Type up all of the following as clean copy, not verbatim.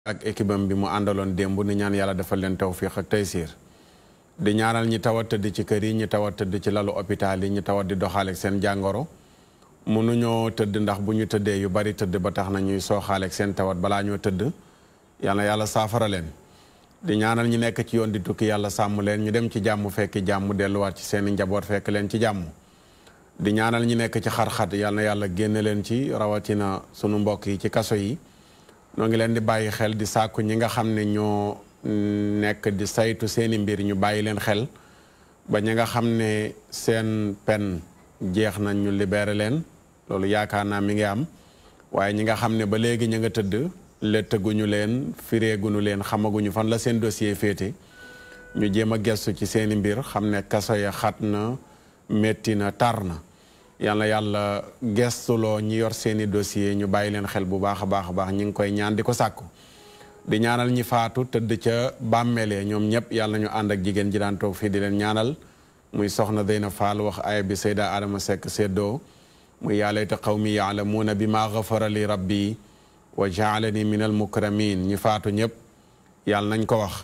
ak équipe am bi mu àndaloon démb ni ñaan yàlla defal leen tawfiq ak taysiir di ñaanal ñi tawat tëdd ci kër yi ñi tawat tëdd ci lalu hôpital yi ñi tawat di doxaaleeg seen jàngoro mënuñoo tëdd ndax bu ñu tëddee yu bari tëdd ba tax na ñuy sooxaaleeg seen tawat balaa ñoo tëdd yàlla yàlla saafara leen di ñaanal ñi nekk ci yoon di tukki yàlla sàmm leen ñu dem ci jàmm fekki jàmm delluwaat ci seen i njaboot fekk leen ci jàmm di ñaanal ñi nekk ci xar-xat yàlla yàlla génne leen ci rawatina sunu mbokk yi ci kaso yi noo ngi leen di bàyyi xel di sàkku ñi nga xam ne ñoo nekk di saytu seeni mbir ñu bàyyi leen xel ba ñi nga xam ne seen pen jeex nañ ñu libéré leen loolu yaakaar naa mi ngi am waaye ñi nga xam ne ba léegi ñu nga tëdd lettaguñu leen fireeguñu leen xamaguñu fan la seen dossier féete ñu jéem a gestu ci seeni mbir xam ne kaso ya xat na métti na tar na yàlla yàlla gestuloo ñi yor seeni dossier ñu bàyyi leen xel bu baax a baax ñi ngi koy ñaan di ko sàkku di ñaanal ñi faatu tëdd ca bàmmeele ñoom ñëpp yàlla nañu ànd ak jigéen ji daan toog fii di leen ñaanal muy soxna Deyna Fall wax aaya bi Seyda Adama Seck séddoo muy yaa layta qawmi yaalamuuna bi maa gafara li rabbi wa jaalani min al mukramin ñi faatu ñëpp yàlla nañ ko wax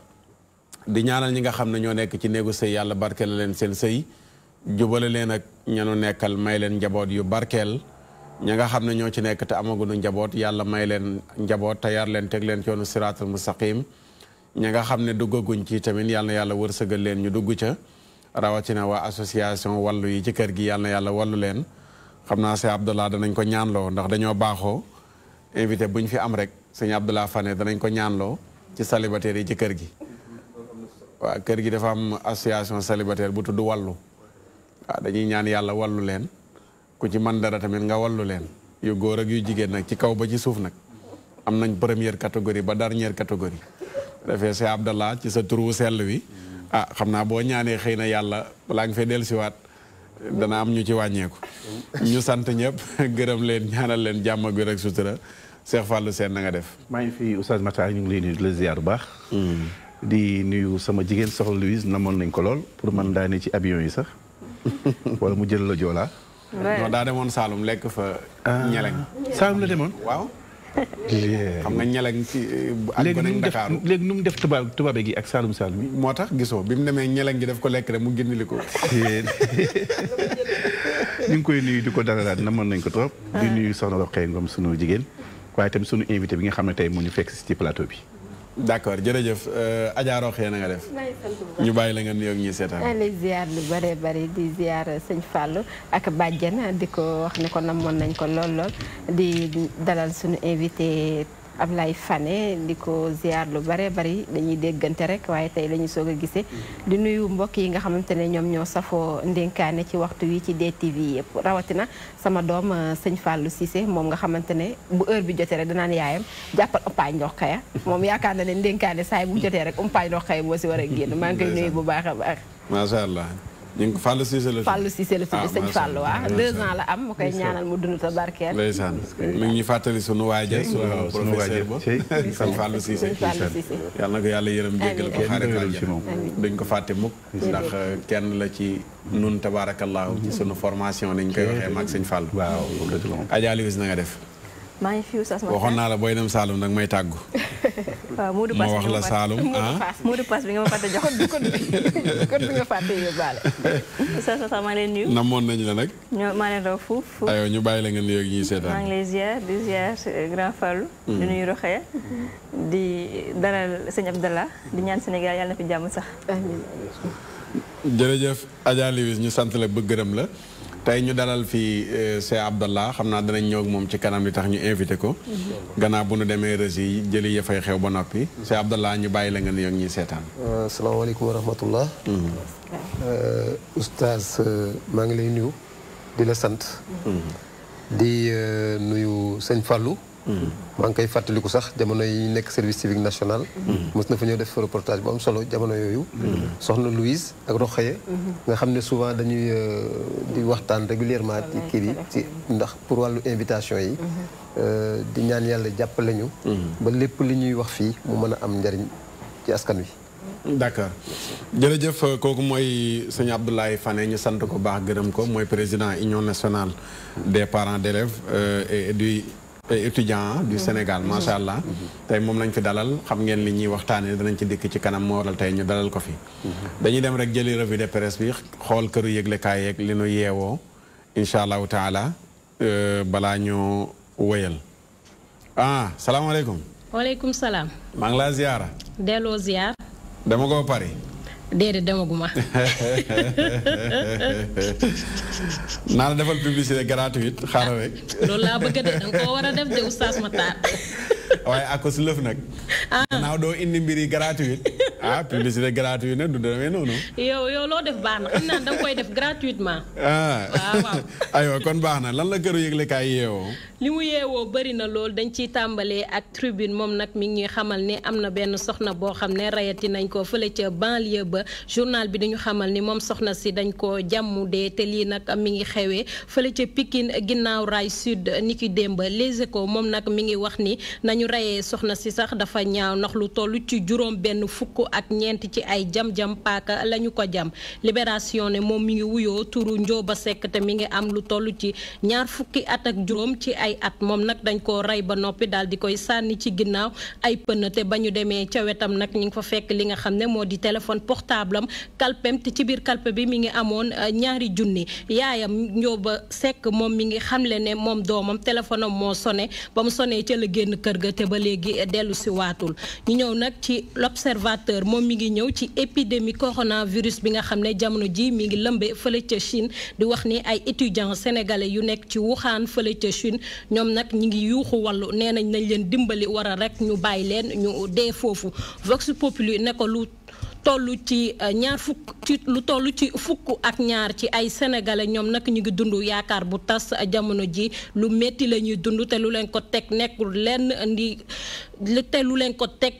di ñaanal ñi nga xam ne ñoo nekk ci néegu sëy yàlla barkeel leen seen sëy jubale leen ak ñanu nekkal may leen njaboot yu barkeel ña nga xam ne ñoo ci nekk te amaguñu njaboot yàlla may leen njaboot te yar leen teg leen ci yoonu siraatal mustaqim ña nga xam ne duggaguñ ci tamit yàlla na yàlla wërsëgal leen ñu dugg ca rawatina waa association wallu yi ci kër gi yàlla na yàlla wallu leen xam naa sëñ Abdallah danañ ko ñaanloo ndax dañoo baaxoo invité buñ fi am rek sëñ Abdallah Fane danañ ko ñaanloo ci célibataire yi ci kër gi waaw kër gi dafa am association célibataire bu tudd wallu waaw dañuy ñaan yàlla wallu leen ku ci man dara tamit nga wallu leen yu góor ak yu jigéen nag ci kaw ba ci suuf nag am nañ première catégorie ba dernière catégorie defee sëñ Abdallah ci sa turu sell wi xam naa boo ñaanee xëy na yàlla balaa nga fee dellusiwaat dana am ñu ci wàññeeku ñu sant ñëpp gërëm leen ñaanal leen jàmm ak wér ak sutura Cheikh Fallou Sène na nga def maa ngi fi Oustaz Matar ñu ngi lay nuyu di la ziar bu baax di nuyu sama jigéen soxla Louise namoon nañ ko lool pour man daa ne ci avion yi sax wala mu jël la Joola non daa demoon Saalum lekk fa ñeleng Saalum la demoon waaw xam nga ñeleng ci ak gone Dakaaru léegi nu mu def tubaabe gi ak Saalum Saalum yi moo tax gisoo bi mu demee ñeleng gi def ko lekk rek mu génnili ko ñu ngi koy nuyu di ko dalalaat namoon nañ ko trop di nuyu soxna Roqee Ngom sunu jigéen waaye tamit sunu invité bi nga xam ne tey mu ñu fekk si ci plateau bi d'accord jërëjëf Adja Roqee na nga def ñu bàyyi la nga nuyoog ñi seetaan maa ngi lay ziar lu bëree bëri di ziar sëñ Fallou ak bàjjen di ko wax ne ko namoon nañ ko lool di dalal suñu invité Ablaye Fane di ko ziar lu bëree bëri dañuy déggante rek waaye tey la ñu soog a gisee di nuyu mbokk yi nga xamante ne ñoom ñoo safoo ndénkaane ci waxtu wi ci DTV yëpp rawatina sama doom sëñ Fallou Cissé moom nga xamante ne bu heure bi jotee rek danaan yaayam jàppal umpaañ ndox kaya moom yaakaar na ne ndénkaane saa bu jotee rek umpaañ ndox kaya moo si war a génn maa ngi koy nuyu bu baax a baax macha allah ñu ngi Fallou Cissé la Fallou Cissé la tudd sëñ Fallou waaw 2 ans la am ma koy ñaanal mu dund ta barkeel ndeysaan mi ngi ñu fàttali sunu waaja sunu professeur ba sëñ Fallou Cissé yàlla na ko yàlla yërëm jéggal ko xaare ko àjjana duñ ko fàtte mukk ndax kenn la ci nun tabaarakallaahu ci sunu formation nañ koy waxee maag sëñ Fallou waaw Adja Louise na nga def maa ngi fi Oustaz waxoon naa la booy dem Saalum nag may tàggu waaw Modou Pass ma wax la Saalum Modou Pass bi nga ma fàtte jox kon bi nga fàtte yóbbaale Oustaz Matar maa leen nuyu namoon nañ la nag maa leen raw fuuf aywa ñu bàyyi la nga nuyoog ñuy seetaan maa ngi lay ziar di ziar Grand Fallou di nuyu Rokhaya di dalal sëñ Abdallah di ñaan Sénégal yàlla na fi jàmm sax jërëjëf Adja Louise ñu sant la bëgg gërëm la tey ñu dalal fii Cheikh Abdallah xam naa danañ ñëw ak moom ci kanam li tax ñu invité ko gannaaw bu nu demee rési yi jëli ya fay xew ba noppi Cheikh Abdallah ñu bàyyi la nga nuyoog ñuy seetaan asalaamaaleykum wa rahmatullah oustaz maa ngi lay nuyu di la sant di nuyu sëñ Fallou maa ngi koy fàttaliku sax jamono yi nekk service civique national mos na fa ñëw def reportage bu am solo jamono yooyu soxna Louise ak Rokhaya nga xam ne souvent dañuy di waxtaan régulièrement ci kii bi ci ndax pour wàllu invitation yi di ñaan yàlla jàppale ñu ba lépp li ñuy wax fii mu mën a am njariñ ci askan wi d'accord jërëjëf kooku mooy sëñ Abdoulaye Fane ñu sant ko baax gërëm ko mooy président union nationale des parents d'élèves et du étudiant du Sénégal macha allah. tey moom lañ fi dalal xam ngeen li ñuy waxtaanee danañ ci dikk ci kanam moo waral tey ñu dalal ko fi. dañuy dem rek jëli revue de presse bi xool këru yëglekaay yeeg li nu yeewoo incha allahu taala balaa ñu wëyal. salaamaaleykum. waaleykum salaam. maa ngi laa ziyaara. delloo ziyaar. dama ko Paris. déedéet demaguma. naa la defal publicité gratuite xaaral rek. loolu laa bëgg de danga koo war a def de oustaz Matar. waaye ako si lëf nag. naaw doo indi mbir yi gratuite. publicité gratuite nag du demee noonu. yow loo def baax na xam naa danga koy def gratuitement. waaw. aywa kon baax na lan la këru yëglekaay yeewoo. li mu yeewoo bëri na lool dañ ciy tàmbalee ak tribune moom nag mi ngi ñuy xamal ne am na benn soxna boo xam ne rayati nañ ko fële ca banlieue ba journal bi dañu xamal ni moom soxna si dañ ko jàmmu dee te lii nag mi ngi xewee fële ca Pikine ginnaaw raay sud niki démb Les Échos moom nag mi ngi wax ni nañu rayee soxna si sax dafa ñaaw ndax lu toll ci juróom benn fukk ak ñeent ci ay jam-jam paaka lañu ko jam Libération ne moom mi ngi wuyoo turu Njóoba Sekk te mi ngi am lu toll ci ñaar fukki at ak juróom ci ay at moom nag dañ koo rey ba noppi daal di koy sànni ci ginnaaw ay pënë te ba ñu demee ca wetam nag ñu ngi fa fekk li nga xam ne moo di téléphone portable am kalpem te ci biir kalpe bi mi ngi amoon 2 junni yaayam Njóoba Sekk moom mi ngi xamle ne moom doomam téléphone am moo sonné ba mu sonné ca la génn kër ga te ba léegi dellu si waatul ñu ñëw nag ci l'Observateur moom mi ngi ñëw ci épidémie coronavirus bi nga xam ne jamono ji mi ngi lëmbe fële ca Chine di wax ni ay étudiants sénégalais yu nekk ci Wuhan fële ca Chine ñoom nag ñi ngi yuuxu wàllu nee nañ leen dimbali war a rek ñu bàyyi leen ñu dee foofu Vox Populi ne ko lu toll ci fukk ak ñaar ci ay sénégalais ñoom nag ñu ngi dund yaakaar bu tas jamono ji lu metti la ñuy dund te lu leen ko teg nekkul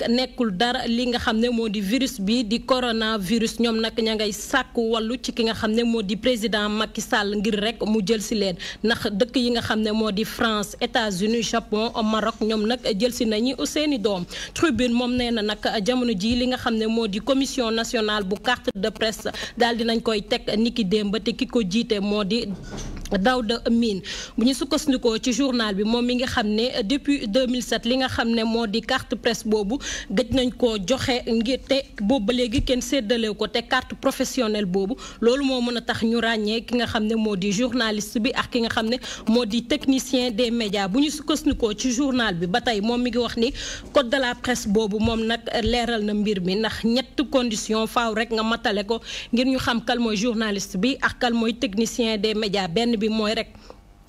nekkul dara li nga xam ne moo di virus bi di coronavirus ñoom nag ña ngay sàkku wàllu ci ki nga xam ne moo di président Macky Sall ngir rek mu jël si leen ndax dëkk yi nga xam ne moo di France États-Unis Japon Maroc ñoom nag jël si nañu seeni doom Tribune moom nee na nag jamono ji li nga xam ne moo di commission nationale bu carte de presse daal dinañ koy teg niki démb te ki ko jiite moo di Daouda Mine bu ñu sukkandikoo ci journal bi moom mi nga xam ne depuis 2007 li nga xam ne moo di carte presse boobu gëj nañ koo joxe ngir te boobu ba léegi kenn séddalew ko te carte professionnelle boobu loolu moo mën a tax ñu ràññee ki nga xam ne moo di journaliste bi ak ki nga xam ne moo di technicien des médias bu ñu sukkandikoo ci journal bi ba tey moom mi ngi wax ni code de la presse boobu moom nag leeral na mbir mi ndax 3 conditions faaw rek nga matale ko ngir ñu xam kal mooy journaliste bi ak kal mooy technicien des médias benn bi mooy rek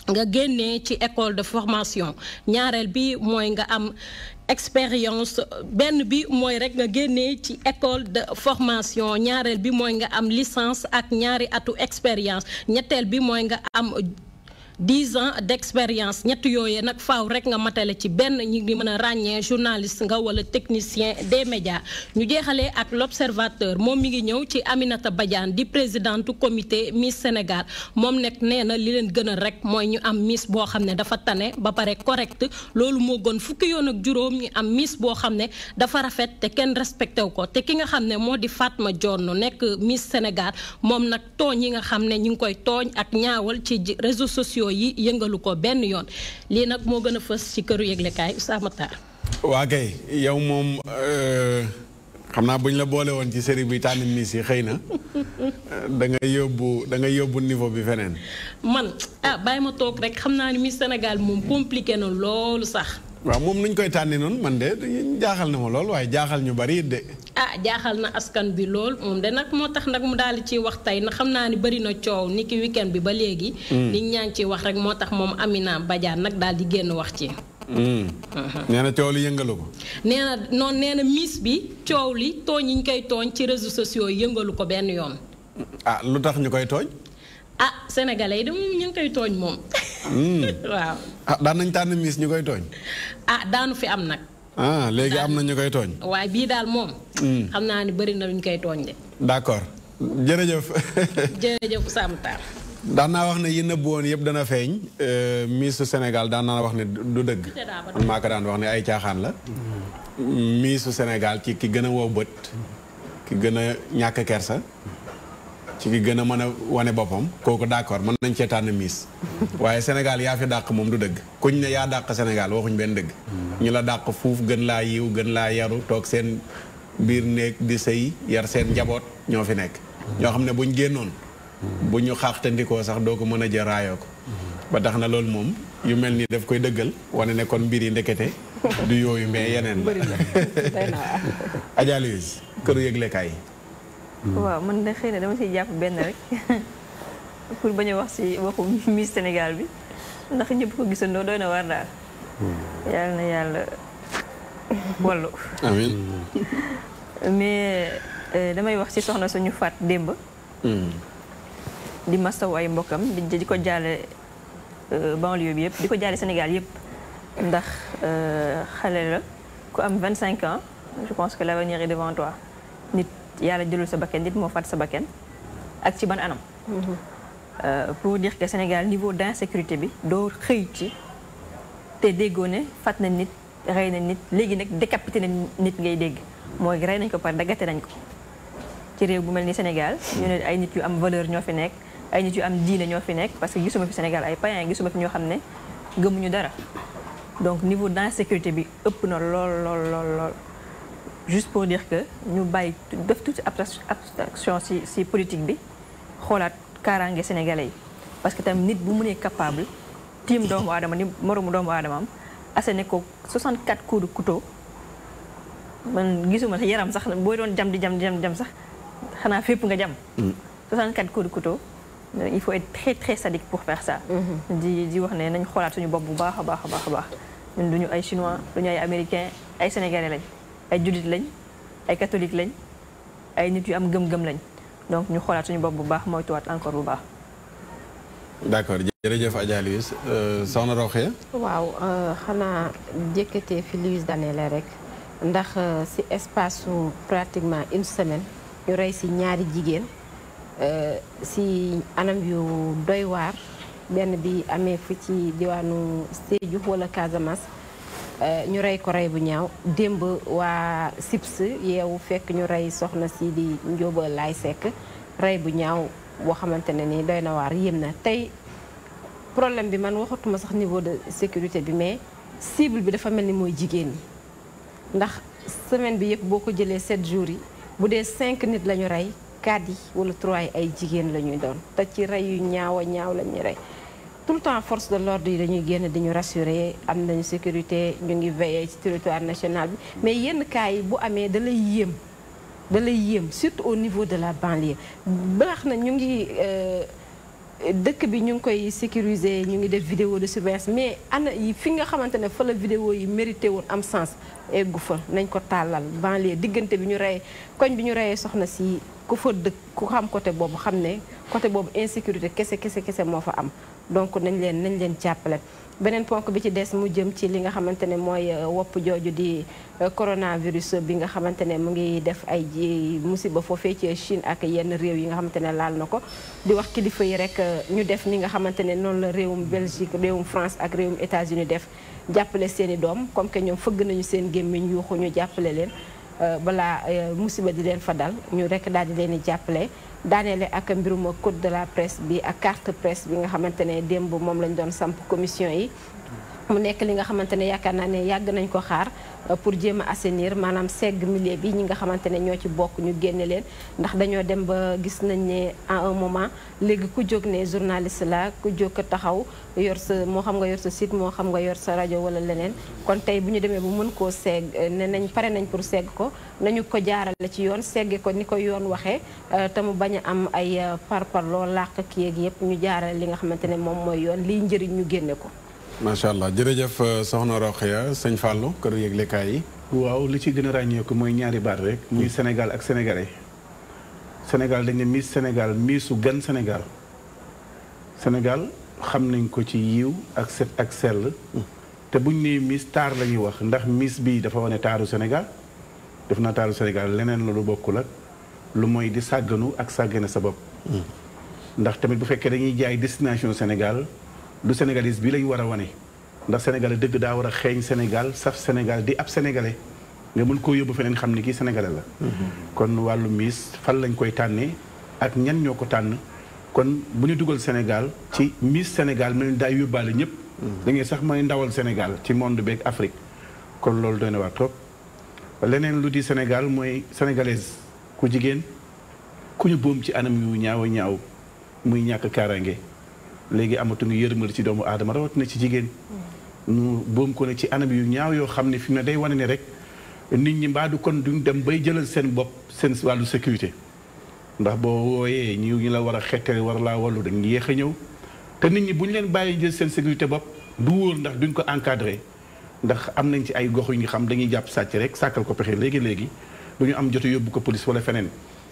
nga génnee ci école de formation ñaareel bi mooy nga am expérience benn bi mooy rek nga génnee ci école de formation ñaareel bi mooy nga am licence ak 2 atu expérience ñetteel bi mooy nga am 10 ans d'expérience ñett yooyee nag faaw rek nga matale ci benn ñi ngi mën a ràññee journaliste nga wala technicien des médias ñu jeexalee ak l'Observateur moom mi ngi ñëw ci Aminata Badiane di présidente comité Miss Sénégal moom nekk nee na li leen gën a rek mooy ñu am Miss boo xam ne dafa tane ba pare correct loolu moo gën fukki yoon ak juróom ñu am Miss boo xam ne dafa rafet te kenn respecté wu ko te ki nga xam ne moo di Fatma Dione nekk Miss Sénégal moom nag tooñ yi nga xam ne ñu ngi koy tooñ ak ñaawal ci réseaux sociaux yi yëngalu ko benn yoon lii nag moo gën a fës ci këru yëglekaay Oustaz Matar. waa kay yow moom xam naa bu ñu la boole woon ci série bi tànn Miss yi xëy na da nga yóbbu niveau bi feneen. man bàyyi ma toog rek xam naa ni Miss Sénégal moom compliqué na loolu sax. waaw moom nuñ koy tànni noonu man de jaaxal na ma lool waaye jaaxal ñu bari de. jaaxal na askan bi lool moom de nag moo tax nag mu daal di ciy wax tey na xam naa ni bari na coow ni ki weekend bi ba léegi. nit ñaa ngi ciy wax rek moo tax moom Amina Badiane nag daal di génn wax ci. nee na coow li yëngalu ko. nee na Miss bi coow li tooñ yi ñu koy tooñ ci réseaux sociaux yëngalu ko benn yoon. lu tax ñu koy tooñ. sénégalais yi de moom ñu ngi koy tooñ moom. waaw. daan nañ tànn Miss ñu koy tooñ. daanu fi am nag. léegi am na ñu koy tooñ. waaye bii daal moom. xam naa ni bari na lu ñu koy tooñ de. d'accord jërëjëf. jërëjëf Oustaz Matar. daan naa wax ne yi nëbb woon yëpp dana feeñ. Missu Sénégal daan naa wax ne du dëgg. man maa ko daan wax ne ay caaxaan la. Missu Sénégal ci ki gën a wow bët. ki gën a ñàkk kersa. ci ki gën a mën a wane boppam kooku d'accord mën nañ cee tànn miis waaye Sénégal yaa fi dàq moom du dëgg kuñ ne yaa dàq Sénégal waxuñ benn dëgg ñu la dàq fuuf gën laa yiw gën laa yaru toog seen biir néeg di sëy yar seen njaboot ñoo fi nekk ñoo xam ne buñ génnoon bu ñu xaaxtandikoo sax doo ko mën a jël raayoo ko ba tax na loolu moom yu mel ni daf koy dëggal wane ne kon mbir yi ndekete du yooyu mais yeneen la Adja Louise këru yëglekaay yi waaw man de xëy na dama ciy jàpp benn rek pour bañ a wax ci waxu Miss Sénégal bi ndax ñëpp ko gisandoo doy na war daal yàlla na yàlla wallu amiin mais damay wax ci soxna suñu faat démb di mastaw ay mbokkam di ko jaale banlieue bi yëpp di ko jaale Sénégal yëpp ndax xale la ku am 25 ans je pense que l'avenir est devant toi nit yàlla jëlul sa bakken nit moo faat sa bakken ak ci ban anam pour dire que Sénégal niveau d'insécurité bi doo xëy ci te déggoo ne faat na nit rey na nit léegi nag décapité na nit ngay dégg mooy rey nañ ko par daggate nañ ko ci réew bu mel ni Sénégal ñu ne ay nit yu am valeur ñoo fi nekk ay nit yu am diine ñoo fi nekk parce que gisuma fi Sénégal ay païens gisuma fi ñoo xam ne gëmuñu dara donc niveau d'insécurité bi ëpp na lool juste pour dire que ñu bàyyi def toute abstraction ci politique bi xoolaat kaaraange sénégalais yi parce que tam nit bu mënee capable tiim doomu aadama ni moromu doomu aadamam asséné ko 64 coups de couteau man gisuma yaram sax booy doon jam di jam sax xanaa fépp nga jam 64 coups de couteau il faut être très très sadique pour faire ça di wax ne nañ xoolaat suñu bopp bu baax a baax ñun duñu ay chinois duñu ay américains ay sénégalais lañ ay jullit lañ ay catholique lañ ay nit yu am gëm-gëm lañ donc ñu xoolaat suñu bopp bu baax moytuwaat encore bu baax d'accord jërëjëf Adja Louise soxna Roxaya waaw xanaa jëkkatee fi Louise daneele rek ndax ci espace su pratiquement une semaine ñu rey ci ñaari jigéen ci anam yu doy waar benn bi amee fu ci diwaanu Sédhiou wala Casamance ñu rey ko rey bu ñaaw démb waa SIPS yeewu fekk ñu rey soxna si di Njóoba Laay Sekk rey bu ñaaw boo xamante ne ni doy na waar yéem na tey problème bi man waxatuma sax niveau de sécurité bi mais cible bi dafa mel ni mooy jigéen ñi ndax semaine bi yëpp boo ko jëlee 7 jours yi bu dee 5 nit la ñu rey 4 yi wala 3 yi ay jigéen la ñuy doon te ci rey yu ñaaw a ñaaw la ñuy rey tout le temps force de l'ordre yi dañuy génn di ñu rassurer am nañu sécurité ñu ngi veiller ci territoire national bi mais yenn cas yi bu amee da lay yéem surtout au niveau de la banlieue baax na ñu ngi dëkk bi ñu ngi koy sécuriser ñu ngi def vidéo de surveillance mais ana yi fi nga xamante ne fa la vidéo yi mérité woon am sens eggu fa nañ ko tàllal banlieue diggante bi ñu rey koñ bi ñu reyee soxna si ku fa dëkk ku xam côté boobu xam ne côté boobu insécurité kese moo fa am donc nañ leen jàppale beneen ponk bi ci des mu jëm ci li nga xamante ne mooy wopp jooju di coronavirus bi nga xamante ne mu ngi def ay musiba foofee ci Chine ak yenn réew yi nga xamante ne laal na ko di wax kilifa yi rek ñu def ni nga xamante ne noonu la réewum Belgique réewum France ak réewum États-Unis def jàppale seeni doom comme que ñoom fëgg nañu seen gémmiñ yuuxu ñu jàppale leen balaa musiba di leen fa dal ñu rek daal di leen di jàppale daaneele ak mbirum code de la presse bi ak carte presse bi nga xamante ne démb moom lañ doon samp commission yi mu nekk li nga xamante ne yaakaar naa ne yàgg nañ ko xaar pour jéem a assainir maanaam segg milieu bi ñi nga xamante ne ñoo ci bokk ñu génne leen ndax dañoo dem ba gis nañ ne à un moment léegi ku jóg ne journaliste la ku jóg taxaw yor sa moo xam nga yor sa site moo xam nga yor sa rajo wala leneen kon tey bu ñu demee bu mën koo segg ne nañ pare nañ pour segg ko nañu ko jaarale ci yoon segge ko ni ko yoon waxee te mu bañ a am ay parparloo làq kii yeeg yëpp ñu jaarale li nga xamante ne moom mooy yoon liy njëriñ ñu génne ko. macha allah jërëjëf soxna Rokhaya sëñ Fallou këru yëglekaay yi. waaw li ci gën a ràññeeku mooy ñaari baat rek. muy Sénégal ak sénégalais. Sénégal dañ ne Miss Sénégal Missu gan Sénégal. Sénégal xam nañ ko ci yiw ak set ak sell. te buñ nee Miss taar la ñuy wax ndax Miss bii dafa wane taaru Sénégal. def na taaru Sénégal leneen la lu bokkul ak lu mooy di sàgganu ak sàggane sa bopp. ndax tamit bu fekkee dañuy jaay destination Sénégal. du sénégalais bi lañ war a wane ndax sénégalais dëgg daa war a xeeñ Sénégal saf Sénégal di ab sénégalais nga mën koo yóbbu feneen xam ni kii sénégalais la. kon wàllu Miss fan lañ koy tànnee ak ñan ñoo ko tànn kon bu ñu dugal Sénégal ci Miss Sénégal mel ni daay yóbbaale ñëpp. da ngay sax mooy ndawal Sénégal ci monde beeg Afrique kon loolu doy na waar trop. leneen lu di Sénégal mooy sénégalaise ku jigéen ku ñu boom ci anam yu ñaaw a ñaaw muy ñàkk kaaraange léegi amatuñu yërmal ci doomu aadama rawatina ci jigéen. ñu boom ko ne ci anam yu ñaaw yoo xam ne fi mu ne day wane ne rek nit ñi mbaadu kon duñ dem bay jëlal seen bopp seen wàllu sécurité. ndax boo wooyee ñu la war a xettale war laa wallu dañ yéex a ñëw te nit ñi bu ñu leen bàyyi jël seen sécurité bopp du wóor ndax duñ ko encadré ndax am nañ ci ay gox yu nga xam dañuy jàpp sàcc rek sàkkal ko pexe léegi-léegi du ñu am jote yóbbu ko police wala feneen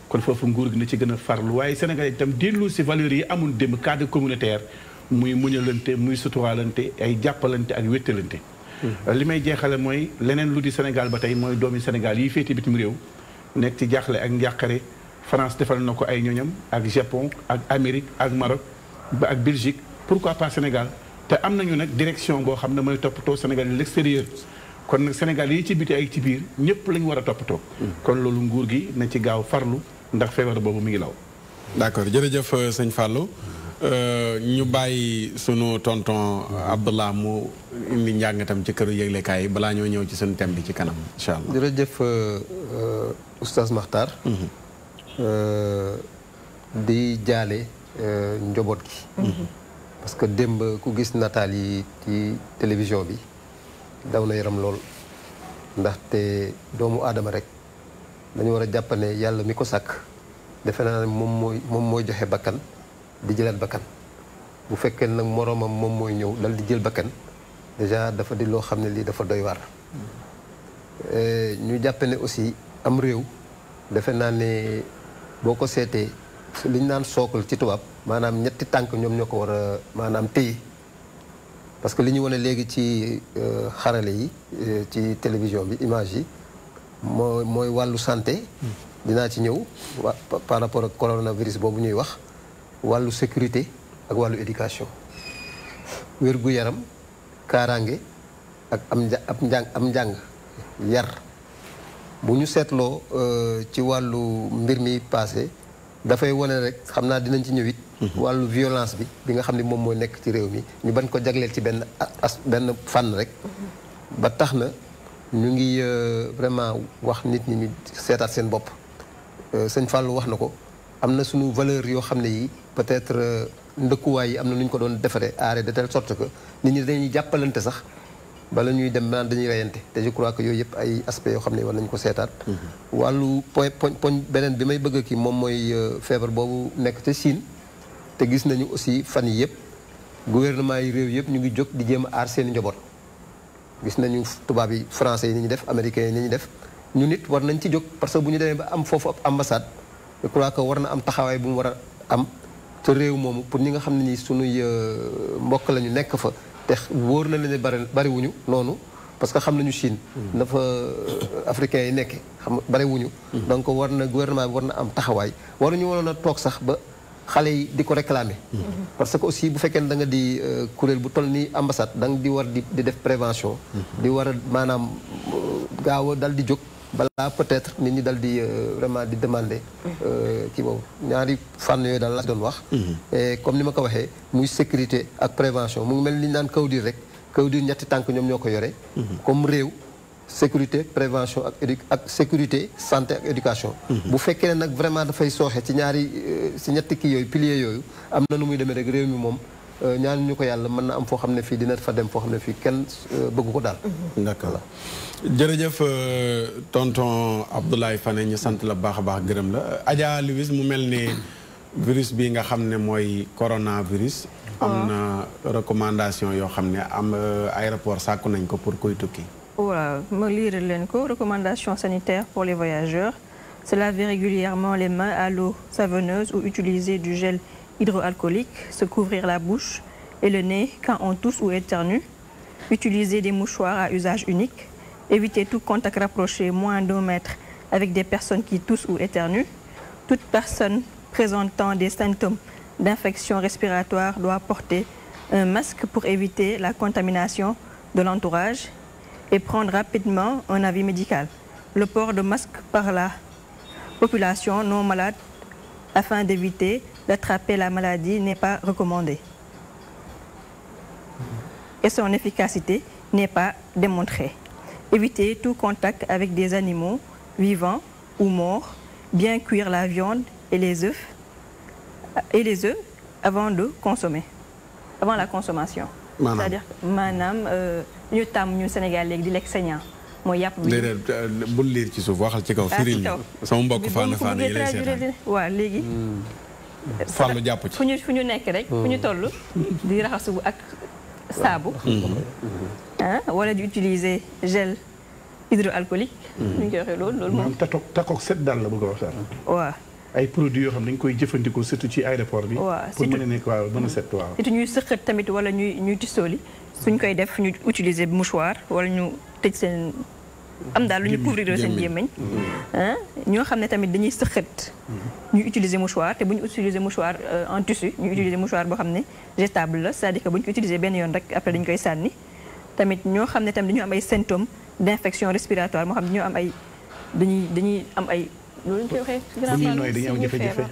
kon foofu nguur gi na ci gën a farlu waaye Sénégal itam dellu si valeurs yi amul démb cadre communautaire muy muñalante muy suturaalante ay jàppalante ak wéttalante li may jeexale mooy leneen lu di Sénégal ba tey mooy doomi Sénégal yi féete bitim réew nekk ci jaaxle ak njàqare France defal na ko ay ñoñam ak Japon ak Amérique ak Maroc ba ak Belgique pourquoi pas Sénégal te am nañu nag direction boo xam ne mooy toppatoo Sénégal yi l'extérieur kon nag Sénégal yi ci biti ay ci biir ñëpp la ñu war a toppatoo kon loolu nguur gi na ci gaaw farlu ndax feebar boobu mi ngi law. d'accord jërëjëf sëñ Fallou ñu bàyyi sunu tonton Abdallah mu indi njàngatam ci këru yëglekaay yi balaa ñoo ñëw ci sunu thème bi ci kanam incha allah. jërëjëf oustaz Makhtar. di jaale njaboot gi. parce que démb ku gis nataal yi ci télévision bi daw na yaram lool ndaxte doomu aadama rek dañu war a jàpp ne yàlla mi ko sàkk defe naa ne moom mooy joxe bakkan di jëlaat bakkan bu fekkee nag moroomam moom mooy ñëw dal di jël bakkan déjà dafa di loo xam ne lii dafa doy waar. ñu jàpp ne aussi am réew defe naa ne boo ko seetee li ñu naan sookal ci tubaab maanaam ñetti tànk ñoom ñoo ko war a maanaam téye parce que li ñu wane léegi ci xarale yi ci télévision bi image yi mooy wàllu santé. dinaa ci ñëw par rapport ak coronavirus boobu ñuy wax wàllu sécurité ak wàllu éducation wér-gu-yaram kaaraange ak am njàng yar bu ñu seetloo ci wàllu mbir mi passé dafay wane rek xam naa dinañ ci ñëwit wàllu violence bi nga xam ne moom mooy nekk ci réew mi ñu bañ ko jagleel ci benn fànn rek ba tax na ñu ngi vraiment wax nit ñi ñu seetaat seen bopp sëñ Fallou wax na ko am na suñu valeur yoo xam ne yi peut-être ndëkkuwaay yi am na nu ñu ko doon defaree aare de telle sorte que nit ñi dañuy jàppalante sax bala ñuy dem naan dañuy reyante te je crois que yooyu yëpp ay aspects yoo xam ne war nañu ko seetaat. wàllu poñ beneen bi may bëgg kii moom mooy feebar boobu nekk ca Chine te gis nañu aussi fan yi yëpp gouvernement yi réew yëpp ñu ngi jóg di jéem a aar seen njaboot. gis nañu tubaab yi français yi ni ñu def américains yi ni ñu def ñu nit war nañ ci jóg parce que bu ñu demee ba am foofu ab ambassade je crois que war na am taxawaay bu mu war a am te réew moomu pour ñi nga xam ne nii sunuy mbokk la ñu nekk fa. te wóor na leen ne bariwuñu noonu parce que xam nañu Chine. dafa africains yi nekke xam bariwuñu. donc war na gouvernement bi war na am taxawaay waruñu waroon a toog sax ba xale yi di ko réclamer. parce que aussi bu fekkee ne da nga di kuréel bu toll nii ambassade da nga di war di def prévention. di war a maanaam gaaw a dal di jóg balaa peut-être nit ñi dal di vraiment di demander. kii boobu ñaari fànn yooyu daal la doon wax. et comme ni ma ko waxee muy sécurité ak prévention mu ngi mel ni ñu naan kawdir rek kawdir ñetti tànk ñoom ñoo ko yore. comme réew sécurité prévention ak sécurité santé ak éducation. bu fekkee ne nag vraiment dafay sooxe ci ñaari ci ñetti kii yooyu piliers yooyu am na nu muy demee rek réew mi moom ñaan ñu ko yàlla mën na am foo xam ne fii dina fa dem foo xam ne fii kenn bëggu ko daal. d'accord jërëjëf tonton Abdoulaye Fane ñu sant la baax a baax gërëm la Adja Louise mu mel ni virus bi nga xam ne mooy coronavirus. am na recommandation yoo xam ne am aéroport sàkku nañ ko pour kuy tukki. Voilà, ma lire leen ko recommandation sanitaire pour les voyageurs. Se laver régulièrement les mains à l'eau savonneuse ou utiliser du gel hydroalcoolique, se couvrir la bouche et le nez quand on tousse ou éternue, utiliser des mouchoirs à usage unique, éviter tout contact rapproché moins d'1 mètre avec des personnes qui toussent ou éternuent. Toute personne présentant des symptômes d'infection respiratoire doit porter un masque pour éviter la contamination de l'entourage et prendre rapidement un avis médical. Le port de masque par la population non malade afin d'éviter d'attraper la maladie n'est pas recommandé. Et son efficacité n'est pas démontrée. Éviter tout contact avec des animaux vivants ou morts. Bien cuire la viande et les œufs avant de consommer, avant la consommation. C'est-à-dire maanaam ñu tàmm ñu Sénégal léegi di lekk saignant mooy yàpp bi. déedéet bul liir ci suuf waxal ci kaw. firil ñu sama mbokk Fane yi lay seetaan. waaw léegi. Fallou jàpp ci. fu ñu nekk rek. fu ñu toll di raxasu ak saabu. wala di utiliser gel hydroalcoolique. ñu koy waxee loolu moom. takook set daal la bëgg a wax daal. waaw. ay produits yoo xam ne dañ koy jëfandikoo surtout ci aéroport bi. waaw pour mën a nekk waaw mën a set waaw. surtout ñuy sëqat tamit wala ñuy tisooli suñ koy def ñu utiliser mouchoir wala ñu tëj seen. am daal lu ñu couvrir seen gémmiñ. ñoo xam ne tamit dañuy sëqat. ñu utiliser mouchoir te bu ñu utiliser mouchoir en tissu ñu utiliser mouchoir boo xam ne jetable la c'est-à-dire que bu ñu ko utiliser benn yoon rek après dañu koy sànni. tamit ñoo xam ne tamit dañu am ay symptômes d'infection respiratoire moo xam ne dañoo am ay dañuy am ay. loolu ñu koy waxee grand bu ñuy nooy dañuy am jafe-jafe.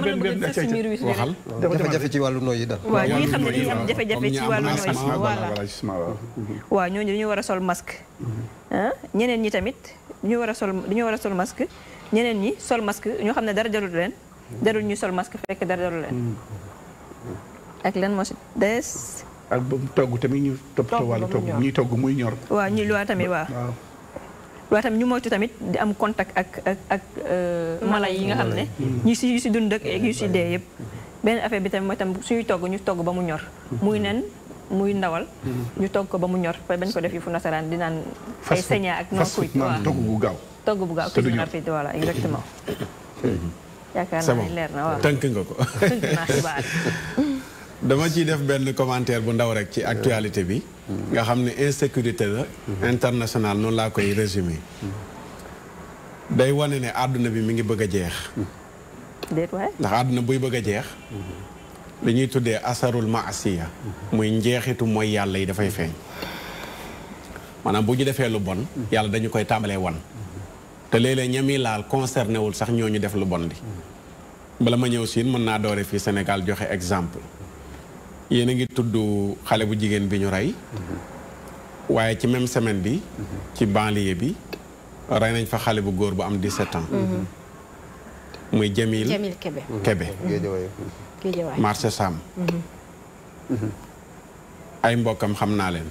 waxal. jafe-jafe ci wàllu nooy yi daal. waaw ñi xam ne dañuy am jafe-jafe ci wàllu nooy yi. waaw ñooñu dañu war a sol masque. ñeneen ñi tamit dañu war a sol masque. ñeneen ñi sol masque ñoo xam ne dara jarul leen. jarul ñuy sol masque fekk dara jarul leen. ak lan moo si des. ak togg tamit ñu toppatoo wàllu togg ñuy togg muy ñor. waaw ñi loi tamit waaw. waaw tamit ñu moytu tamit di am contact ak mala yi nga xam ne yu si dund ak yu si dee yëpp benn affaire bi tamit mooy tam suñuy togg ñu togg ba mu ñor muy nen muy ndawal ñu togg ko ba mu ñor bañ ko def yi fu nasaraan di naan ay seña ak non kuy waaw togg bu gaaw cuisine rapide voilà exactement yaakaar naa leer na waaw tënk nga ko tënk naa xibaar dama ciy def benn commentaire bu ndaw rek ci actualité bi nga xam ne insécurité la internationale noonu laa koy résumé day wane ne àdduna bi mi ngi bëgg a jeex déet waay ndax àdduna buy bëgg a jeex li ñuy tuddee asarul maasiya muy njeexitu mooy yàlla yi dafay feeñ maanaam bu ñu defee lu bon yàlla dañu koy tàmbalee wan te léeg-léeg ñami laal concerné wul sax ñooñu def lu bon li bala ma ñëw siin mën naa doore fii Sénégal joxe exemple yéen a ngi tudd xale bu jigéen bi ñu rey waaye ci même semaine bi ci banlieue bi rey nañ fa xale bu góor bu am 17 ans muy Jamil Kebe marché Sam ay mbokkam xam naa leen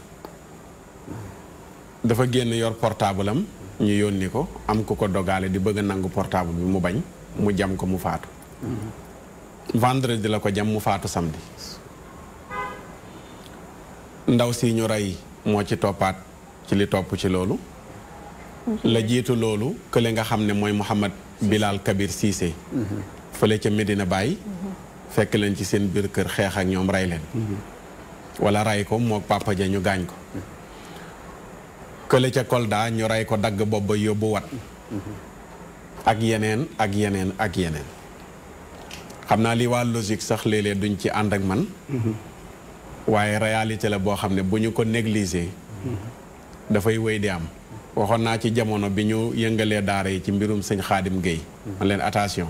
dafa génn yor portable am ñu yónni ko am ku ko dogaale di bëgg a nangu portable bi mu bañ mu jam ko mu faatu vendredi la ko jam mu faatu samedi ndaw si ñu rey moo ci toppaat ci li topp ci loolu la jiitu loolu kële nga xam ne mooy Mouhamad Bilal Kabir Cissé fële ca Medina Baye fekk leen ci seen biir kër xeex ak ñoom rey leen wala rey ko moo papa ja ñu gaañ ko kële ca Kolda ñu rey ko dagg bopp ba yóbbu wat ak yeneen ak yeneen ak yeneen xam naa li waa logique sax léeg-léeg duñ ci ànd ak man waaye réalité la boo xam ne bu ñu ko négliger dafay wéy di am waxoon naa ci jamono bi ñu yëngalee daara yi ci mbirum sëñ Xaadim Guèye man leen attention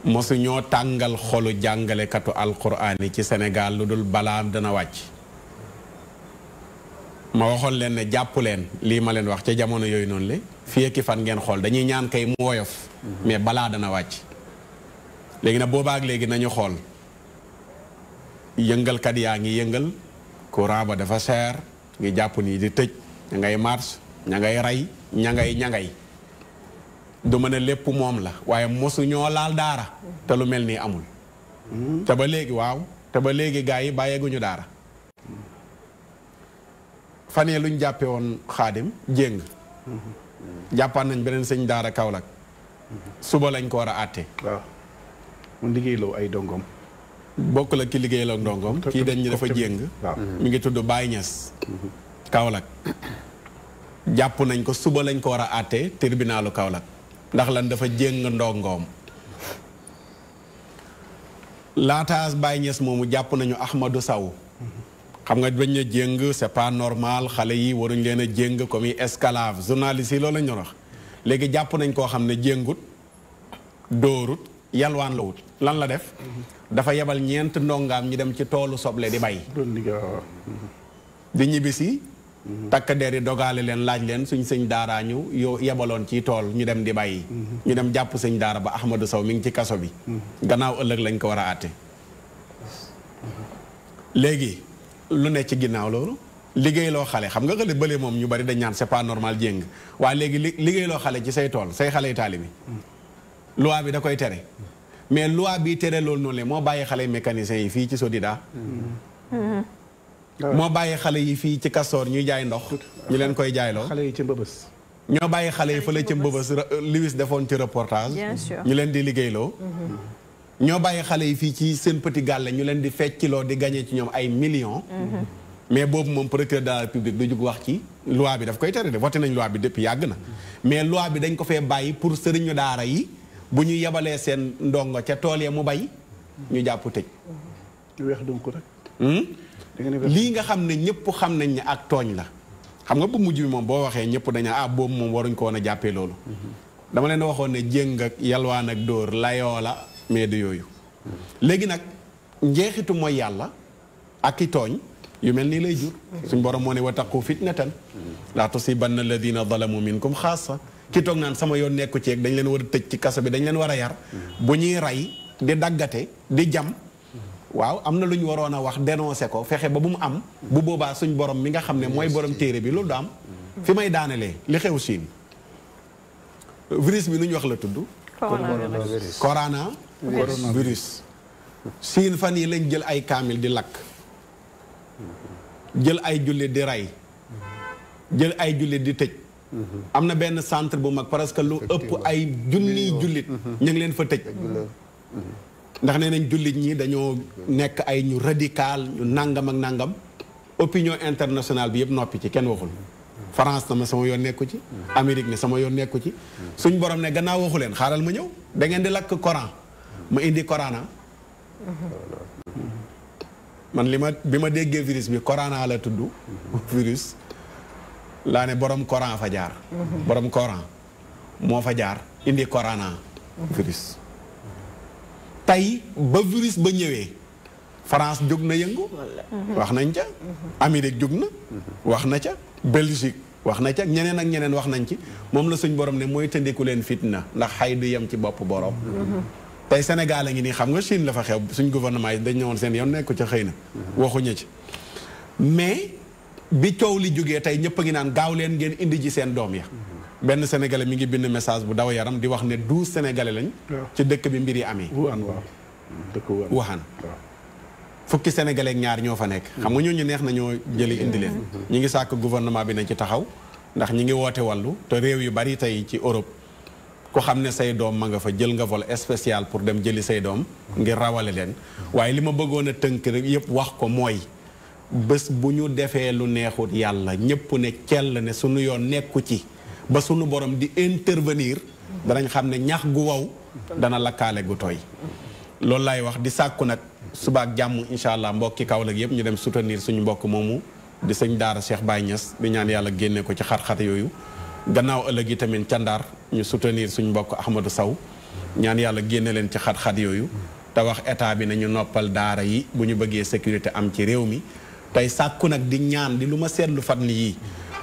mosu ñoo tàngal xolu jàngalekatu alquran yi ci Sénégal lu dul balaa dana wàcc ma waxoon leen ne jàpp leen lii ma leen wax ca jamono yooyu noonu le fii ak fan ngeen xool dañuy ñaan kay mu woyof mais balaa dana wàcc léegi nag boobaak léegi nañu xool yëngalkat yaa ngi yëngal courant ba dafa cher ngi jàpp nii di tëj ña ngay marche ña ngay rey ña ngay du ma ne lépp moom la waaye mosu ñoo laal daara te lu mel nii amul te ba léegi waaw te ba léegi gars yi bàyyeeguñu daara fan yee luñ jàppe woon Xaadim jéng jàppaan nañ beneen sëñ daara Kaolack suba lañ ko war a àtte waaw mu liggéeyloo ay dongom bokk la ki liggéey la ndongom kii dañ ñu dafa jéng mi ngi tudd Baye Niass Kaolack jàpp nañ ko suba lañ ko war a àtte tribunalu Kaolack ndax lan dafa jéng ndongoom laataas Baye Niass moomu jàpp nañu Ahmadou Sow xam nga bañ na jéng c'est pas normal xale yi waruñ leen a jéng comme esclave journaliste yi loolu lañ doon wax léegi jàpp nañ koo xam ne jéngut dóorut yalwaan la wut lan la def dafa yebal ñeent ndongaam ñi dem ci toolu soble di bay di ñibbisi takk der yi dogaale leen laaj leen suñ sëñ daaraa ñu yebaloon ci tool ñu dem di bàyyi ñu dem jàpp sëñ daara ba Ahmadou Sow mi ngi ci kaso bi gannaaw ëllëg lañ ko war a àtte léegi lu ne ci ginnaaw loolu liggéeyloo xale xam nga xale bële moom ñu bari dañ ñaan c'est pas normal jéng waaye léegi liggéeyloo xale ci say tool say xale yi taalibi loi bi da koy tere mais loi bi tere loolu noonu le moo bàyyi xale mécaniciens yi fii ci Sodida moo bàyyi xale yi fii ci Castor ñuy jaay ndox ñu leen koy jaayloo xale yi ci mbëbës ñoo bàyyi xale yi fële ci mbëbës Lewis defoon ci reportage ñu leen di liggéeyloo ñoo bàyyi xale yi fii ci seen petit gàlle ñu leen di fecciloo di gagné ci ñoom ay millions mais boobu moom procureur de la République du jug wax ci loi bi daf koy tere de voté nañ loi bi depuis yàgg na mais loi bi dañ ko fee bàyyi pour sëriñu daara yi bu ñu yebalee seen ndongo ca tool ya mu bay ñu jàpp tëj weex donc rek lii nga xam ne ñëpp xam nañ ne ak tooñ la xam nga bu mujj bi moom boo waxee ñëpp dañu boobu moom waruñ ko woon a jàppee loolu dama leen waxoon ne jéng ak yalwaan ak dóor layoo la mais du yooyu léegi nag njeexitu mooy yàlla ak i tooñ yu mel nii lay jur suñ borom moo ne wattaqu fitnatan laa tusibanna alladina zalamu minkum xaasa ki toog naan sama yoon nekku ci dañ leen war a tëj ci kaso bi dañ leen war a yar bu ñuy rey di daggate di jam waaw am na lu ñu waroon a wax dénoncé ko fexe ba bu mu am bu boobaa suñ borom mi nga xam ne mooy borom téere bi loolu du am fi may daanelee li xew Chine virus bi nu ñu wax la tudd coronavirus Chine fan yi lañ jël ay kaamil di lakk jël ay jullit di rey jël ay jullit di tëj am na benn centre bu mag parce que lu ëpp ay junniy jullit ñu ngi leen fa tëj ndax nee nañ jullit ñi dañoo nekk ay ñu radical ñu nangam ak nangam opinion internationale bi yëpp noppi ci kenn waxul France na ma sama yoon nekku ci Amérique ne sama yoon nekku ci suñ borom ne gannaaw waxu leen xaaral ma ñëw da ngeen di lakk Coran ma indi Corana man bi ma déggee virus bi Corana la tudd virus laa ne borom Coran fa jaar borom Coran moo fa jaar indi Corana virus tey ba virus ba ñëwee France jóg na yëngu wax nañ ca Amérique jóg na wax na ca Belgique wax na ca ñeneen ak ñeneen wax nañ ci moom la suñ borom ne mooy tëndiku leen fitna ndax xay du yem ci bopp borom tey Sénégal a ngi nii xam nga Chine la fa xew suñ gouvernement yi dañ ñëwoon seen yoon nekku ca xëy na waxuñu ci mais bi coow li jógee tey ñëpp a ngi naan gaaw leen ngeen indi ji seen doom ya benn sénégalais mi ngi bind message bu daw yaram di wax ne 12 sénégalais lañ ci dëkk bi mbir yi amee Wuhan fukki sénégalais ak ñaar ñoo fa nekk xam nga ñooñu neex na ñoo jëli indi leen ñi ngi sàkk gouvernement bi nañ ci taxaw ndax ñi ngi woote wàllu te réew yu bari tey ci Europe ku xam ne say doom ma nga fa jël nga vol spécial pour dem jëli say doom ngir rawale leen waaye li ma bëggoon a tënk rek yëpp wax ko mooy bés bu ñu defee lu neexut yàlla ñëpp ne cell ne sunu yoon nekku ci ba sunu borom di intervenir danañ xam ne ñax gu wow dana lakkaale gu tooy loolu laay wax di sàkku nag subaak jàmm incha allah mbokki Kaolack yëpp ñu dem soutenir suñu mbokk moomu di sëñ daara Cheikh Baye Niass di ñaan yàlla génne ko ci xat-xat yooyu gannaaw ëllëg yi tamit ca Ndar ñu soutenir suñu mbokk Ahmadou Sow ñaan yàlla génne leen ci xat-xat yooyu te wax état bi nañu noppal daara yi bu ñu bëggee sécurité am ci réew mi tey sàkku nag di ñaan di lu ma seetlu fan yii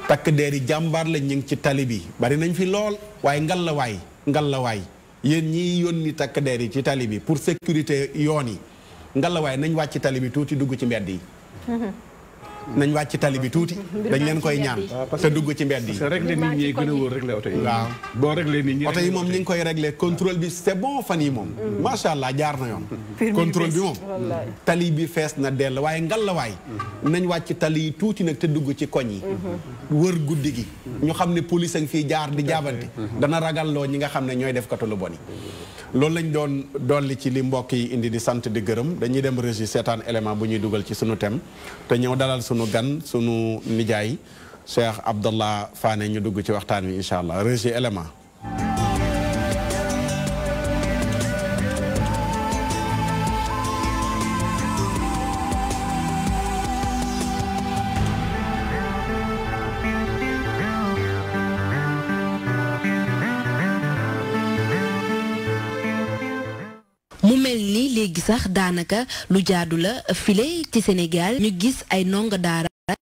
takk deer yi jàmbaar lañ ñu ngi ci tali bi bari nañ fi lool waaye ngalawaay yéen ñii yónni takk deer yi ci tali bi pour sécurité yoon yi ngalawaay nañ wàcc tali bi tuuti dugg ci mbedd yi nañ wàcc tali bi tuuti dañ leen koy ñaan te dugg ci mbedd yi. parce que régler nit ñi gën a wóor régler oto yi. waaw boo régler nit ñi oto yi moom ñu ngi koy régler contrôle bi c'est bon fan yi moom. macha allah jaar na yoon. contrôle bi moom. tali bi fees na dell waaye ngalawaay. nañ wàcc tali yi tuuti nag te dugg ci koñ yi. wër guddi gi. ñu xam ne police a ngi fii jaar di jaabante. dana ragalloo ñi nga xam ne ñooy def katu lu bon yi. loolu lañ doon dolli ci li mbokk yi indi di sant di gërëm dañuy dem régie seetaan élément bu ñuy dugal ci sunu thème te ñëw dalal sunu gan sunu nijaay Cheikh Abdallah Fane ñu dugg ci waxtaan wi incha allah régie élément. léegi sax daanaka lu jaadu la file ci Sénégal ñu gis ay ndongo daara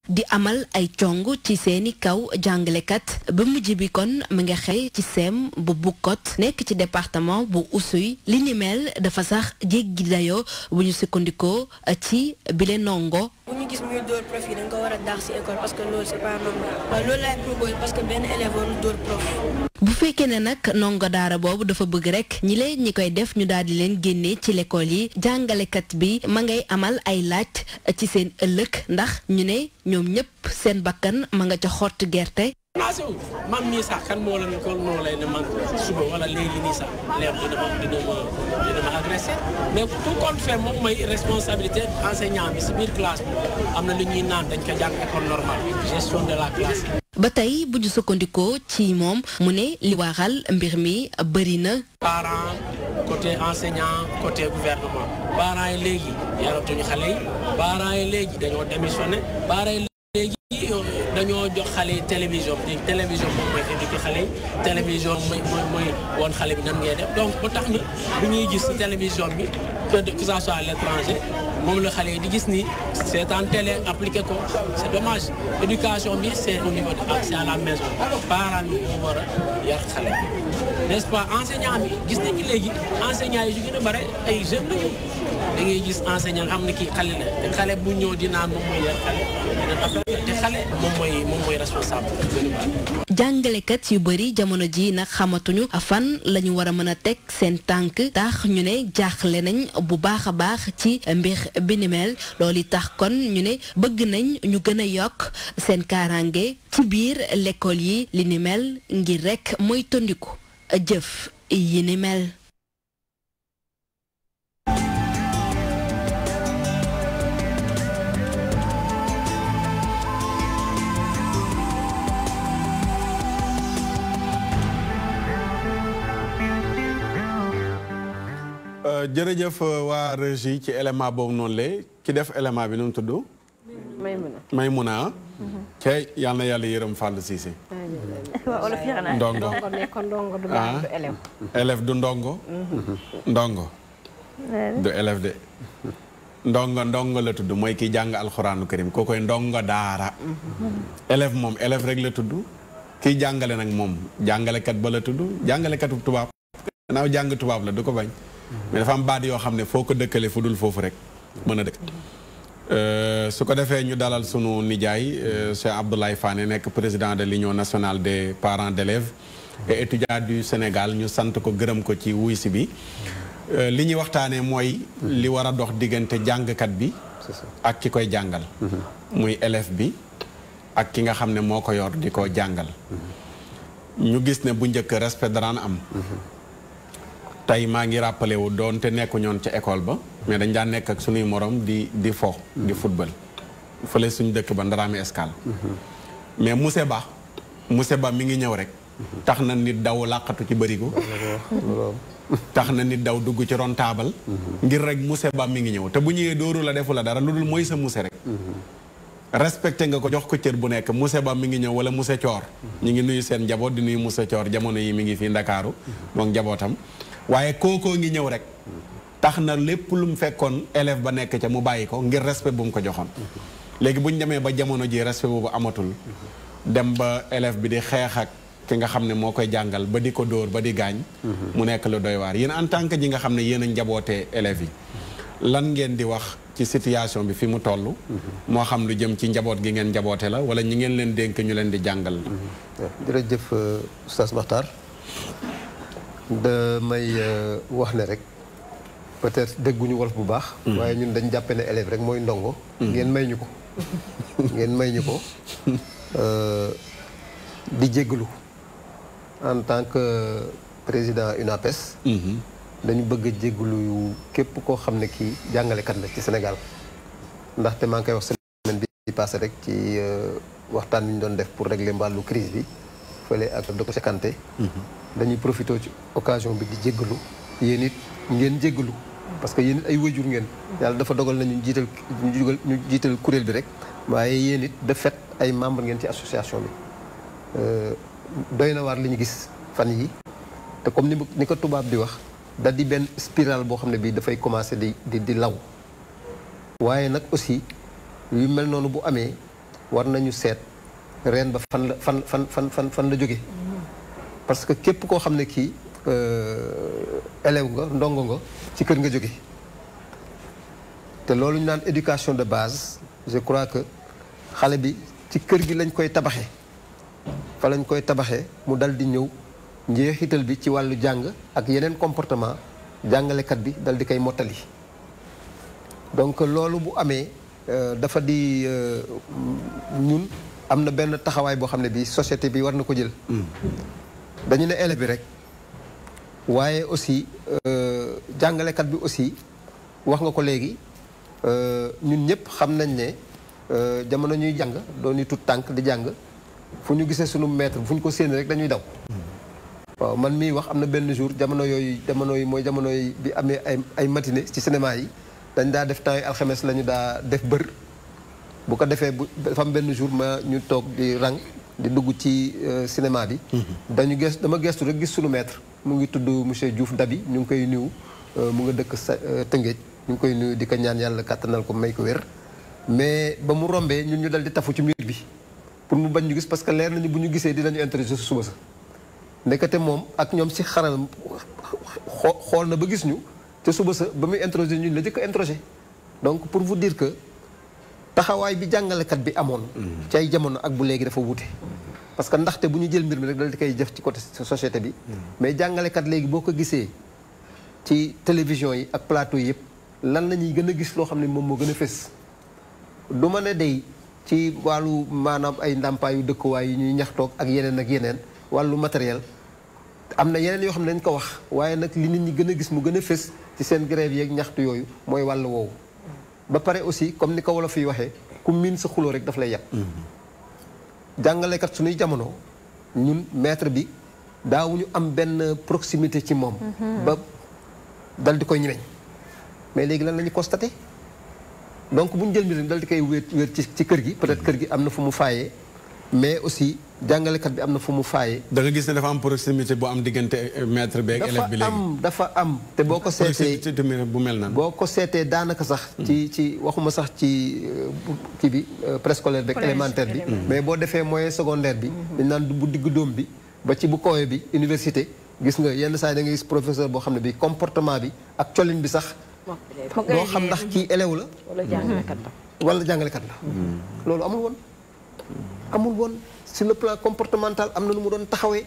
di amal ay cong ci seeni kaw jàngalekat ba mujj bi kon mu nga xëy ci CEM bu Bukot nekk ci département bu Oussouye li ni mel dafa sax jéggi dayoo bu ñu sukkandikoo ci bile ndongo. bu ñu gis muy dóor prof yi dañ ko war a daax ci école parce que loolu c'est pas normal waaw loolu laay proposé parce que benn élève warul dóor prof. bu fekkee ne nag ndongo daara boobu dafa bëgg rek ñi koy def ñu daal di leen génnee ci l'école yi jàngalekat bi ma ngay amal ay laaj ci seen ëllëg ndax ñu ne ñoom ñëpp seen bakkan ma nga ca xott gerte. man mii sax kan moo lay ne man suba wala léegi nii sax leer dina ma agressé mais tout compte fait moom mooy responsabilité enseignant bi si biir classe bi am na lu ñuy naan dañ ko jàng école normale gestion de la classe. ba tey bu ñu sukkandikoo ci moom mu ne li waral mbir mi bëri na. parents côté enseignant côté gouvernement parents yi léegi yaratuñu xale yi parents yi léegi dañoo démissionné parents yi léegi dañoo jox xale yi télévision moom mooy éduquer xale yi télévision mooy woon xale bi nan ngay def donc bu tax na bu ñuy gis ci télévision bi que ça soit à l'étranger moom la xale yi di gis ni c'est en télé appliqué ko c'est dommage éducation bi c'est au niveau de c'est à la maison parents bi moo war a yar xale n'est-ce pas enseignant bi gis nañu léegi enseignant yi yu gën a bare ay jeunes lañu da ngay gis enseignant xam ne kii xale la te xale bu ñëw di naan moom mooy yar xale te xale moom mooy responsable. jàngalekat yu bëri jamono ji nag xamatuñu fan la ñu war a mën a teg seen tànk tax ñu ne jaaxle nañ bu baax a baax ci mbir bi ni mel loolu tax kon ñu ne bëgg nañ ñu gën a yokk seen kaaraange ci biir l'école yi li ni mel ngir rek mooy tondiku jëf yi ni mel. jërëjëf waa régie ci élément boobu noonu la ki def élément bi nu mu tudd. Maymuna cey yal na yàlla yërëm Fallou Cissé. ndongo élève du ndongo. ndongo du élève de. ndongo la tudd mooy ki jàng alxuraanu karim koo koy ndongo daara. élève moom élève rek la tudd. kiy jàngale nag moom jàngalekat ba la tudd jàngalekatu tubaab. gannaaw jàng tubaab la du ko bañ. mais dafa am baat yoo xam ne foo ko dëkkale fu dul foofu rek mën a dëkk. su ko defee ñu dalal sunu nijaay Cheikh Abdoulaye Fane nekk président de l'union nationale des parents d'élèves et étudiants du Sénégal ñu sant ko gërëm ko ci wuy si bi. li ñuy waxtaanee mooy li war a dox diggante jàngkat bi ak ki koy jàngal. muy élève bi ak ki nga xam ne moo ko yor di ko jàngal. ñu gis ne bu njëkk respect daraan am. tey maa ngi rappelé wu doonte nekku ñoon ca école ba mais dañ daan nekk ak suñuy morom di fo di football fële suñu dëkk ba Ndaraami Escale mais monsieur Ba mi ngi ñëw rek tax na nit daw làqatu ci bërigo tax na nit daw dugg ci ron taabal ngir rek monsieur Ba mi ngi ñëw te bu ñëwee dóoru la defu la dara lu dul mooy sa monsieur rek respecté nga ko jox ko cër bu nekk monsieur Ba mi ngi ñëw wala monsieur Thior ñu ngi nuyu seen njaboot di nuyu monsieur Thior jamono yi mi ngi fii Ndakaaru moom njabootam waaye kookoo ngi ñëw rek tax na lépp lu mu fekkoon élève ba nekk ca mu bàyyi ko ngir respect bu mu ko joxoon léegi bu ñu demee ba jamono ji respect boobu amatul dem ba élève bi di xeex ak ki nga xam ne moo koy jàngal ba di ko dóor ba di gaañ mu nekk lu doy waar yéen en tant que ji nga xam ne yéen a njabootee élèves yi lan ngeen di wax ci situation bi fi mu toll moo xam lu jëm ci njaboot gi ngeen njaboote la wala ñi ngeen leen dénk ñu leen di jàngal jërëjëf Oustaz Makhtar damay wax ne rek peut-être dégguñu wolof bu baax waaye ñun dañ jàppe ne élève rek mooy ndongo ngeen may ñu ko di jéggalu en tant que président UNAPES dañu bëgg a jéggalu yu képp koo xam ne kii jàngalekat la ci Sénégal ndaxte maa ngi koy wax semaine bi passé rek ci waxtaan bi ñu doon def pour régler mbàllu crise bi fële ak docteur Kanté dañuy profité ci occasion bi di jéggalu yéen it ngeen jéggalu parce que yéen it ay wëjur ngeen yàlla dafa dogal nañu ñu jiital kuréel bi rek waaye yéen it de fait ay membre ngeen ci association bi doy na waar li ñu gis fan yi te comme ni ko tubaab di wax da di benn spirale boo xam ne bii dafay commencer di law waaye nag aussi yu mel noonu bu amee war nañu seet reen ba fan la jóge parce que képp koo xam ne kii élève nga ndongo nga ci kër nga jóge te loolu ñu naan éducation de base je crois que xale bi ci kër gi lañ koy tabaxee fa lañ koy tabaxee mu dal di ñëw njeexital bi ci wàllu jàng ak yeneen comportement jàngalekat bi dal di koy mottali donc loolu bu amee dafa di ñun am na benn taxawaay boo xam ne bi société bi war na ko jël dañu ne élève bi rek waaye aussi jàngalekat bi aussi wax nga ko léegi ñun ñëpp xam nañ ne jamono ñuy jàng doon ni tut tànk di jàng fu ñu gisee sunu maître fu ñu ko séen rek dañuy daw waaw man mii wax am na benn jour jamono yooyu mooy jamono yi bi amee ay matinée ci cinéma yi dañ daa def temps yi alxames la ñu daa def bër bu ko defee dafa am benn jour ma ñu toog di rang di dugg ci cinéma bi dama gestu rek gis sunu maître mu ngi tudd monsieur Diouf Dabi ñu ngi koy nuyu mu nga dëkk sa Tëngéej ñu ngi koy nuyu di ko ñaan yàlla kàttanal ko may ko wér mais ba mu rombee ñun ñu dal di tafu ci mur bi pour mu bañ ñu gis parce que leer nañu bu ñu gisee dinañu interroger suba sa ndekete moom ak ñoom si xaral xool na ba gis ñu te suba sa ba muy interroger ñun la jëkk a interroger donc pour vous dire que taxawaay bi jàngalekat bi amoon ci ay jamono ak bu léegi dafa wuute parce que ndaxte bu ñu jël mbir mi rek dal di koy jëf ci côté société bi mais jàngalekat léegi boo ko gisee ci télévision yi ak plateau yi yëpp lan la ñuy gën a gis loo xam ne moom moo gën a fës du ma ne day ci wàllu maanaam ay ndàmpaayu dëkkuwaay yi ñuy ñaxtoog ak yeneen wàllu matériel am na yeneen yoo xam ne dañ ko wax waaye nag li nit ñi gën a gis mu gën a fës ci seen grève yeeg ñaxtu yooyu mooy wàllu woowu ba pare aussi comme ni ko wolof yi waxee ku miin sa xuloo rek daf lay yàpp jàngalekat suñuy jamono ñun maître bi daawuñu am benn proximité ci moom ba dal di koy ñemeñ mais léegi lan la ñu constaté donc bu ñu jël mbir dal di koy wéer ci kër gi peut-être kër gi am na fu mu faayee mais aussi jàngalekat bi am na fu mu faayee. da nga gis ne dafa am proximité bu am diggante maître beeg élève bi léegi dafa am te boo ko seetee bu mel nan boo ko seetee daanaka sax ci waxuma sax ci kii bi préscolaire beeg élémentaire bi mais boo defee moyen secondaire bi dañ naan bu diggu dóom bi ba ci bu koowe bi université gis nga yenn saa yi da nga gis professeur boo xam ne bi comportement bi ak colin bi sax doo xam ndax kii élève la wala jàngalekat la loolu amul woon sur le plan comportemental am na lu mu doon taxawee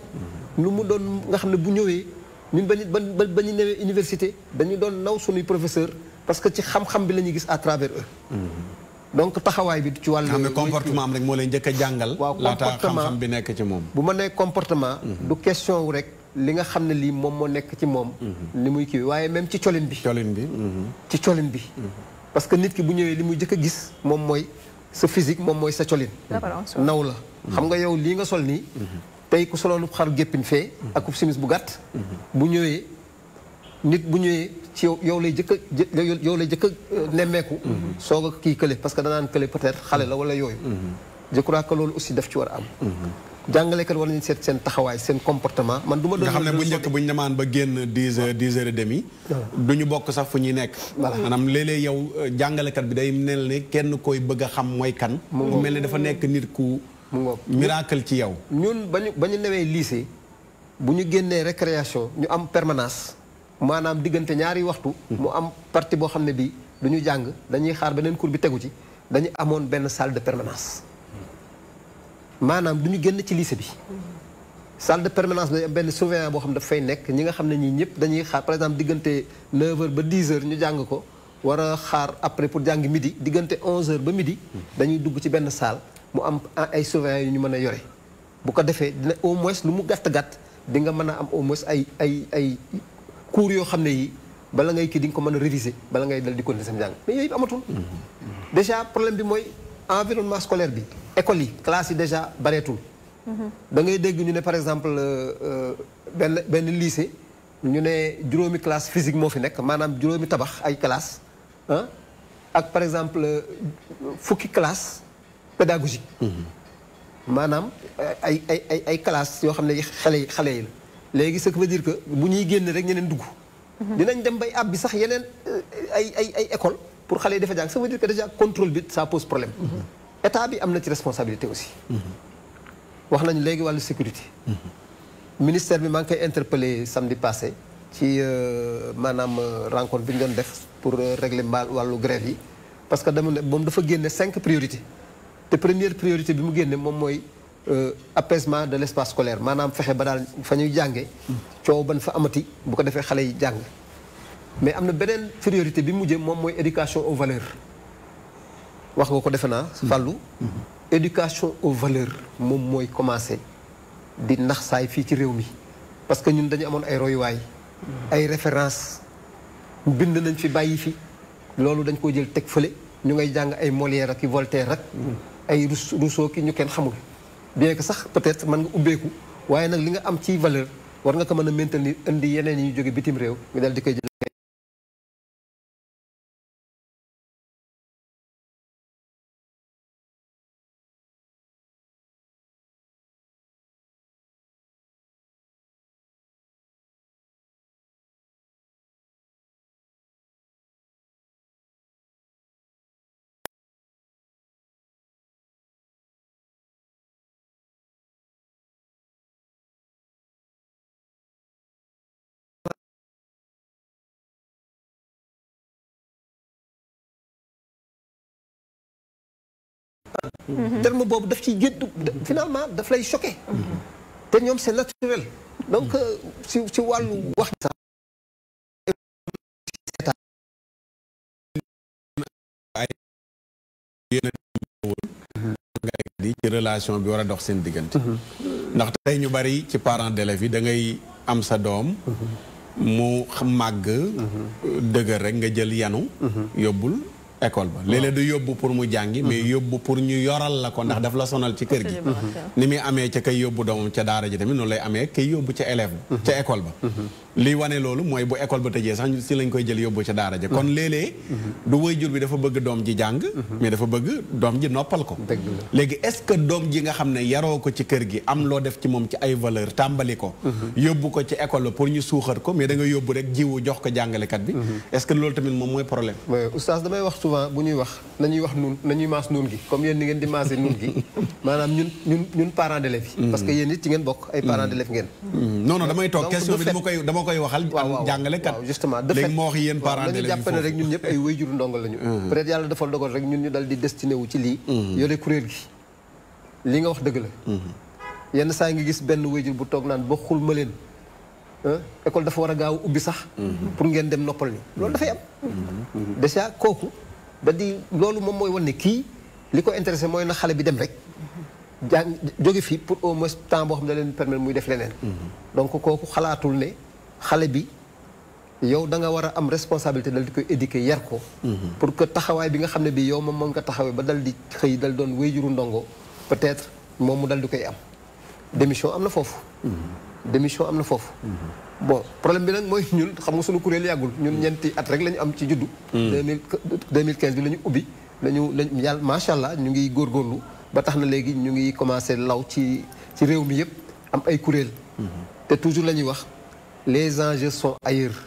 lu mu doon nga xam ne bu ñëwee ñun ba ñu newee université dañu doon naw suñuy professeur parce que ci xam-xam bi la ñuy gis à travers eux donc taxawaay bi ci wàllu xam ne comportement am rek moo leen njëkk a jàngal waaw laata xam-xam bi nekk ci moom bu ma nee comportement du question wu rek li nga xam ne lii moom moo nekk ci moom li muy kii waaye même ci colin bi ci colin bi parce que nit ki bu ñëwee li muy njëkk a gis moom mooy sa physique moom mooy sa colin naw la xam nga yow lii nga sol nii tey ku soloonu xar géppin fee ak ku simis bu gàtt bu ñëwee nit bu ñëwee ci yow lay jëkk a nemmeeku soog a kii kële parce que danaan kële peut-être xale la wala yooyu je crois que loolu aussi daf ci war a am jàngalekat war nañu seet seen taxawaay seen comportement man du ma doon nga xam ne bu njëkk bu ñu demaan ba génn 10h30 du ñu bokk sax fu ñuy nekk maanaam léeg-léeg yow jàngalekat bi day mel ne kenn koy bëgg a xam mooy kan mu mel ne dafa nekk nit ku miracle ci yow ñun ba ñu newee lycée bu ñu génnee récréation ñu am permanence maanaam diggante ñaari waxtu mu am partie boo xam ne bii du ñu jàng dañuy xaar beneen cours bi tegu ci dañu amoon benn salle de permanence maanaam du ñu génn ci lycée bi salle de permanence bi benn surveillant boo xam ne daf fay nekk ñi nga xam ne ñii ñëpp dañuy xaar par exemple diggante 9h ba 10h ñu jàng ko war a xaar après pour jàng midi diggante 11h ba midi dañuy dugg ci benn salle mu am ay surveillants yu ñu mën a yore bu ko defee dina au moins lu mu gàtt-gàtt di nga mën a am au moins ay cours yoo xam ne yi bala ngay kii di nga ko mën a réviser bala ngay dal di continuer sam jàng mais yooyu amatul déjà problème bi mooy environnement scolaire bi école yi classe yi déjà bareetul da ngay dégg ñu ne par exemple benn lycée ñu ne juróomi classe physique moo fi nekk maanaam juróomi tabax ay classe ak par exemple fukki classe pédagogique maanaam ay classe yoo xam ne xale yi la léegi ce qui veut dire que bu ñuy génn rek ñeneen dugg dinañ dem bay àbbi sax yeneen ay école pour xale yi dafa jàng ça veut dire que déjà contrôle bi ça pose problème état bi am na ci responsabilité aussi wax nañu léegi wàllu sécurité ministère bi maa ngi koy interpellé samedi passé ci maanaam rencontre bi ñu doon def pour régler wàllu grève yi parce que dama ne moom dafa génne 5 priorités te première priorité bi mu génne moom mooy apaisement de l'espace scolaire maanaam fexe ba daal fa ñuy jànge coow ban fa amati bu ko defee xale yi jàng mais am na beneen priorité bi mujjee moom mooy éducation aux valeurs wax nga ko defe naa fàllu éducation aux valeurs moom mooy commencé di nax saay fii ci réew mi parce que ñun dañu amoon ay royuwaay ay référence bind nañ fi bàyyi fi loolu dañ ko jël teg fële ñu ngay jàng ay Molière ak i Voltaire ak ay Rousseau ki ñu kenn xamul bien que sax peut-être mën nga ubbeeku waaye nag li nga am ci valeur war nga ko mën a maintenir indi yeneen yi ñu jóge bitim réew nga dal di koy jël terme boobu daf ciy génn finalement daf lay choqué te ñoom c'est naturel donc ci wàllu wax sax di ci relation bi war a dox seen diggante ndax tey ñu bari ci parents d'élèves yi da ngay am sa doom mu màgg dëgër rek nga jël yanu yóbbul école ba léeg-léeg du yóbbu pour mu jàngi mais yóbbu pour ñu yoral la ko ndax daf la sonal ci kër gi ni muy amee ca kay yóbbu doomam ca daara ji tamit noonu lay amee kay yóbbu ca élève ba ca école ba liy wane loolu mooy bu école ba tëjee sax si lañ koy jël yóbbu ca daara ji kon léeg-léeg du waajur bi dafa bëgg doom ji jàng mais dafa bëgg doom ji noppal ko léegi est-ce que doom ji nga xam ne yaroo ko ci kër gi am loo def ci moom ci ay valeur tàmbali ko yóbbu ko ci école ba pour ñu suuxat ko mais da nga yóbbu rek jiwu jox ko jàngalekat bi est-ce que loolu tamit moom mooy problème oustaz damay wax souvent bu ñuy wax nañuy wax nun nañuy maas nuun gi comme yéen ni ngeen di maase nuun gi maanaam ñun parents d'élèves yi parce que yéen it ci ngeen bokk ay parents d'élèves ngeen non damay toog question bi dama koy waxal jàngalekat justement léegi moo wax yéen parents d'élèves jàpp ne rek ñun ñëpp ay wayjuru ndongo lañu peut-être yàlla dafa dogal rek ñun ñu dal di destiné wu ci lii yore kuréel gi li nga wax dëgg la yenn saa ngi gis benn wayjur bu toog naan bokkul ma leen école dafa war a gaaw ubbi sax pour ngeen dem noppal ni loolu dafay am déjà kooku da di loolu moom mooy wan ne kii li ko intéressé mooy na xale bi dem rek jàng jóge fii pour au moins temps boo xam ne da leen permettre muy def leneen donc kooku xalaatul ne xale bi yow da nga war a am responsabilité dal di koy éduquer yar ko pour que taxawaay bi nga xam ne bi yow moom moo nga taxawee ba dal di xëy dal doon wéyjuru ndongo peut-être moom mu dal di koy am démission am na foofu bon problème bi nag mooy ñun xam nga suñu kuréel yàggul ñun ñeenti at rek la ñu am ci juddu 2015 bi la ñu ubbi lañu yàlla macha allah ñu ngi góorgóorlu ba tax na léegi ñu ngi commencé law ci réew mi yëpp am ay kuréel te toujours la ñuy wax les enjeux sont ailleurs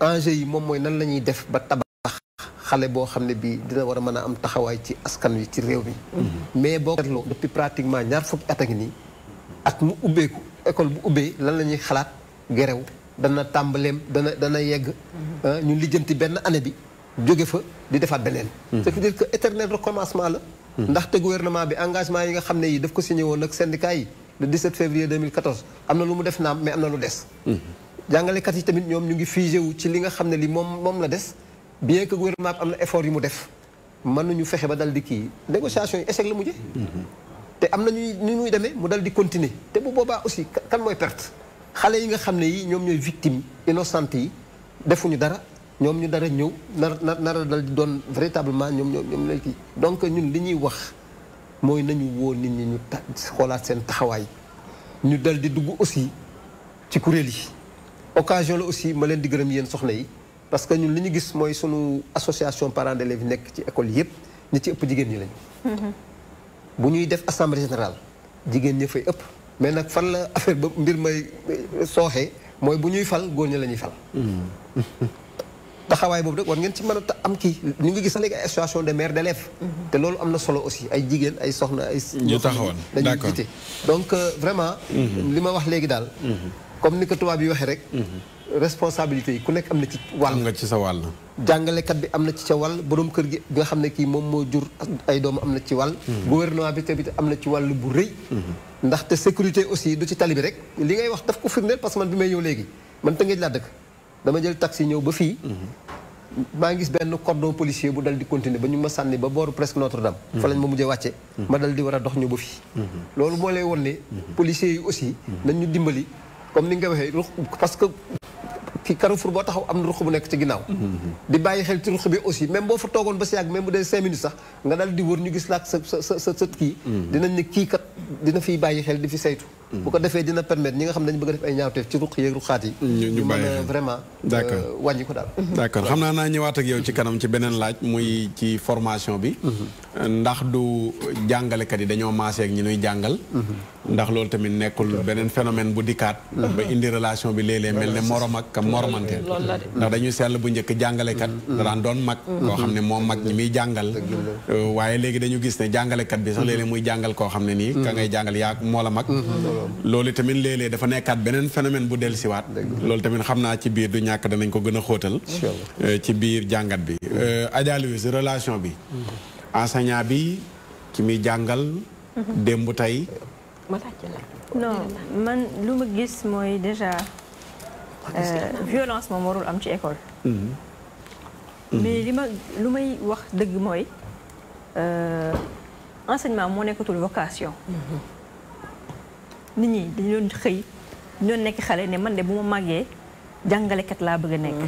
enjeux yi moom mooy nan la ñuy def ba tabax xale boo xam ne bii dina war a mën a am taxawaay ci askan wi ci réew mi mais boo seetloo depuis pratiquement ñaar fukki at a ngi nii at mu ubbeeku école bu ubbee lan la ñuy xalaat gerew dana tàmbaleem dana yegg ñu lijjanti benn année bi jóge fa di defaat beneen ce qui veut dire que éternel recommencement la ndaxte gouvernement bi engagement yi nga xam ne yi daf ko signé woon ak syndicat yi le 17 février 2014 am na lu mu def naam mais am na lu des jàngalekat yi tamit ñoom ñu ngi figé wu ci li nga xam ne li moom la des bien que gouvernement bi am na effort yu mu def mënuñu fexe ba dal di kii négociation yi échec la mujje te am na ñu muy demee mu dal di continuer te bu boobaa aussi kan mooy perte xale yi nga xam ne yi ñoom ñooy victime innocente yi defuñu dara ñoom ñu dara ñëw nar a dal di doon véritablement ñoom lay kii donc ñun li ñuy wax mooy nañu woo nit ñi ñu xoolaat seen taxawaay ñu dal di dugg aussi ci kuréel yi occasion la aussi ma leen di gërëm yéen soxna yi parce que ñun li ñu gis mooy sunu association parents d'élèves yi nekk ci école yëpp ñi ci ëpp jigéen ñi lañu bu ñuy def assemblée générale jigéen ñi fay ëpp mais nag fan la affaire ba mbir may sooxee mooy bu ñuy fal góor ñi la ñuy fal. taxawaay boobu rek war ngeen ci mën a am kii ñu ngi gis léegi ay association de mères d'élèves. te loolu am na solo aussi ay jigéen ay soxna ay. ñu taxawoon dañuy jiite donc vraiment. li ma wax léegi daal. comme ni ko tubaab yi waxee rek. responsabilité yi ku nekk am na ci wàll. am nga ci sa wàll. jàngalekat bi am na ci ca wàll borom kër gi nga xam ne kii moom moo jur ay doom am na ci wàll. gouvernement bi tamit am na ci wàll bu rëy. ndaxte sécurité aussi du ci tali bi rek li ngay wax daf ko firndeel parce que man bi may ñëw léegi man Tëngéej laa dëkk dama jël taxi ñëw ba fii. maa ngi gis benn cordon policier bu dal di continuer ba ñu ma sànni ba booru presque Notre-Dame. fa lañ ma mujjee wàcce. ma dal di war a dox ñëw ba fii. loolu moo lay won ne. policiers yi aussi nañ ñu dimbali comme ni nga waxee parce que. ki Carrefour boo taxaw am na ruq bu nekk ci ginnaaw. di bàyyi xel ci ruq bi aussi même boo fa toogoon ba si yàgg même bu dee 5 minutes sax nga dal di wër ñu gis laak sa kii. dinañ ne kii kat dina fiy bàyyi xel di fi saytu. bu ko defee dina permettre ñi nga xam ne dañu bëgg a def ay ñaawteef ci ruq yeeg ruqaat yi. ñu mën a vraiment. wàññi ko daal. d'accord xam naa ñëwaat ak yow ci kanam ci beneen laaj muy ci formation bi. ndax du jàngalekat yi dañoo maase ak ñi ñuy jàngal. ndax loolu tamit nekkul beneen phénomène bu dikkaat. ba indi relation bi léeg-léeg mel ne morom ak moromante. ndax dañuy seetlu bu njëkk jàngalekat. daan doon mag. koo xam ne moom mag ñi muy jàngal. waaye léegi dañu gis ne jàngalekat bi sax léeg-léeg muy jàngal koo xam ne nii. ka ngay jàngal yaa moo la mag. loolu tamit léeg-léeg dafa nekkaat beneen phénomène bu dellusiwaat. loolu tamit xam naa ci biir du ñàkk danañ ko gën a xóotal. ci biir jàngat bi. Adja Louise relation bi. enseignant bi ki muy jàngal. démb tey. non man lu ma gis mooy déjà violence moom warul am ci école. mais lu may wax dëgg mooy enseignement moo nekkatul vocation. nit ñi dañu doon xëy ñoo nekk xale ne man de bu ma màggee jàngalekat laa bëgg a nekk.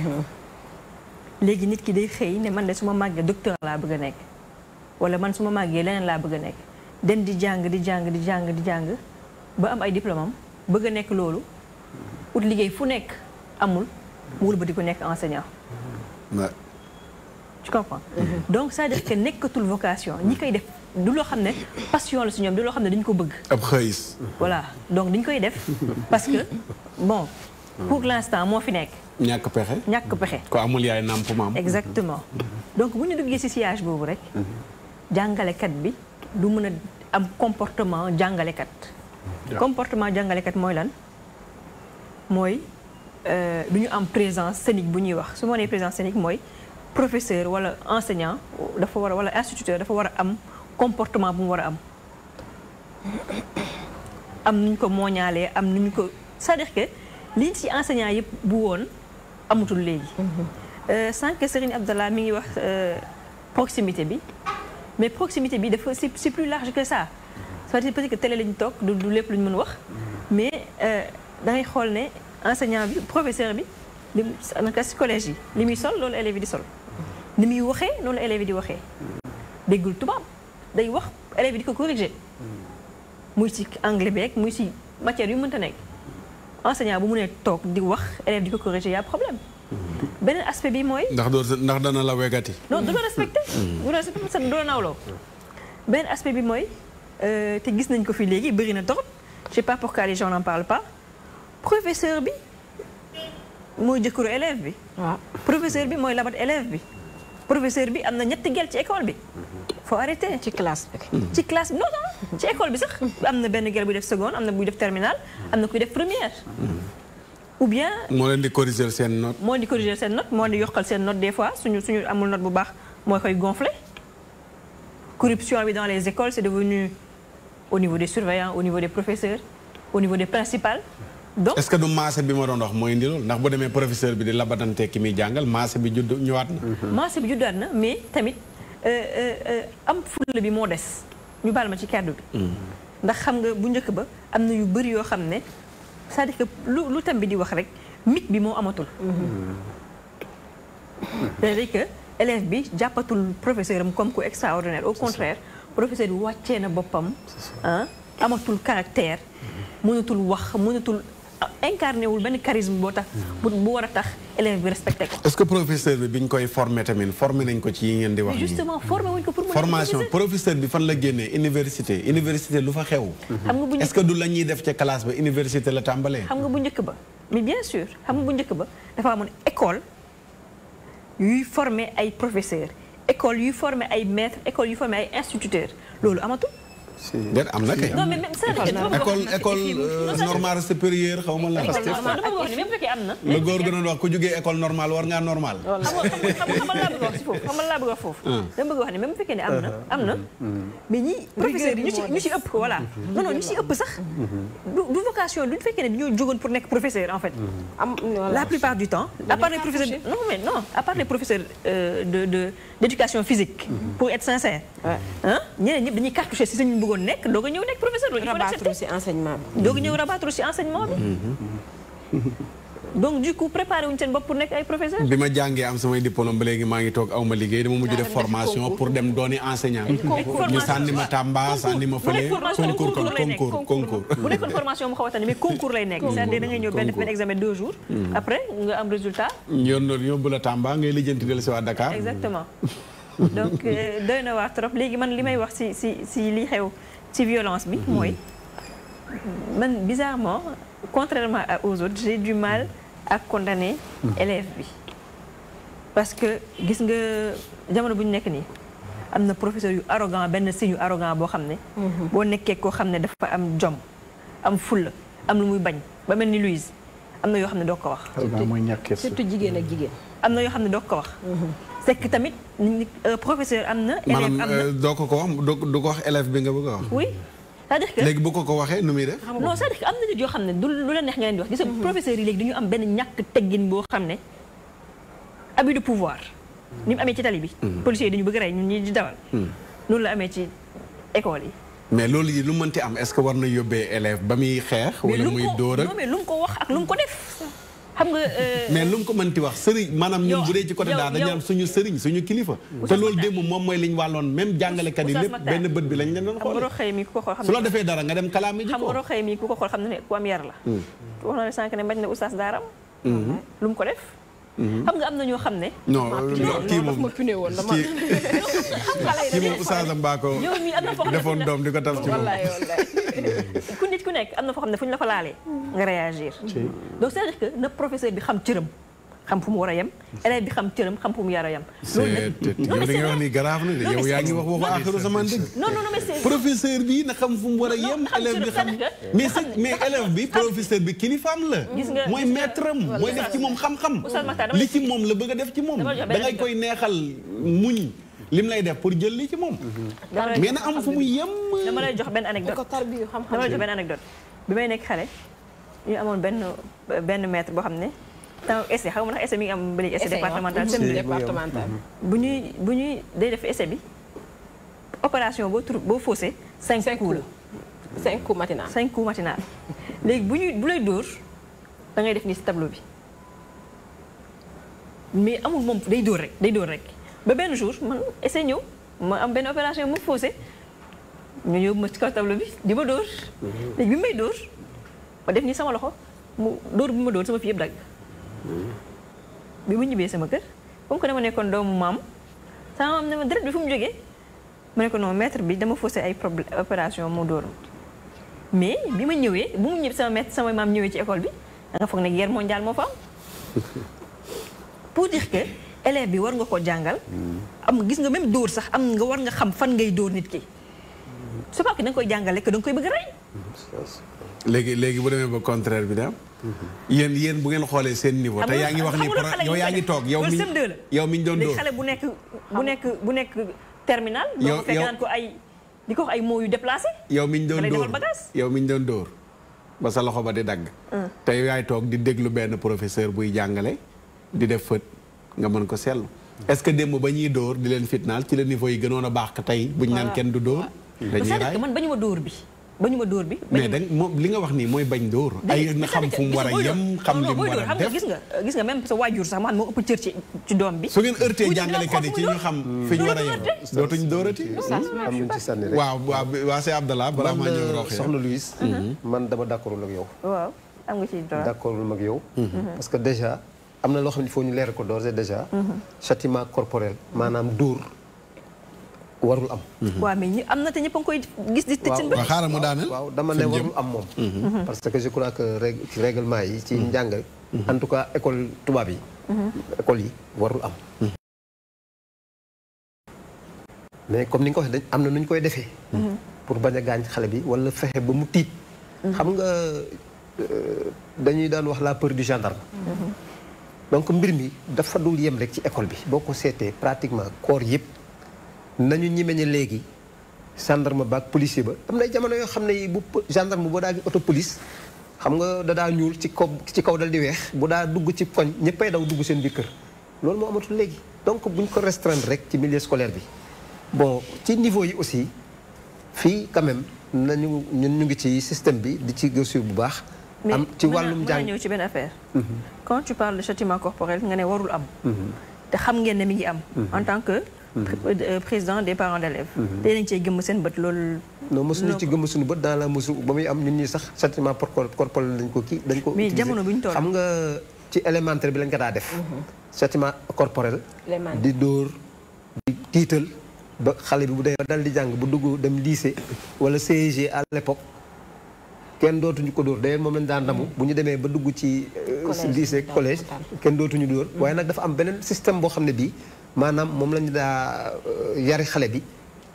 léegi nit ki day xëy ne man de su ma màggee docteur laa bëgg a nekk. wala man su ma màggee leneen laa bëgg a nekk. den di jàng ba am ay diplôme am bëgg a nekk loolu ut liggéey fu nekk amul mu wul ba di ko nekk enseignant. tu comprends. donc c'est-à-dire que nekkatul vocation ñi koy def du loo xam ne passion la si ñoom du loo xam ne dañu ko bëgg. ab xëyis. voilà donc dañu koy def parce que bon pour l'instant moo fi nekk. ñàkk pexe. ko amul yaay nàmp maam. exactement donc bu ñu duggee si sillage boobu rek jàngalekat bi du mën a am comportement jàngalekat. comportement jàngalekat mooy lan mooy du ñu am présence scénique bu ñuy wax su ma nee présence scénique mooy professeur wala enseignant dafa war a wala instituteur dafa war a am comportement bu mu war a am nu ñu ko mooñaalee am nu ñu ko c'est-à-dire que liñ ci enseignant yëpp bu woon amatul léegi. sànq Serigne Abdallah mi ngi wax proximité bi mais proximité bi dafa c'est plus large que ça. c'est-à-dire peut-être que télé lañu toog du lépp lu ñu mën wax mais da ngay xool ne enseignant bi professeur bi li naka si collège yi li muy sol loolu élèves yi di sol ni muy waxee noonu élèves yi di waxee déggul tubaab day wax élèves yi di ko corriger muy ci anglais beeg muy ci matière yu mënta nekk enseignant bu mu nee toog di wax élèves di ko corriger y a problème beneen aspect bi mooy. ndax dana la wegati. non du la respecté. du la respecté parce que du la nawloo beneen aspect bi mooy. te gis nañ ko fi léegi bëri na trop je sais pas pourquoi les gens n'en parlent pas professeur bi mooy jëkkëru élève bi. waaw professeur bi mooy labat élève bi. professeur bi am na ñetti gel ci école bi. faut arrêter ci classe bi. ci classe bi non ci école bi sax am na benn gel buy def seconde am na buy def terminale am na kuy def première. ou bien. moo leen di corriger seen note. moo di corriger seen note moo di yokkal seen note des fois suñu amul note bu baax mooy koy gonfler. corruption bi dans les écoles c'est devenu au niveau des surveillants au niveau des professeurs au niveau des principales donc est-ce que du maase bi ma doon wax mooy indi loolu ndax bu demee professeur bi di labatante ki muy jàngal maase bi judd ñëwaat na. maase bi juddaat na mais tamit am fulla bi moo des ñu baal ma ci kàddu bi. ndax xam nga bu njëkk ba am na yu bëri yoo xam ne c'est-à-dire que lu tam bi di wax rek mythe bi moo amatul. c'est-à-dire que élève bi jàppatul professeur am comme ku extraordinaire au contraire professeur bi wàccee na boppam amatul caractère mënatul wax mënatul incarné wul benn charisme boo tax bu war a tax élève bi respecté ko. est-ce que professeur bi biñ koy formé tamit formé nañ ko ci yi ngeen di wax. justement formé wuñ ko pour. formation professeur bi fan la génnee université lu fa xew. xam nga bu est-ce que du la ñuy def ca classe ba université la tàmbalee. xam nga bu njëkk ba mais bien sûr xam nga bu njëkk ba dafa amoon école yuy former ay professeurs école yuy former ay maîtres école yuy former ay instituteurs loolu amatul. déet am na kay. non mais même ça école normale supérieure xaw ma la. école normale dama wax ne même fekkee am na. le góor gënoon wax ku jógee école normale war ngaa normal. xam nga laa bëgg wax si foofu xam nga laa bëgg wax foofu. dama bëgg wax ne même fekkee ne am na mais ñi professeurs yi ñu ci ëpp voilà non ñu ci ëpp sax du vocation duñu fekkee ne dañoo jógoon pour nekk professeur en fait. La plupart du temps à part les professeurs à part les professeurs d'éducation physique pour être sincère ñeneen ñëpp dañuy cartouché si suñu bëggoon nekk doog a ñëw nekk professeur loolu rabattre ci enseignement bi doog a ñëw rabattre ci enseignement bi donc du coup préparé wuñu seen bopp pour nekk ay professeur bi ma jàngee am samay diplôme ba léegi maa ngi toog aw ma liggéey dama mujj def formation pour dem dooni enseignant ñu sànni ma Tamba sànni ma fële concours bu nekkoon formation mu xaw a tane mais concours lay nekk c'est-à-dire da ngay ñëw benn examen 2 jours après nga am résultat yóbbu la Tamba ngay lijjanti del si waa Dakar exactement donc doy na waar trop léegi man li may wax si li xew ci violence bi mooy man bizarrement contrairement aux autres j'ai du mal à condamner élève bi parce que gis nga jamono bu ñu nekk nii am na professeur yu arrogant benn signe yu arrogant boo xam ne boo nekkee koo xam ne dafa am jom am fulla am lu muy bañ ba mel ni Louise am na yoo xam ne doo ko wax surtout jigéen ak jigéen am na yoo xam ne doo ko wax c'est que tamit professeur am na élève am na doo ko wax du ko wax élève bi nga bëgg a wax oui c'est-à-dire que léegi bu ko waxee nu muy def non c'est-à-dire que am na nit yoo xam ne du lu la neex nga leen di wax gis nga professeurs yi léegi dañu am benn ñàkk teggin boo xam ne abus de pouvoir ni mu amee ci tali bi policiers yi dañu bëgg rey ñun ñi di dawal noonu la amee ci école yi mais loolu yi lu mënti am est-ce que war na yóbbee élève ba muy xeex wala muy dóor ak mais lu mu ko wax ak lu mu ko def xam nga mais lu mu ko mënti wax sëriñ maanaam ñun bu dee ci côté daal dañu am suñu sëriñ suñu kilifa te loolu démb moom mooy li ñu wàlloon même jàngalekat yi lépp benn bët bi lañ leen doon xool roxee mi ku ko xool su la defee dara nga dem kalaami ji ko xam nga roxee mi ku ko xool xam ne ku am yar la wax na ne sànq ne bañ na oustaz daaram lu mu ko def xam nga am na ñoo xam ne non kii moom ma pune woon dama kii moom oustaz Mbako defoon doom di ko tas ci moom ku nit ku nekk am na foo xam ne fu ñu la fa laalee nga réagir donc c'est-à-dire que na professeur bi xam cëram xam fu mu war a yem élève bi xam cëram xam fu mu war a yem loolu nag yow da ngay wax ni grave na de yow yaa ngi wax waxu aaxiru zaman dëgg non mais c'est professeur bi na xam fu mu war a yem élève bi xam mais élève bi professeur bi kilifaam la mooy maître am mooy def ci moom xam-xam li ci moom la bëgg a def ci moom da ngay koy neexal muñ lim lay def pour jël li ci moom mais na am fu mu yem dama lay jox benn anecdote dama lay jox benn anecdote bi may nekk xale ñu amoon benn maître boo xam ne temps essai xaw ma ndax essai mi ngi am ba léegi essai départemental bu ñuy day def essai bi opération boo faussé 5 coups la 5 coups matinal 5 coups matinal léegi bu lay dóor da ngay def nii si tableau bi mais amul moom day dóor rek ba benn jour man essai ñëw ma am benn opération ma faussé ñu yóbbu ma ci kaw tableau bi di ma dóor léegi bi may dóor ma def nii sama loxo mu dóor bi ma dóor sama fi yëpp dagg bi mu ñibbee sama kër comme que dama nekkoon doomu maam sama maam ne ma deret bi fu mu jógee ma ne ko non maître bi dama faussé ay opération mu dóor mais bi ma ñëwee bu mu ñibbi sama maam ñëwee ci école bi da nga foog ne guerre mondiale moo fa am pour dire que élève bi war nga ko jàngal am gis nga même dóor sax am nga war nga xam fan ngay dóor nit ki c'est pas que da nga koy jàngale que da nga koy bëgg a rey léegi bu demee ba contraire bi daam yéen bu ngeen xoolee seen niveau te yaa ngi wax ni yow yaa ngi toog yow mi ñu doon dóor xale bu nekk terminal doo ko fekk naan ko ay di ko wax ay mots yu déplacé yow mi ñu doon dóor ba sa loxo ba di dagg te yow yaay toog di déglu benn professeur buy jàngale di def fët nga mën ko seetlu est-ce que démb ba ñuy dóor di leen fitnaal ci la niveau yi gënoon a baax ka tey buñ naan kenn du dóor dañuy raay man bañu ma dóor bi mais moom li nga wax nii mooy bañ dóor ay na xam fu mu war a yem xam li mu war a def gis nga même sa waajur sax ma xam moo ëpp cër ci doom bi su ngeen heurtee jàngalekat yi ci ñu xam fi ñu war a yem dootuñ dóorati am ñu ci sànni rek waaw c'est Abdallah balaa maa ñëw roxee soxna Louise man dama d'accordul ak yow waaw am nga ci droit d'accordul ak yow parce que déjà am na loo xam ne il faut ñu leer ko d'ores et déjà châtiment corporel maanaam dóor warul am. waaw mais ñu am na te ñëpp a ngi koy gis di tëj seen bët. waaw xaaral mu daaneel. waaw dama ne warul am moom. parce que je crois que ci règlement yi ci njàng. en tout cas école tubaab yi. école yi warul am. mais comme ni nga ko waxee am na nu ñu koy defee. pour bañ a gaañ xale bi wala fexe ba mu tiit. xam nga dañuy daan wax la peur du gendarme. donc mbir mi dafa dul yem rek ci école bi boo ko seetee pratiquement corps yëpp nañu ñemeñe léegi gendarme ba ak policier ba am na ay jamono yoo xam ne bu gendarme boo daa gi auto police xam nga da daa ñuul ci kaw dal di weex bu daa dugg ci koñ ñëppay daw dugg seen biir kër loolu moo amatul léegi donc buñ ko restreindre rek ci milieu scolaire bi bon ci niveau yi aussi fii quand même nañu ñun ñu ngi ci système bi di ci gëstu bu baax. am ci wàllum jàng mais ñëw ci benn affaire. quand tu parles de châtiment corporel nga ne warul am. te xam ngeen ne mi ngi am. en tant que président des parents d'élèves. te nañ cee gëmm seen bët loolu. non mosuñu ci gëmm suñu bët dans la mesure ba muy am ñun ñii sax châtiment corporel dañ ko kii dañ ko. mais jamono bu ñu toll xam nga ci élémentaire bi lañ ko daa def. châtiment corporel. di dóor di tiital. ba xale bi bu dee dal di jàng bu dugg dem lycée wala CEG à l'époque kenn dootuñu ko dóor d'ailleurs moom lañ daan ndamu bu ñu demee ba dugg ci lycée collège kenn dootuñu dóor waaye nag dafa am beneen système boo xam ne bii maanaam moom lañu daa yari xale bi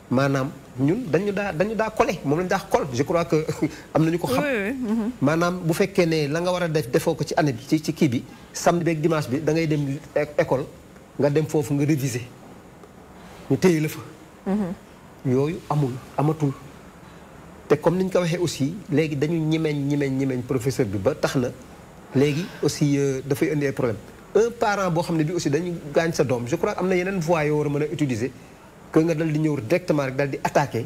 maanaam ñun dañu daa collé moom lañu daa xool je crois que am nañu ko xam maanaam bu fekkee ne la nga war a def defoo ko ci année bi ci kii bi samedi beeg dimanche bi da ngay dem école nga dem foofu nga réviser ñu téye la fa yooyu amatul te comme niñ ko waxee aussi léegi dañu ñimeñ professeur bi ba tax na léegi aussi dafay indi ay problème un parent boo xam ne bi aussi dañu gaañ sa doom je crois am na yeneen voies yoo war a mën a utiliser que nga dal di ñëw directement rek dal di attaquer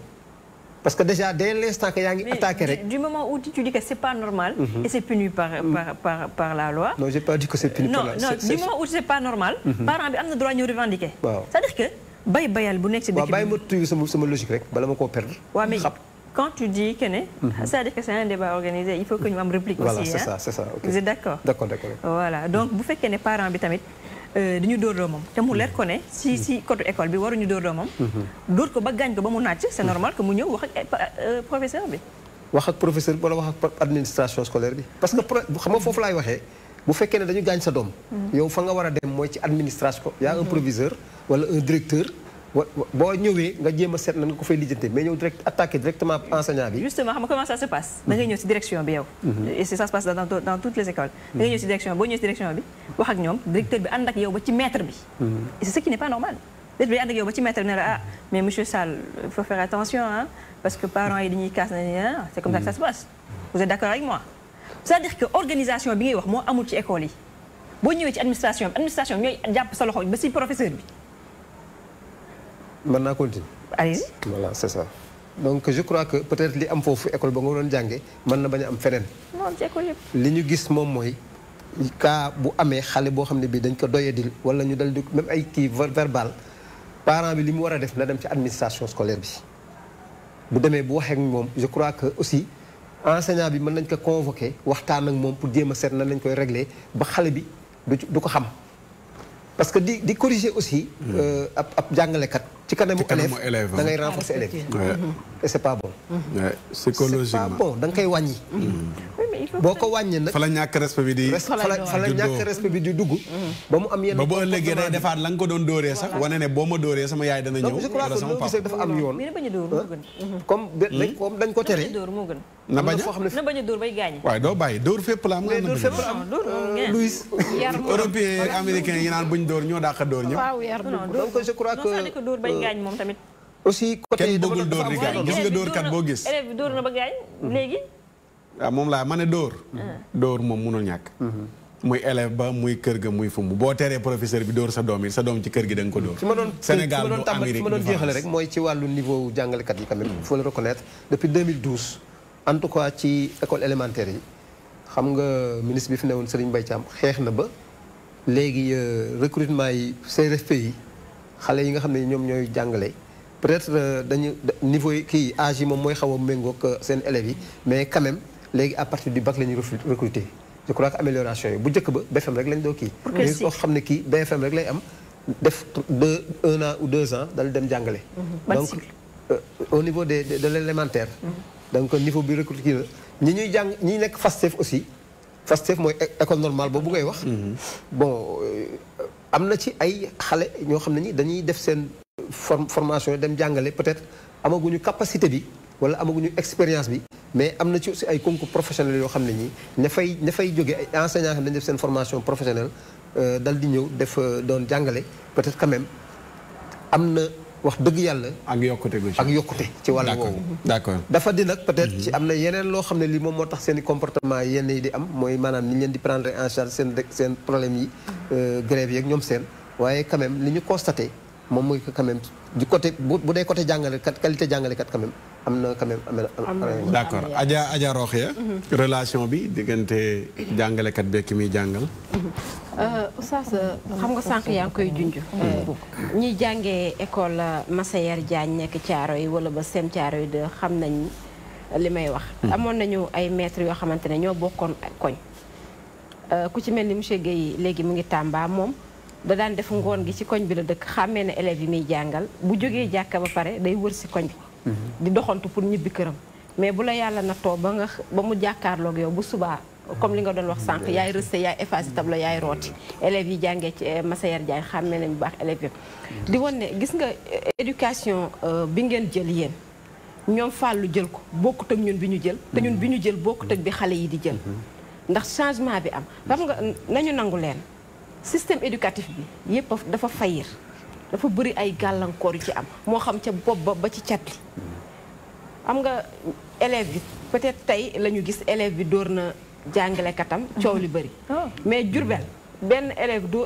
parce que déjà dès l'instant que yaa ngi attaquer rek du moment où tu dis que c'est pas normal et c'est puni par la loi. non j'ai pas dit que c'est puni par la loi. non du moment où c'est pas normal parent bi am na droit ñëw revendiquer c'est-à-dire que bayal bu nekk ci dëkk bi. waaw bàyyi ma tuuti sama logique rek bala ma koo perdre. waaw mais quand tu dis que ne. c'est-à-dire que c'est un débat organisé il faut que ñu am réplique aussi. voilà c'est ça ok. vous êtes d'accord. d'accord. voilà donc bu fekkee ne parent bi tamit dañu dóor doomam te mu leer ko ne si côté école bi waruñu dóor doomam. dóor ko ba gaañ ko ba mu nàcc c'est normal que mu ñëw wax ak professeur bi. wax ak professeur bi wala wax ak administration scolaire bi parce que xam nga foofu laay waxee bu fekkee ne dañu gaañ sa doom. yow fa nga war a dem mooy ci administration. y a un proviseur wala un directeur. boo ñëwee nga jéem a seet na nga ko fay lijjante mais ñëw attaquer directement enseignant bi. justement xam nga comment ça se passe. da ngay ñëw ci direction bi yow. et ça se passe dans toutes les écoles. da ngay ñëw ci direction boo ñëwee ci direction bi wax ak ñoom directeur bi ànd ak yow ba ci maître bi. et c'est ce qui n'est pas normal. directeur bi ànd ak yow ba ci maître bi ne la ah mais monsieur Sall il faut faire attention hein parce que parents yi dañuy casse nañu c'est comme ça que ça se passe. vous êtes d'accord avec moi. c'est-à-dire que organisation bi ngay wax moo amul ci école yi boo ñëwee ci administration ñooy jàpp sa loxo ba ci professeur bi. mën naa continuer. allez-y. voilà c'est ça donc je crois que peut-être li am foofu école ba nga doon jànge mën na bañ a am feneen. non ci école yëpp. li ñu gis moom mooy cas bu amee xale boo xam ne bii dañ ko doyadil wala ñu dal di même ay kii verbal parent bi li mu war a def na dem ci administration scolaire bi bu demee bu waxee ak moom je crois que aussi enseignant bi mën nañ ko convoquer waxtaan ak moom pour jéem a seet nan lañ koy régler ba xale bi du ko xam. parce que di corriger aussi ab jàngalekat ci kanamu élève da ngay renforcer élève et c'est pas bon psychologiquement c'est pas bon da nga koy wàññi boo ko wàññee nag fa la ñàkk respect bi di fa la ñàkk respect bi di dugg ba mu am yenn ba boo ëllëgee day defaat la nga ko doon dóoree sax wane ne boo ma dóoree sama yaay dana ñëw donc je crois que loo gisee dafa am yoon comme dañ ko tere na bañ a dóor bay gaañ waaye doo bàyyi dóor fépp la am nga dóor fépp la am Louis européen américain yi naan buñ dóor ñoo dàq dóor ñëpp donc je crois que dóor bay gaañ moom tamit aussi côté kenn bëggul dóor di gaañ gis nga dóor kat boo gis élève bi dóor na ba gaañ léegi waaw moom laa ma ne dóor moom munul ñàkk muy élève ba muy kër ga muy fumu boo teree professeur bi dóor sa doom yi sa doom ci kër gi da nga ko dóor Sénégal du Amérique fi ma doon jeexale rek mooy ci wàllu niveau jàngalekat yi quand même il faut le reconnaître depuis 2012 en tout cas ci école élémentaire yi xam nga ministre bi fi newoon Serigne Mbaye Thiam xeex na ba léegi recrutement yi CRFP yi xale yi nga xam ne ñoom ñooy jàngale peut-être dañu niveau yi kii âge yi moom mooy xaw a méngoog seen élèves yi mais quand même léegi à partir du bac la ñuy recruter je crois que amélioration yi bu njëkk ba BFM rek lañ doo kii mais koo xam ne kii BFM rek lay am def 1 an ou 2 ans dal dem jàngale. Donc au niveau de l'élémentaire. Donc niveau bi recruté la ñi ñuy jàng ñi nekk FASTEF aussi FASTEF mooy école normale boobu ngay wax. Bon am na ci ay xale ñoo xam ne ñi dañuy def seen formation dem jàngale peut-être amaguñu capacité bi wala amaguñu expérience bi mais am na ci aussi ay concours professionnels yoo xam ne ñi ña fay jóge ay enseignants xam ne dañu def seen formation professionnelle dal di ñëw def doon jàngale peut-être quand même am na wax dëgg yàlla. ak yokkute gu ci ak yokkute ci wàllu woowu. d'accord dafa di nag peut-être ci am na yeneen loo xam ne lii moom moo tax seen i comportement yenn yi di am mooy maanaam ni ñu leen di prendre en charge seen problème yi grève yi ak ñoom seen waaye quand même li ñu constaté moom mooy que quand même du côté bu dee côté jàngalekat qualité jàngalekat quand même am na quand même am na. d'accord Adja Rokhaya relation bi diggante jàngalekat beeg ki muy jàngal. Oustaz xam nga sànq yaa ngi koy junj. ñiy jàngee école Massayer Diagne nekk Thiaroye wala ba Sem Thiaroye de xam nañ li may wax. amoon nañu ay maîtres yoo xamante ne ñoo bokkoon koñ. ku ci mel ni monsieur Guèye léegi mu ngi Tamba moom da daan def ngoon gi ci koñ bi la dëkk xàmmee na élèves yi muy jàngal bu jógee jàkka ba pare day wër si koñ bi. di doxantu pour ñibbi këram mais bu la yàlla nattoo ba mu jàkkaarloog yow bu subaa. comme li nga doon wax sànq yaay resté yaay effacé tableau yaay rooti élèves yi jàngee ci Massayer Diagne xàmmee nañu bu baax élèves yëpp di wan ne gis nga éducation bi ngeen jël yéen ñoom fàllu jël ko bokkut ak ñun bi ñu jël te ñun bi ñu jël bokkut ak bi xale yi di jël ndax changement bi am xam nga nañu nangu leen système éducatif bi yëpp dafa fayir dafa bëri ay gàllankoor yu ci am moo xam ca bopp ba ci cat li xam nga élève bi peut-être tey la ñu gis élève bi dóor na jàngalekatam coow li bëri mais Diourbel benn élève du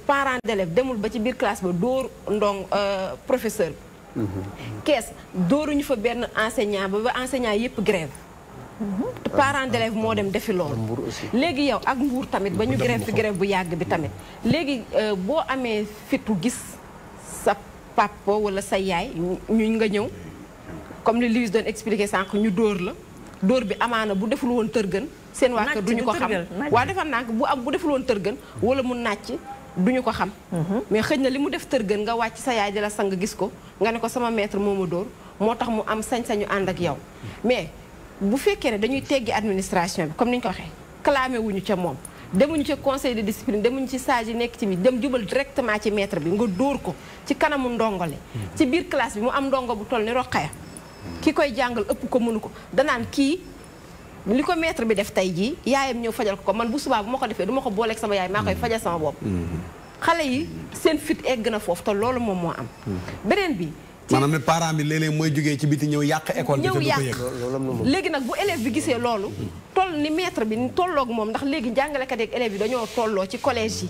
parent d'élève demul ba ci biir classe ba dóor ndong professeur bi kees dóoruñu fa benn enseignant ba enseignant yëpp grève te parent d'élève moo dem defi loolu léegi yow ak Mbuur tamit ba ñu grève fi grève bu yàgg bi tamit léegi boo amee fitu gis sa papa wala sa yaay ñu nga ñëw comme li Louise doon expliqué sànq ñu dóor la dóor bi amaana bu deful woon tërgën seen waa kër duñu ko xam waa defal naa ko bu deful woon tërgën wala mu nàcc duñu ko xam mais xëj na li mu def tërgën nga wàcc sa yaay di la sang gis ko nga ne ko sama maître moo ma dóor moo tax mu am sañ-sañu ànd ak yow mais bu fekkee ne dañuy teggi administration bi comme ni ñu ko waxee clamé wuñu ca moom demuñu ca conseil de discipline demuñu ci sage yi nekk ci bi dem jubal directement ci maître bi nga dóor ko ci kanamu ndongole ci biir classe bi mu am ndongo bu toll ni Rokhaya ki koy jàngal ëpp ko mënu ko danaan kii li ko maître bi def tey jii yaayam ñëw fajal ko man bu subaa bu ma ko defee du ma ko booleeg sama yaay maa koy fajal sama bopp xale yi seen fit egg na foofu te loolu moom moo am beneen bi maanaam ne parent bi léeg-léeg mooy jógee ci biti ñëw yàq école bi te du ko yëg léegi nag bu élève bi gisee loolu toll ni maître bi tolloog moom ndax léegi jàngalekat yeeg élèves yi dañoo tolloo ci collège yi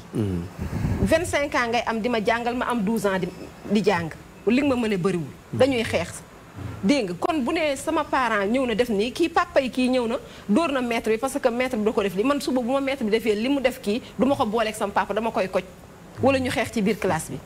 25 ans ngay am di ma jàngal ma am 12 ans di jàng li nga ma mën a bëriwul dañuy xeex dégg nga kon bu ne sama parent ñëw na def nii kii papa yi kii ñëw na dóor na maître bi parce que maître bi da ko def lii man suba bu ma maître bi defee li mu def kii du ma ko booleeg sama papa dama koy koj wala ñu xeex ci biir classe bi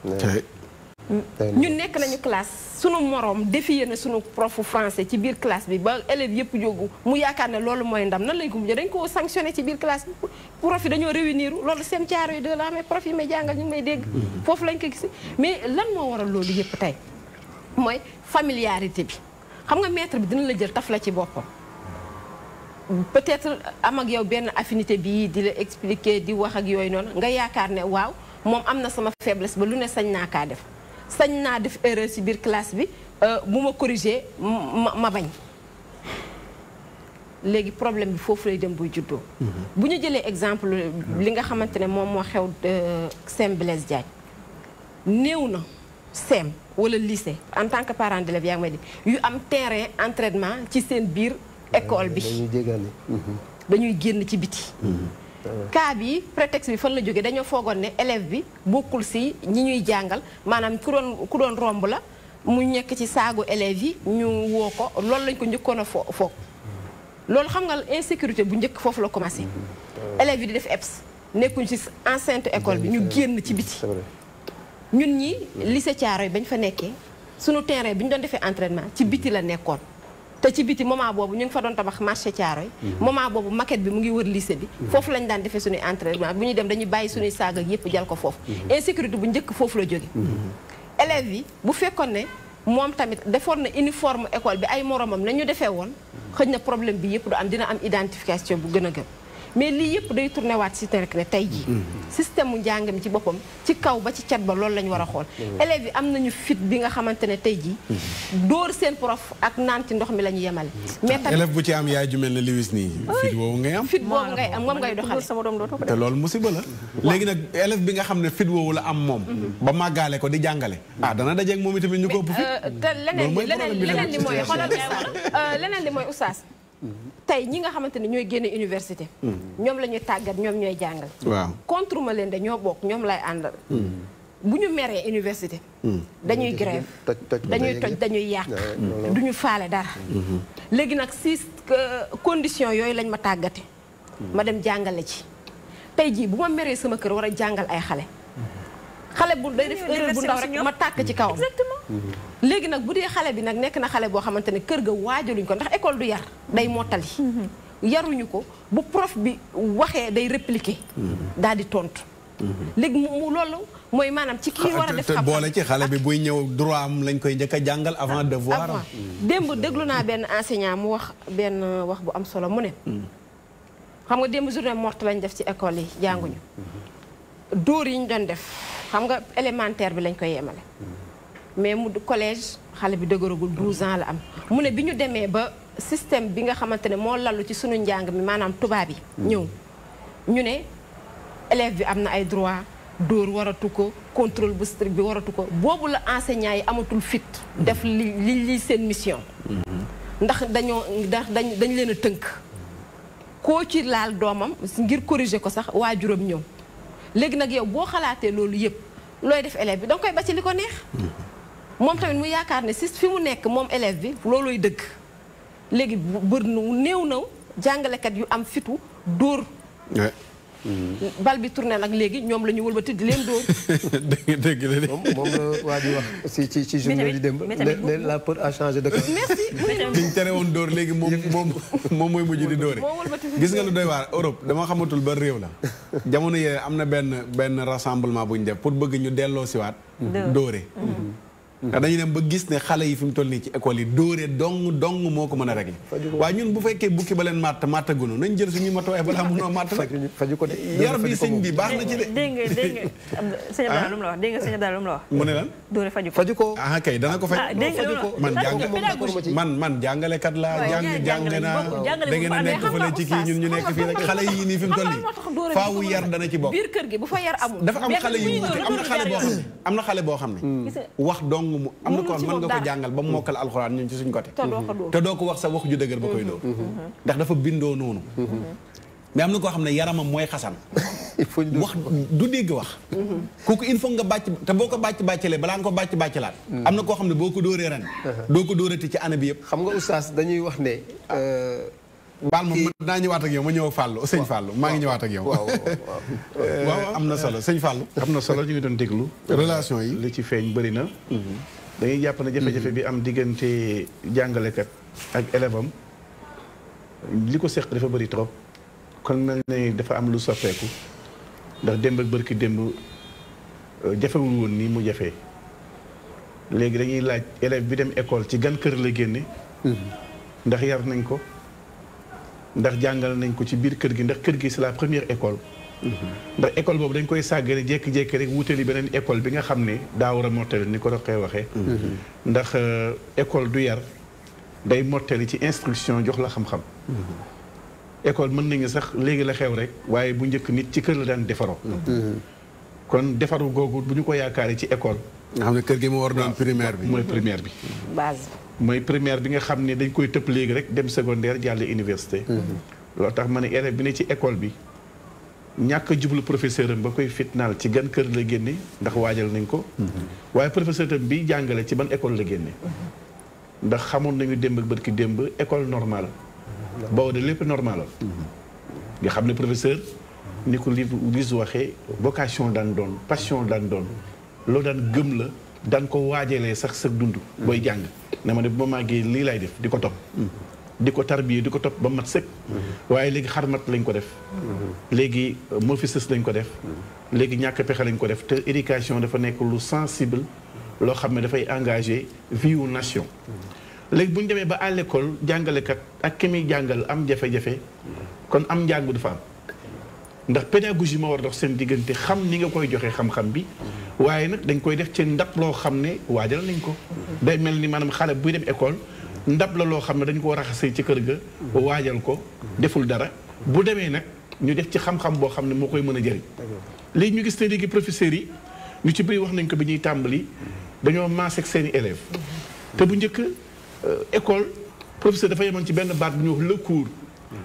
ñun nekk nañu classe sunu moroom défier na sunu profu français ci biir classe bi ba élèves yëpp jógu mu yaakaar ne loolu mooy ndam nan lañ ko mujjee dañ ko sanctionné ci biir classe bi prof yi dañoo réunir loolu seen Thiaroye de la mais prof yi may jàngal ñu ngi may dégg foofu lañ ko gis mais lan moo waral loolu yëpp tey mooy familiarité bi xam nga maître bi dina la jël taf la ci boppam peut-être am ak yow benn affinité bi di la expliquer di wax ak yooyu noonu nga yaakaar ne waaw moom am na sama faiblesse ba lu ne sañ naa kaa def sañ naa def erreur ci biir classe bi bu ma corriger ma bañ léegi problème bi foofu lay dem buy juddoo bu ñu jëlee exemple li nga xamante ne moom moo xew Sem Blaise Diagne néew na Sem wala lycée en tant que parent d'élève yaa ngi may di yu am terrain entraînement ci seen biir école bi dañuy génn ci biti cas bi prétexte bi fan la jógee dañoo foogoon ne élève bi bokkul ci ñi ñuy jàngal maanaam ku doon romb la mu nekk ci saagu élèves yi ñu woo ko loolu lañ ko njëkkoon a foog loolu xam nga insécurité bu njëkk foofu la commencé élèves yi di def EPS nekkuñ ci enceinte école bi ñu génn ci biti ñun ñi lycée Thiaroye bañ fa nekkee sunu terrain bi ñu doon defee entraînement ci biti la nekkoon te ci biti moment boobu ñu ngi fa doon tabax marché Thiaroye moment boobu maquette bi mu ngi wër lycée bi foofu lañ daan defee suñuy entraînement bu ñuy dem dañuy bàyyi suñuy saag ak yëpp jal ko foofu insécurité bu njëkk foofu la jóge élèves yi bu fekkoon ne moom tamit defoon na uniforme école bi ay moromam na ñu defee woon xëy na problème bi yëpp du am dina am identification bu gën a gën mais lii yëpp day tourné waat si rek ne tey jii système mu njàng mi ci boppam ci kaw ba ci cat ba loolu la ñu war a xool élèves yi am nañu fit bi nga xamante ne tey jii dóor seen prof ak naan ci ndox mi la ñu yemale mais tamit élève bu ci am yaay ju mel ne Lewis nii fit woowu ngay am fit boobu ngay am moom ngay doxale sama doom dootoo ko te loolu musiba la léegi nag élève bi nga xam ne fit woowu la am moom ba màggaale ko di jàngale dana dajeeg moom itamit ñu ko ëpp fit te leneen li mooy xoolal leneen li mooy oustaz tey ñi nga xamante ne ñooy génne université ñoom la ñuy tàggat ñoom ñooy jàngal waaw contre ma leen de ñoo bokk ñoom lay àndal bu ñu meree université dañuy grève dañuy toj dañuy yàq duñu faale dara léegi nag si condition yooyu lañ ma tàggate ma dem jàngale ci tey jii bu ma meree sama kër war a jàngal ay xale bu day def erreur bu ndaw rek ma tàkk ci kawam exactement léegi nag bu dee xale bi nag nekk na xale boo xamante ne kër ga waajaluñ ko ndax école du yar day mottali yaruñu ko bu prof bi waxee day répliquer daal di tontu léegi mu loolu mooy maanaam ci kii war a def xam boole ci xale bi buy ñëw droit am lañ koy njëkk a jàngal avant devoir am démb déglu naa benn enseignant mu wax benn wax bu am solo mu ne xam nga démb journée morte lañ def ci école yi jànguñu dóor yi ñu doon def xam nga élémentaire bi lañ koy yemale mais mu collège xale bi dëgëragul 12 ans la am mu ne bi ñu demee ba système bi nga xamante ne moo lalu ci sunu njàng mi maanaam tubaab yi ñëw ñu ne élève bi am na ay droit dóor waratu ko contrôle bu strict bi waratu ko boobu la enseignant yi amatul fit def li seen mission ndax dañ leen a tënk koo ci laal doomam ngir corriger ko sax waajuram ñëw léegi nag yow boo xalaatee loolu yëpp looy def élève bi danga koy ba ci li ko neex moom tamit mu yaakaar ne si fi mu nekk moom élève bi looluy dëgg léegi bër nu néew naw jàngalekat yu am fitu dóor bal bi tourné nag léegi ñoom la ñu wëlbati di leen dóor dëgg la moom la waa ji wax aussi ci journée di démb la peur a changé de camp merci biñ tere woon dóor léegi moom mooy mujj di dóore gis nga lu doy waar Europe dama xamatul ba réew la jamono yee am na benn rassemblement bu ñu def pour bëgg ñu delloo siwaat dóore ndax dañu dem ba gis ne xale yi fi mu toll nii ci école yi dóore dong moo ko mën a régler waaye ñun bu fekkee bukki ba leen mattagunu nañ jël suñuy matuwaay balaa munoo matt nag faju ko de yar bi sëñ bi baax na ci de dégg nga sëñ Abdallah lu mu la wax dégg nga sëñ Abdallah lu mu la wax mu ne lan dóore faju ko kay dana ko faj man jàngalekat laa jàng naa da ngeen a nekk fële ci kii ñun ñu nekk fii rek xale yi nii fi mu toll nii faawu yar dana ci bokk biir kër gi bu fa yar amul dafa am xale yu wuute am na xale boo xam ne wax dong am na ko mën nga ko jàngal ba mu mokkal alxuraan ñun ci suñ côté te doo ko wax sa wax ju dëgër ba koy dóor ndax dafa bindoo noonu mais am na koo xam ne yaramam mooy xasan wax du dégg wax kooku il faut nga bàcc te boo ko bàccalee balaa nga ko bàccalaat am na koo xam ne boo ko dóoree ren doo ko dóorati ci année bi yëpp xam nga oustaz dañuy wax ne baal ma naa ñëwaat ak yow ma ñëw ak Fallou sëñ Fallou maa ngi ñëwaat ak yow waaw am na solo sëñ Fallou am na solo ñu ngi doon déglu relation yi li ci feeñ bëri na dañuy jàpp ne jafe-jafe bi am diggante jàngalekat ak élève am li ko seq dafa bëri trop kon mel ne dafa am lu soppeeku ndax démb ak bërki démb jafewul woon nii mu jafee léegi dañuy laaj élève bi dem école ci gan kër la génne ndax yar nañ ko ndax jàngal nañ ko ci biir kër gi ndax kër gi c'est la première école ndax école boobu dañ koy sàggane jékki-jékki rek wutali beneen école bi nga xam ne daa war a mottali ni ko doxee waxee ndax école du yar day mottali ci instruction jox la xam-xam école mën nañu sax léegi la xew rek waaye bu njëkk nit ci kër la daan defaroo kon defaru googu bu ñu ko yaakaaree ci école nga xam ne kër gi moo war doon primaire bi mooy primaire bi base mooy primaire bi nga xam ne dañ koy tëpp léegi rek dem secondaire jàll université loolu tax ma ne élève bi ne ci école bi ñàkk a jublu professeur am ba koy fitnaal ci gan kër la génne ndax waajal nañ ko waaye professeur tam bi jàngale ci ban école la génne ndax xamoon nañu démb ak bërki démb école normale boobu de lépp normal nga xam ne professeur ni ko li waxee vocation daan doon passion daan doon loo daan gëm la daan ko waajalee sax sa dund booy jàng ne ma ne bu ma màggee lii laay def di ko topp di ko tarbiyee di ko topp ba mat sëkk waaye léegi xarmat lañ ko def léegi mofisës lañ ko def léegi ñàkk pexe lañ ko def te éducation dafa nekk lu sensible loo xam ne dafay engagé vie wu nation léegi bu ñu demee ba à l'école jàngalekat ak ki muy jàngal am jafe-jafe kon am njàng du fa am ndax pédagogie moo war dox seen diggante xam ni nga koy joxe xam-xam bi waaye nag dañ koy def ci ndab loo xam ne waajal nañ ko day mel ni maanaam xale buy dem école ndab la loo xam ne dañ ko raxasee ci kër ga waajal ko deful dara bu demee nag ñu def ci xam-xam boo xam ne moo koy mën a jëriñ léegi ñu gis ne léegi professeurs yi ñu ci bëri wax nañ ko bi ñuy tàmbali dañoo maase ak seeni élèves te bu njëkk école professeur dafa yemoon ci benn baat bu ñuy wax le cours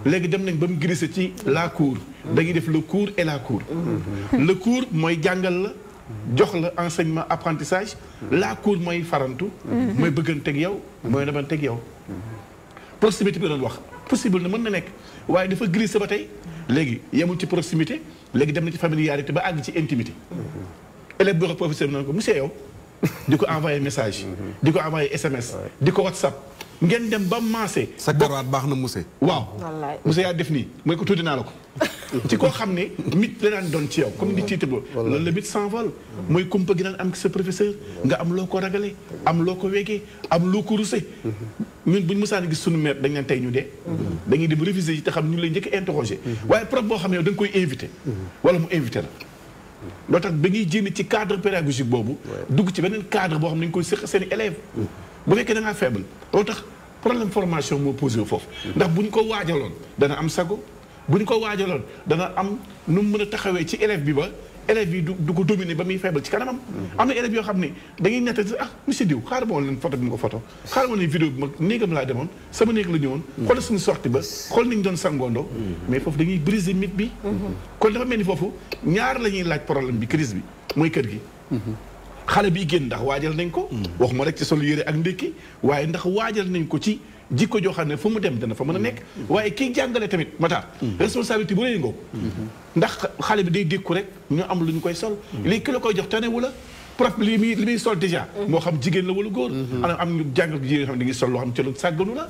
léegi dem nañ ba mu glissé ci la cour dañuy def le cours et la cour le cours mooy jàngal la jox la enseignement apprentissage la cour mooy farantu mooy bëgganteeg yow mooy demanteeg yow proximité bi doon wax possible na mën na nekk waaye dafa glissé ba tey léegi yemul ci proximité léegi dem na ci familiarité ba àgg ci intimité élève bi wax professeur bi naan ko monsieur yow di ko envoyé message di ko envoyé SMS di ko WhatsApp ngeen dem ba maase. sa karawaat baax na Mousse. waaw Mousse yaa def nii mooy ko tuddi naa la ko. ci koo xam ne mit la daan doon ci yow comme ni titre ba. loolu la mit s'envole. mooy kumpa gi daan am sa professeur. nga am loo ko ragale am loo ko wegee am loo ko rusé. ñun buñ mësaan gis sunu maître dañ leen tey ñu dee. dañuy dem réviser yi te xam ñu lay njëkk a interroger. waaye prof boo xam ne yow da nga koy invité. wala mu invité la. loo tax ba ñuy génn ci cadre pédagogique boobu. dugg ci beneen cadre boo xam ne dañu koy séq seen i élèves. bu fekkee da ngaa faible loo tax problème formation moo posé foofu ndax bu ñu ko waajaloon dana am sago bu ñu ko waajaloon dana am nu mu mën a taxawee ci élève bi ba élève bi du ko dominer ba muy faible ci kanamam. am na élèves yoo xam ne dañuy nette ah monsieur Diw xaaral ma woon leen photo bi ma ko photo xaaral ma leen vidéo bi ma néegam laa demoon sama néeg la ñëwoon xool suñu sortie ba xool nañu doon sangoondoo mais foofu dañuy briser mythe bi kon dafa mel ni foofu ñaar la ñuy laaj problème bi crise bi mooy kër gi xale bi génn ndax waajal nañ ko waxuma rek ci solu yére ak ndékki waaye ndax waajal nañ ko ci jikko joo xam ne fu mu dem dana fa mën a nekk waaye kiy jàngale tamit mata responsabilité bu rëy ngoo ndax xale bi day dékku rek ñu am lu ñu koy sol léegi ki la koy jox tanewu la prof li muy sol déjà moo xam jigéen la wala góor am ñu jàngal jigéen xam ne dañuy sol loo xam ci lu sàgganu la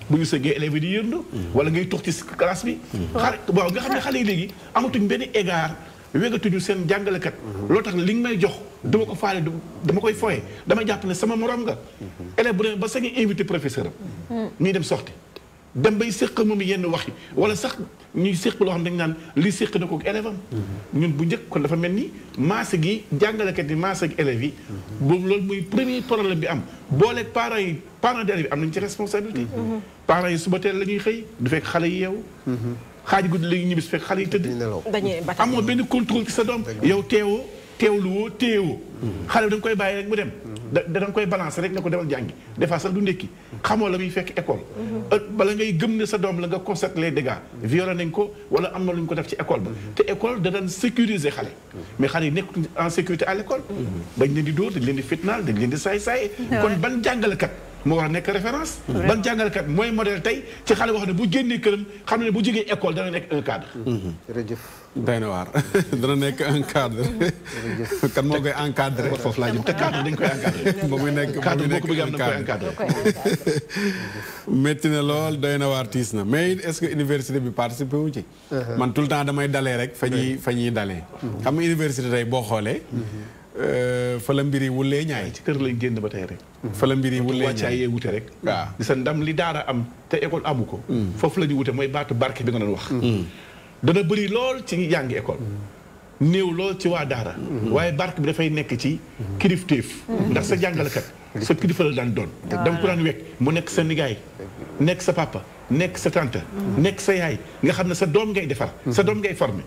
bu ñu sëggee élèves yi di yëndu wala ngay tux ci classe bi xale waaw nga xam ne xale yi léegi amatuñ benn égard wégatuñu seen jàngalekat loo tax li nga may jox dama ko faale dama koy foye dama jàpp ne sama morom nga élève bu demee ba sañuy invité professeur am ñuy dem sorti dem bay séq moom yenn wax yi wala sax ñuy séq loo xam dañ naan lii séq na ko élève am ñun bu njëkk kon dafa mel ni maase gi jàngalekat yi maase ak élèves yi boobu loolu muy premier problème bi am booleeg parents d'élèves yi am nañ ci responsabilité parents yi suba teel la ñuy xëy du fekk xale yi yeewu xaaj guddi léegi ñibbi fekk xale yi tëdd amoo benn contrôle ci sa doom yow teewluwoo téyewoo xale bi da nga koy bàyyi rek mu dem da nga koy balancer rek ne ko demal jàngi des fois sax du ndékki xamoo la muy fekk école bala ngay gëm ne sa doom la nga constate les dégâts violé nañ ko wala am na lu ñu ko def ci école ba te école da daan sécuriser xale mais xale yi nekk en sécurité à l'école dañ leen di dóor dañ leen di fitnaal dañ leen di saay-saay kon ban jàngalekat moo war a nekk référence ban jàngalekat mooy modèle tey ci xale boo xam ne bu génnee këram xam ne bu jógee école dana nekk un cadre jërëjëf day na waar dana nekk un cadre kan moo koy encadré foofu laa jëm te cadre dañ koy encadré ba muy nekk cadre boo ko bëggee am na koy encadré métti na lool doy na waar tiis na mais est-ce que université bi participé wu ci man tout le temps damay dalee rek fa ñuy dalee xam nga université tey boo xoolee fa la mbir yi wulee ñaay ci kër lañ génn ba tey rek fa la mbir yi wulee ñaay wàccaayee wute rek waaw di sa ndam li daara am te école amu ko foofu la ñu wute mooy baatu barke bi nga doon wax dana bëri lool ci ñi jàngi école néew lool ci waa daara waaye barke bi dafay nekk ci kilifteef ndax sa jàngalekat sa kilifa la daan doon danga ko daan wekk mu nekk sa nigaay nekk sa papa nekk sa tante nekk sa yaay nga xam ne sa doom ngay defar sa doom ngay former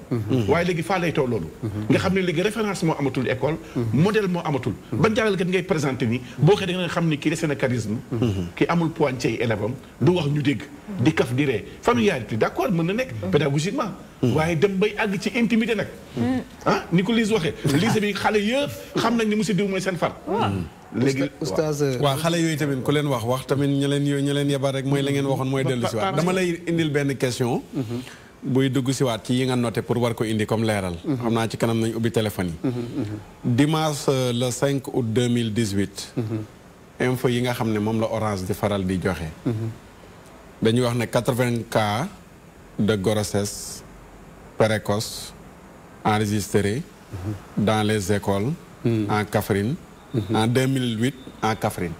waaye léegi faa lay toog loolu nga xam ne léegi référence moo amatul école modèle moo amatul ban jàngalekat ngay présenté nii boo xee da nga xam ni kii dese na charisme kii amul poigne ci ay élève am du wax ñu dégg di kaf di ree familiarité d'accord mën na nekk pédagogiquement waaye dem bay àgg ci intimité nag ah ni ko Lise waxee lycée bi xale yëpp xam nañ ni monsieur Diw mooy seen far léegi oustaz waaw xale yooyu tamit ku leen wax tamit ñi leen yebal rek mooy la ngeen waxoon mooy dellu si waat dama lay indil benn question buy dugg si waat ci yi nga noté pour war ko indi comme leeral xam naa ci kanam nañ ubbi téléphone yi dimanche le 5 août 2018 info yi nga xam ne moom la Orange di faral di joxe. dañuy wax ne 80 cas de grossesse précoce enregistrés dans les écoles en Kaffrine en 2008 en Kaffrine.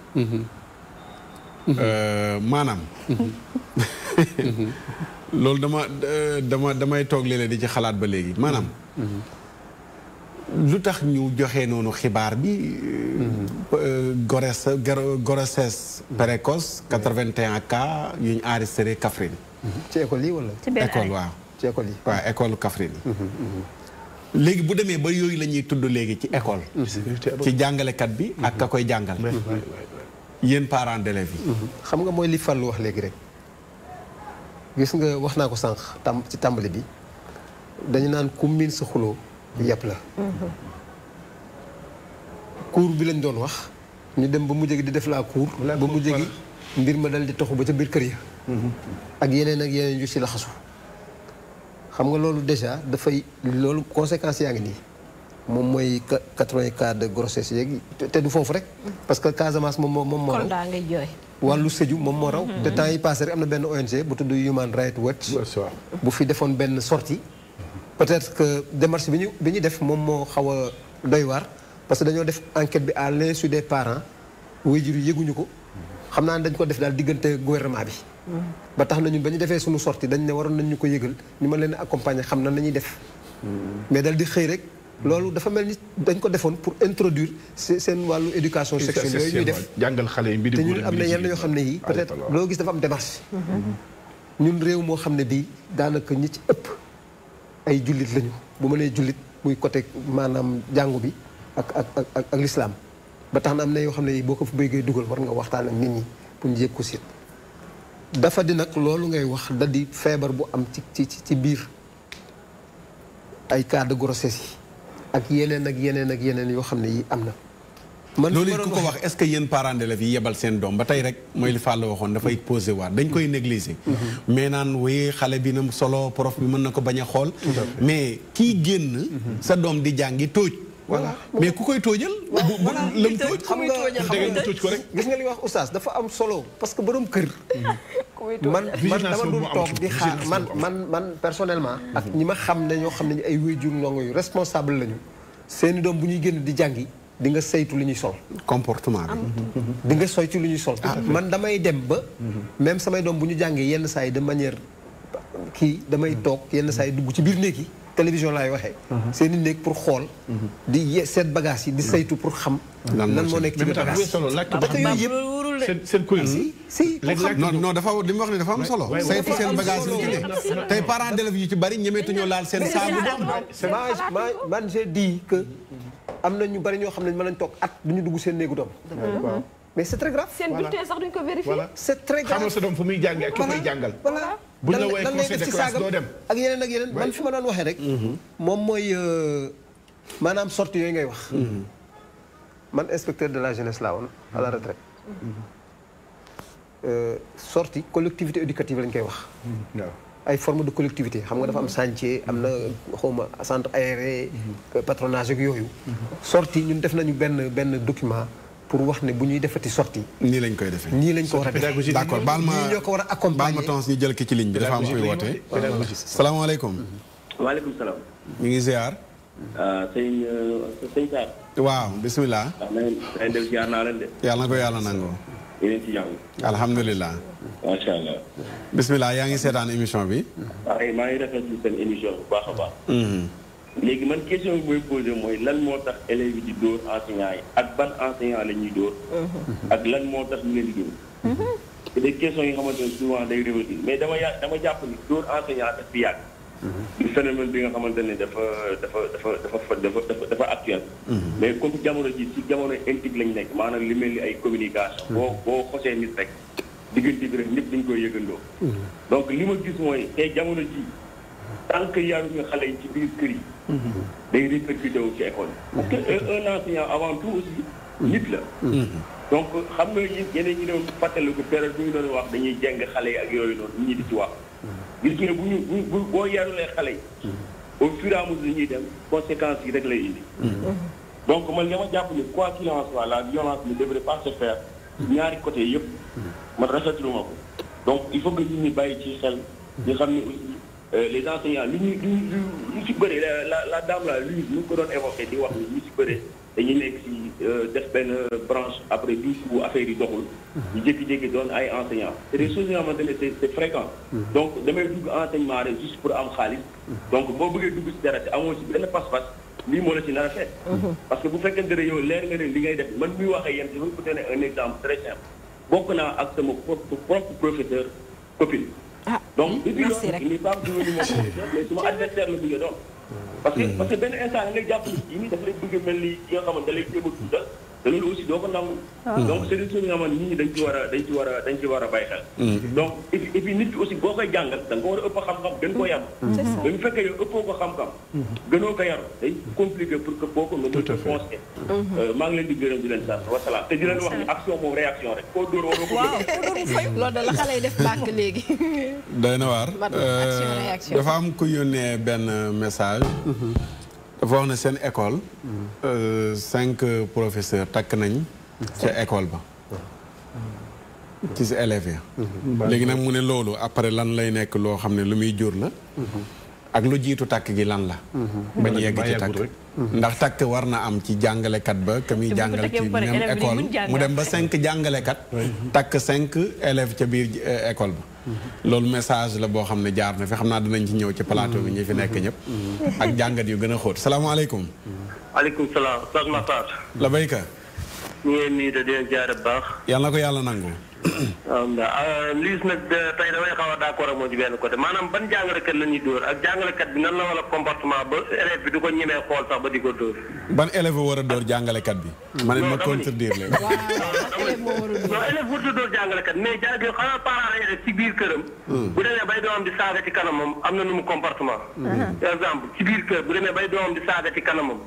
maanaam loolu damay toog léeg-léeg di ci xalaat ba léegi maanaam lu tax ñu joxe noonu xibaar bi grossesse précoce 81 cas yu ñu enregistré Kaffrine. ci école yi wala. ci benn école waaw. ci école yi waaw école Kaffrine. léegi bu demee ba yooyu la ñuy tudd léegi ci école. ci jàngalekat bi ak ka koy jàngal. yéen parents d'élèves yi. xam nga mooy li Fallou wax léegi rek gis nga wax naa ko sànq ci tàmbali bi dañu naan ku miin sa xuloo yàpp la. cours bi lañ doon wax ñu dem ba mujj gi di def la cours ba mujj gi mbir ma dal di taxu ba ca biir kër ya. ak yeneen yu ci la xasu. xam nga loolu déjà dafay loolu conséquences yaa ngi nii moom mooy 80 cas de grossesse yeeg te du foofu rek parce que Casamance moom moo raw. Kolda ngay jooy. wàllu Sédhiou moom moo raw. te temps yi passé rek am na benn ONG bu tudd Human Rights Watch. bu fi defoon benn sortie peut-être que démarche bi ñu def moom moo xaw a doy waar parce que dañoo def enquête bi à l'insu des parents waajur yi yëguñu ko xam naa ne dañ ko def daal diggante gouvernement bi. ba tax na ñun ba ñu defee suñu sortie dañ ne waroon nañ ñu ko yëgal ñu mën leen accompagner xam na nañuy def. mais dal di xëy rek loolu dafa mel ni dañ ko defoon pour introduire seen wàllu éducation sexuelle yooyu ñuy def jàngal xale yi mbiri te ñun am na yenn yoo xam ne yii peut-être loo gis dafa am démarche. ñun réew moo xam ne bii daanaka ñi ci ëpp ay jullit lañu bu ma nee jullit muy côté maanaam jàngu bi ak l'islam ba tax na am na yoo xam ne yii boo ko fa bëggee dugal war nga waxtaan ak nit ñi pour ñu yëg ko si. dafa di nag loolu ngay wax da di feebar bu am ci biir ay cas de grossesse yi ak yeneen yoo xam ne yi am na. man loolu ku ko wax est-ce que yéen parents d'élèves yi yebal seen doom ba tey rek mooy li Fall waxoon dafay posé waat dañ koy négliger. mais naan wéy xale bi na solo prof bi mën na ko bañ a xool. mais kii génn. sa doom di jàngi tóoj. voilà mais ku koy tóojal. voilà lam tóoj xam nga tóoj ko rek. gis nga li wax oustaz dafa am solo parce que borom kër. man dama dul toog di xaar man personnellement. ak ñi ma xam ne ñoo xam ne ay waajur ndongo yu responsable lañu. seeni doom bu ñuy génn di jàngi di nga saytu lu ñuy sol. comportement bi. di nga saytu lu ñuy sol. man damay dem ba. même samay doom bu ñu jàngee yenn saa yi de manière kii damay toog yenn saa yi dugg ci biir néeg yi. télévision laay waxee. seen i néeg pour xool. di seet bagage yi di saytu pour xam. lan moo nekk ci biir bagage parce que yooyu yëpp seen kuréel si non dafa li mu wax ne dafa am solo. saytu seen bagage yi ci ne tey parents d'élèves yu ci bari ñemeetuñoo laal seen saabu doom. man j'ai dit que am na ñu bari ñoo xam ne mën nañ toog at du ñu dugg seen néegu doom. mais c'est très grave. seen bulletin sax duñ ko vérifier. c'est très grave xamal sa doom fu muy jàngee ak ki koy jàngal. voilà buñ la woowee conseil de classe doo dem. ak yeneen man fi ma doon waxee rek. moom mooy maanaam sortie yooyu ngay wax. man inspecteur de la jeunesse laa woon à la retraite. sortie collectivité éducative lañ koy wax. ay forme de collectivité xam nga dafa am chantier am na xawma centre aéré patronage ak yooyu. sortie ñun def nañu benn document. pour wax ne bu ñuy defati sortie nii lañ koy defee nii lañ ko war a defee d'accord baal ma ñoo ko war a accompagner baal ma tons ñu jël ki ci ligne bi dafa am koy woote. salaamaaleykum. waaleykum salaam. ñu ngi ziar. sëñ Sarr. waaw bisimilah. waaw na ngeen ziar naa leen de. yàlla na ko yàlla nangoo. yéen ci jàmm. alhamdulilah. macha allah. bisimilah yaa ngi seetaan émission bi. waaw maa ngi rafetlu seen émission bu baax a baax. léegi man question bi mooy posé mooy lan moo tax élèves yi di dóor enseignants yi ak ban enseignant la ñuy dóor. ak lan moo tax ñu leen di dóor. c'est des questions yi nga xamante ne souvent day revenir mais dama jàpp ni dóor enseignant daf fi yàgg. du phénomène bi nga xamante ne dafa actuel. mais comme jamono ji ci jamono intique lañ nekk maanaam li mel ni ay communication. boo xosee nit rek diggante bi rek ñëpp dañ koy yëgandoo. donc li ma gis mooy tey jamono ji tant que yaruñu xale yi ci biir kër yi. day répercuté wu ci école parce que un enseignant avant tout aussi nit la. donc xam nga yeneen ñi doon fàttaliku période bu ñu doon wax dañuy jeng xale yi ak yooyu noonu ñi di ci wax. gis nga boo yarulee xale yi. au fur et à mesure ñuy dem conséquences yi rek lay indi. donc man li ma jàpp ni quoi qu'il en soit la violence ne devrait pas se faire ñaari côté yëpp man rafetlu ma ko donc il faut que nit ñi bàyyi ci xel ñu xam ne aussi les enseignants lu ci bëri la dame la lu ko doon évoqué di wax ni lu ci bëri dañuy nekk ci def benn branche après du coup affaire yi doxul ñu jékki-jékki doon ay enseignants c'est des choses yoo xamante ne c'est fréquent donc damay dugg enseignement rek juste pour am xaalis donc boo bëggee dugg ci dara te amoo ci benn pas-pas lii moo la ci nar a fekk parce que bu fekkente ne yow leer nga ne li ngay def man muy waxee yéen je vais vous donner un exemple très simple bokk naa ak sama propre professeur copine donc depuis loolu il n'est pas devenu mon professeur mais suma adversaire la bëgg doon parce que benn instant da ngay jàpp ni kii nii dafa lay bëgg mel ni ki nga xamante da lay jéem a tuutal te loolu aussi doo ko nangu donc c'est des choses nga xamante nit ñi dañ ci war a bàyyi xel donc et puis nit ki aussi boo koy jàngal da nga ko war a ëpp xam-xam gën koo yar mais bu fekkee yow ëppoo ko xam-xam gënoo ko yar day compliqué pour que boo ko nga mën ko conseillé maa ngi leen di gërëm di leen sant wasalaam te di leen wax ni action moom réaction rek koo dóor waroo ko loolu da la xale yi def bàkk léegi doy na waar dafa am ku yónnee benn message dafa wax ne seen école 5 professeurs takk nañ ca école ba ci si élèves ya léegi nag mu ne loolu après lan lay nekk loo xam ne lu muy jur la ak lu jiitu takk gi lan la bañ yegg ci takk ndax takk war na am ci jàngalekat ba ka muy jàngal ci même école mu dem ba 5 jàngalekat takk 5 élèves ca biir école ba loolu message la boo xam ne jaar na fi xam naa dinañ ci ñëw ci plateau bi ñi fi nekk ñëpp ak jàngat yu gën a xóot salaamaaleykum aleykum salaam Oustaz Makhtar la béyka ñu ngeen nii da deen jaare bu baax yàlla na ko yàlla nangu liis nag tey damay xaw a d'accord ak moom ci benn côté maanaam ban jàngalekat la ñuy dóor ak jàngalekat bi nan la wala comportement ba élève bi du ko ñemee xool sax ba di ko dóor ban élève war a dóor jàngalekat bi ma ne ma contredire léegi non élève warut a dóor jàngalekat mais jàng xanaa parent élève ci biir këram bu demee bay doomam di saaga ci kanamam am na nu mu comportement par exemple ci biir kër bu demee bay doomam di saaga ci kanamam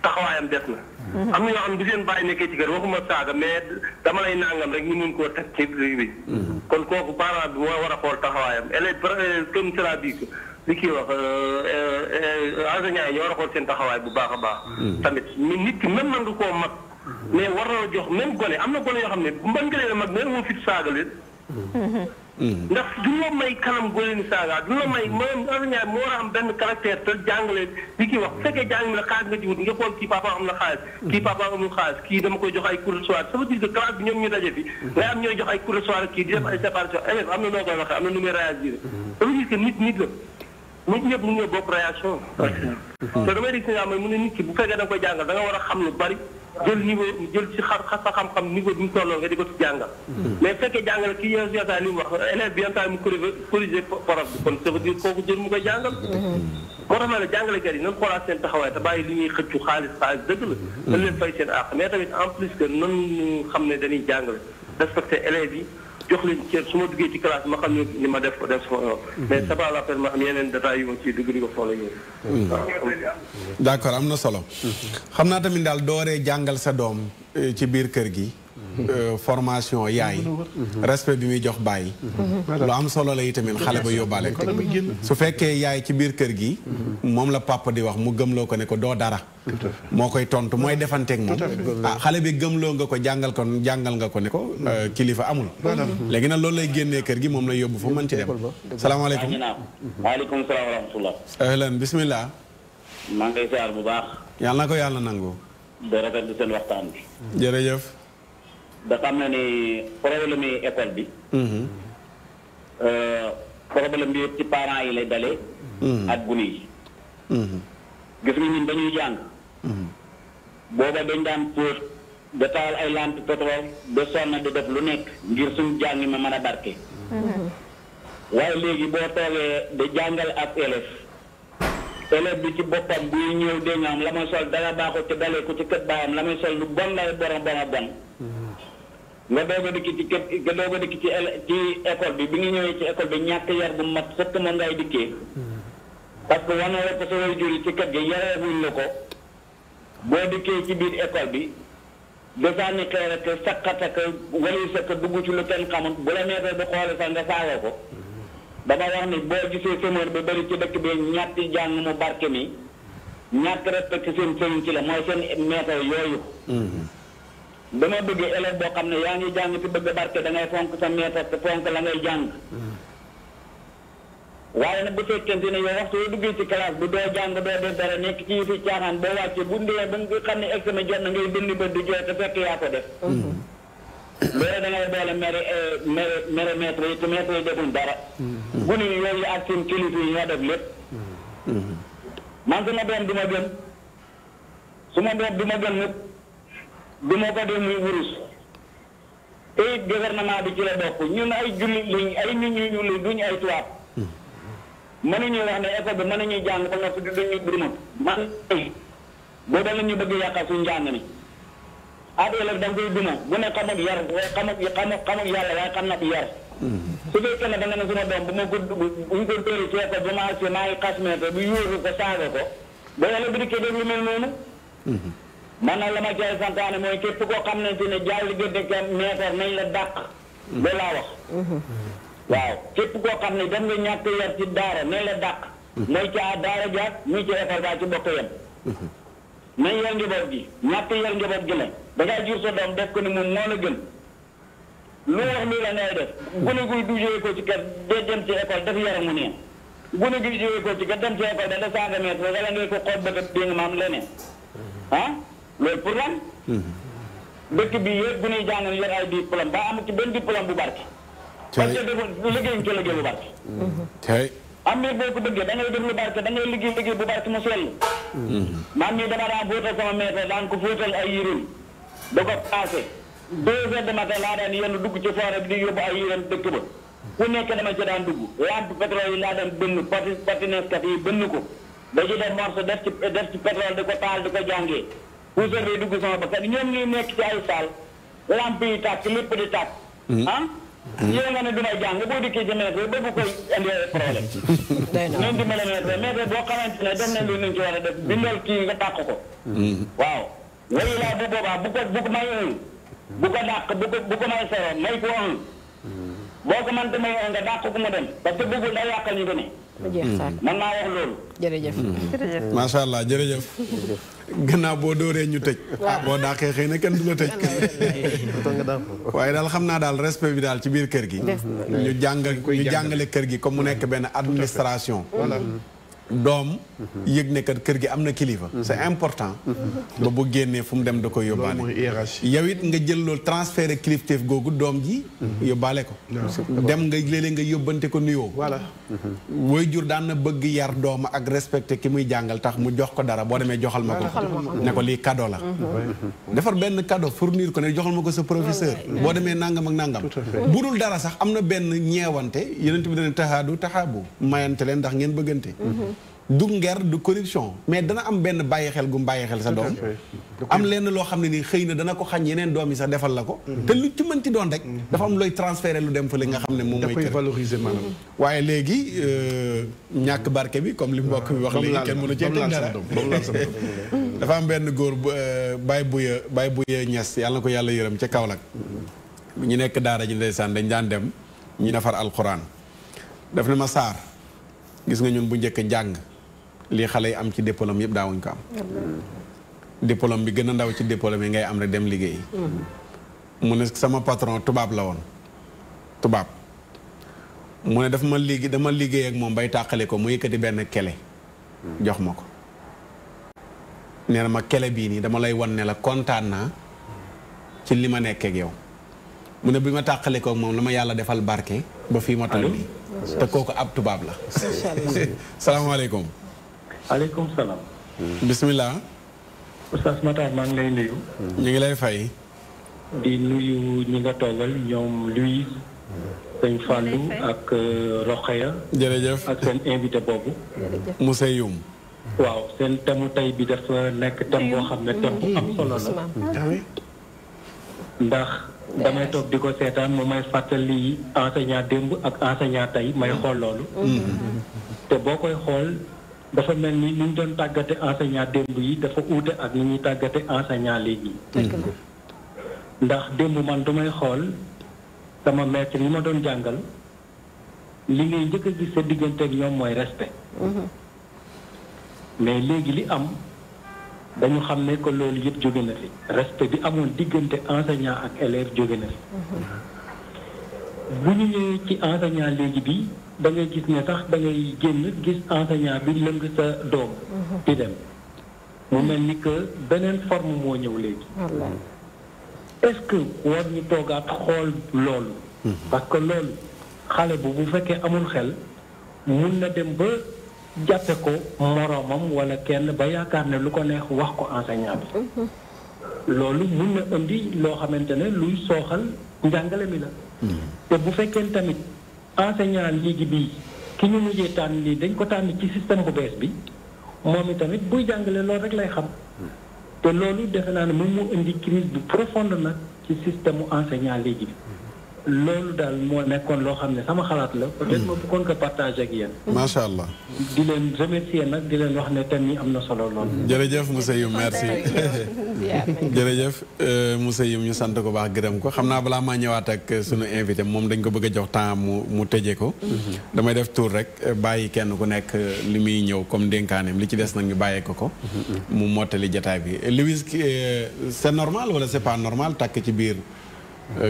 taxawaayam des na am na ñoo xam ne bu seen bàyyi nekkee ci kër waxuma saaga mais dama lay nangam rek ñu mun koo teg ci bi kon kooku parent bi moo war a xool taxawaayam élève comme cela dit li kii wax enseignants yi ñoo war a xool seen taxawaay bu baax a baax tamit nit ki même man nga koo mag mais war na jox même gone am na gone yoo xam ne mën nga leen mag mais moom fit saaga leen ndax du la may kanam gone ni saaga du la may moom enseignant bi moo war a am benn caractère te jàngale li kii wax bu fekkee jàng mi la xaalis nga ci wut nga xool kii papa am na xaalis kii papa amul xaalis kii dama koy jox ay cours de soir ça veut dire que classe bi ñoom ñu daje fi ngay am ñooy jox ay cours de soir kii di def ay séparation élève am na noo koy waxee am na nu muy réagir ça veut dire que nit la nit ñëpp mu ngi bokk réaction te damay dégg si nga xam ne mu ne nit ki bu fekkee da nga koy jàngal da nga war a xam lu bari jël ci sa xam-xam niveau bi mu tolloo nga di ko ci jàngal mais fekkee jàngale kii yotaa li mu wax élève bi yentaa mu corriger prof bi kon ça veut dire kooku jël mu koy jàngal moo tax ma ne jàngalekat yi nan xoolaat seen taxawaay te bàyyi li ñuy xëccu xaalis dëgg la dañ leen fay seen àq mais tamit en plus que nan xam ne dañuy jàngale respecté élèves yi jox leen cër su ma duggee ci classe ma xam ne ni ma def ko def sama yoon mais c'est pas la peine ma am yeneen détails yu ma ciy dugg di ko foole yooyu d'accord am na solo xam naa tamit daal dooree jàngal sa doom ci biir kër gi formation yaay respect bi muy jox bàyyi lu am solo la itamit xale ba yóbbaale ko su fekkee yaay ci biir kër gi moom la papa di wax mu gëmloo ko ne ko doo dara moo koy tontu mooy defanteeg moom xale bi gëmloo nga ko jàngal nga ko ne ko kilifa amul léegi nag loolu lay génnee kër gi moom lay yóbbu fu mën ci dem salaamaaleykum waaleykum salaam wa rahmatullah ahlan bismillah maa ngi koy siyaar bu baax yàlla na ko yàlla nangu de rafetlu seen waxtaan bi jërëjëf da xam na ni problème yi école bi problème bi ci parents yi lay dalee ak gune yi gis nga ñun dañuy jàng booba dañ daan pour da taal ay lampe pétrole de sonn di def lu nekk ngir suñu jàng ma mën a barke waaye léegi boo toolee da jàngal ak élève bi ci boppam buy ñëw dégg nga am la may sol dara baaxul ci dalee ko ci kët baayam la may sol lu bon lay bon nga doog a dikk ci kër nga doog a dikk ci école bi nga ñëwee ci école bi ñàkk yar bu mat sëkk moom ngay dikkee parce que wane la ko sa way juri ci kër gi yareewuñ la ko boo dikkee ci biir école bi desaani xeer ak saqat ak walu sëkk dugg ci lu kenn xamul bu la neexee ba xoole sax nga saaga ko dama wax ni boo gisee semeur bi bëri ci dëkk bi ñàkk jàng mu barke mi ñàkk respecté seen sëriñ ci la mooy seen maître yooyu dama bëgg élève boo xam ne yaa ngi jàng ci bëgg barke da ngay fonk sa maître te fonk la ngay jàng waaye nag bu fekkente ne yow waxtu yoo duggee ci classe bi doo jàng doo def dara nekk ci fi caaxaan boo wàccee bu ndee ba nga xam ne examen jot na ngay bënn bët di jooy te fekk yaa ko def loolu da ngay boole mere maître yi te maître yi defuñ dara gune yi yooyu ak seen kilifa yi ñoo def lépp man suma doom du ma gën suma doom du ma gën nag du ma ko def muy wurus te it gouvernement bi ci la bokk ñun ay jullit lañ ay nit ñu ñuul duñu ay tubaab mënuñuy wax ne école bi mënuñuy jàng ba nga fi duñu durma man boo da la ñu bëgg yàqal suñu njàng mi ab élève da nga koy duma bu ne xamul yar xamul yàlla waaye xam na bi yar su fekkee ne da nga ne suma doom bu ma ko buñ ko tëri ci école ba ma agsi maa ngi xas meete bu yóoru ko saaga ko ba élève bi di koy def lu mel noonu man nag la ma cay santaane mooy képp koo xam ne ne jaay li gëdde ka meetar nañ la dàq loolu laa wax waaw képp koo xam ne dem nga ñàkk yar ci daara nañ la dàq mooy ca daara jaat muy ci école ba ci bokk yem nañ yar njaboot gi ñàkk yar njaboot gi la dangay jur sa doom def ko ni moom moo la gën lu wax lii la ngay def gune guy du jógee ko ci kër de dem ci école daf yaramu neen gune guy jógee ko ci kër dem ci école da da saaga mètre wala ngay ko xool bëgg di nga maam leneen ah loolu pour lan dëkk bi yëpp bu ñuy jàng yor ay diplôme ba amul ci benn diplôme bu barke parce que defoon liggéeyuñ ci liggéey bu barke am na boo ko bëggee da ngay def lu barke da ngay liggéey bu barke mu sell maam mii dama daan fóotal sama maître daan ko fóotal ay yéreem da ko passé 2 heures de matin laa daan yenn dugg ci forêt bi di yóbbu ay yéreem dëkk ba fu nekk dama ci daan dugg lampe pétrole yi laa daan bënn patineskat yi bënn ko da ci def morceau def ci pétrole di ko taal di ko jàngee pousseur bi dugg sama bakkat ñoom ñuy nekk ci ay saal lampe yi tàkk lépp di tàkk ah yow nga ne du may jàng boo dikkee ci maître ba bu koy indi problème ñoom di mala maître boo xamante ne def nañ lu ñu ci war a def bindal kii nga tàkk ko waaw wayu laa bu boobaa bu ko may bu ko dàq bu ko may sero may ko boo ko mënta may nga dàq ko mu dem parce que bëggul day yàqal ñu ko ne man maa wax loolu jërëjëf macha allah jërëjëf gannaaw boo dóoree ñu tëj boo dàqee xëy na kenn du la tëj waaye daal xam naa daal respect bi daal ci biir kër gi ñu jàngale kër gi comme mu nekk benn administration doom yëg ne kat kër gi am na kilifa c'est important ba bu génnee fu mu dem da koy yóbbaale yow it nga jël loolu transféré kilifteef googu doom ji yóbbaale ko dem nga léeg-léeg nga yóbbante ko nuyoo voilà waajur daan na bëgg yar doom ak respecté ki muy jàngal tax mu jox ko dara boo demee joxal ma ko ne ko lii cadeau la defar benn cadeau fournir ko ne joxal ma ko sa professeur boo demee nangam ak nangam bu dul dara sax am na benn ñeewante yeneen bi dana taxaabu mayante leen ndax ngeen bëggante du nger du corruption mais dana am benn bàyyi xel gum bàyyi xel sa doom am lenn loo xam ne ni xëy na dana ko xañ yeneen doom yi sax defal la ko te lu ci mënti doon rek dafa am looy transféré lu dem fële nga xam ne moom mooy kër valoriser maanaam waaye léegi ñàkk barke bi comme li mbokk bi wax léegi kenn mënu cee teg dara dafa am benn góor Baye Buya Ñas yàlla na ko yàlla yërëm ca Kaolack ñu nekk daara ji ndeysaan dañ daan dem ñu defar alxuraan daf ne ma Saar gis nga ñun bu njëkk njàng lii xale yi am ci diplôme yëpp daawuñ ko am diplôme bi gën a ndaw ci diplôme yi ngay am rek dem liggéey mu ne sama patron tubaab la woon tubaab mu ne dama liggéey ak moom bay tàqale ko mu yëkkati benn kele jox ma ko nee na ma kele bii nii dama lay wan ne la kontaan naa ci li ma nekk ak yow mu ne bi ma tàqale ko ak moom la ma yàlla defal barke ba fii ma toll nii te kooku ab tubaab la salaamaaleykum aleykum salaam bismillah Oustaz Matar maa ngi lay nuyu ñu ngi lay fay di nuyu ñi nga toogal ñoom Louise sëñ Fallou ak Rokhaya jërëjëf ak seen invité boobu Moussa Youm waaw seen thème tey bi dafa nekk thème boo xam ne thème bu am solo la ndax damay toog di ko seetaan mu may fàttali enseignant démb ak enseignant tey may xool loolu te boo koy xool dafa mel ni ñu doon tàggate enseignant démb yi dafa uute ak ni ñuy tàggate enseignant léegi ndax démb man du may xool sama maître yi ma doon jàngal li ngay njëkk a gis sa diggante ak ñoom mooy respect mais léegi li am dañu xam ne que loolu yëpp jóge na fi respect bi amoon diggante enseignant ak élève jóge na fi bu ñu ñëwee ci enseignant léegi bi da ngay gis ne sax da ngay génn gis enseignant bi lëng sa doom di dem mu mel ni que beneen forme moo ñëw léegi est-ce que war ñu toogaat xool loolu parce que loolu xale bu fekkee amul xel mun na dem ba jàppe ko moroomam wala kenn ba yaakaar ne lu ko neex wax ko enseignant bi loolu mun na indi loo xamante ne luy sooxal njàngale mi la te bu fekkee tamit enseignant léegi bii ki ñu mujjee tànn lii dañ ko tànn ci système bu bees bi moom itamit buy jàngale loolu rek lay xam te loolu defe naa ne moom moo indi crise bu profonde nag ci système mu enseignant léegi bi loolu daal moo nekkoon loo xam ne sama xalaat la peut-être ma bëggoon ko partager ak yéen. macha allah. di leen remercier nag di leen wax ne thème yi am na solo lool. jërëjëf Moussa Youm merci jërëjëf Moussa Youm ñu sant ko baax gërëm ko xam naa balaa maa ñëwaat ak sunu invité moom dañ ko bëgg a jox temps mu tëjee ko. damay def tour rek bàyyi kenn ku nekk li muy ñëw comme ndénkaaneem li ci des nag ñu bàyyee ko. mu mottali jataay bi Louise c'est normal wala c'est pas normal takk ci biir.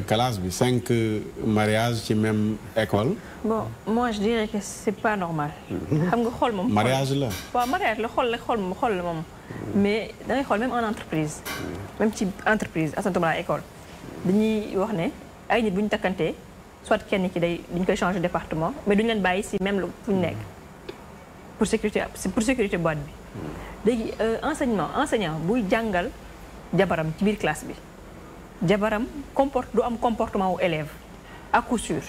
classe bi 5 mariages ci même école. bon moi je dirais que c'est pas normal. xam nga xool moom. mariage la. waaw mariage la xool la moom. mais da ngay xool même en entreprise. même ci entreprise asantuma la école. dañuy wax ne ay nit bu ñu takkantee soit kenn ki dañ koy changer département mais duñu leen bàyyi si même fu ñu nekk pour sécurité boîte bi. léegi enseignant buy jàngal jabaram ci biir classe bi. jabaram du am comportement wu élève à coup sûr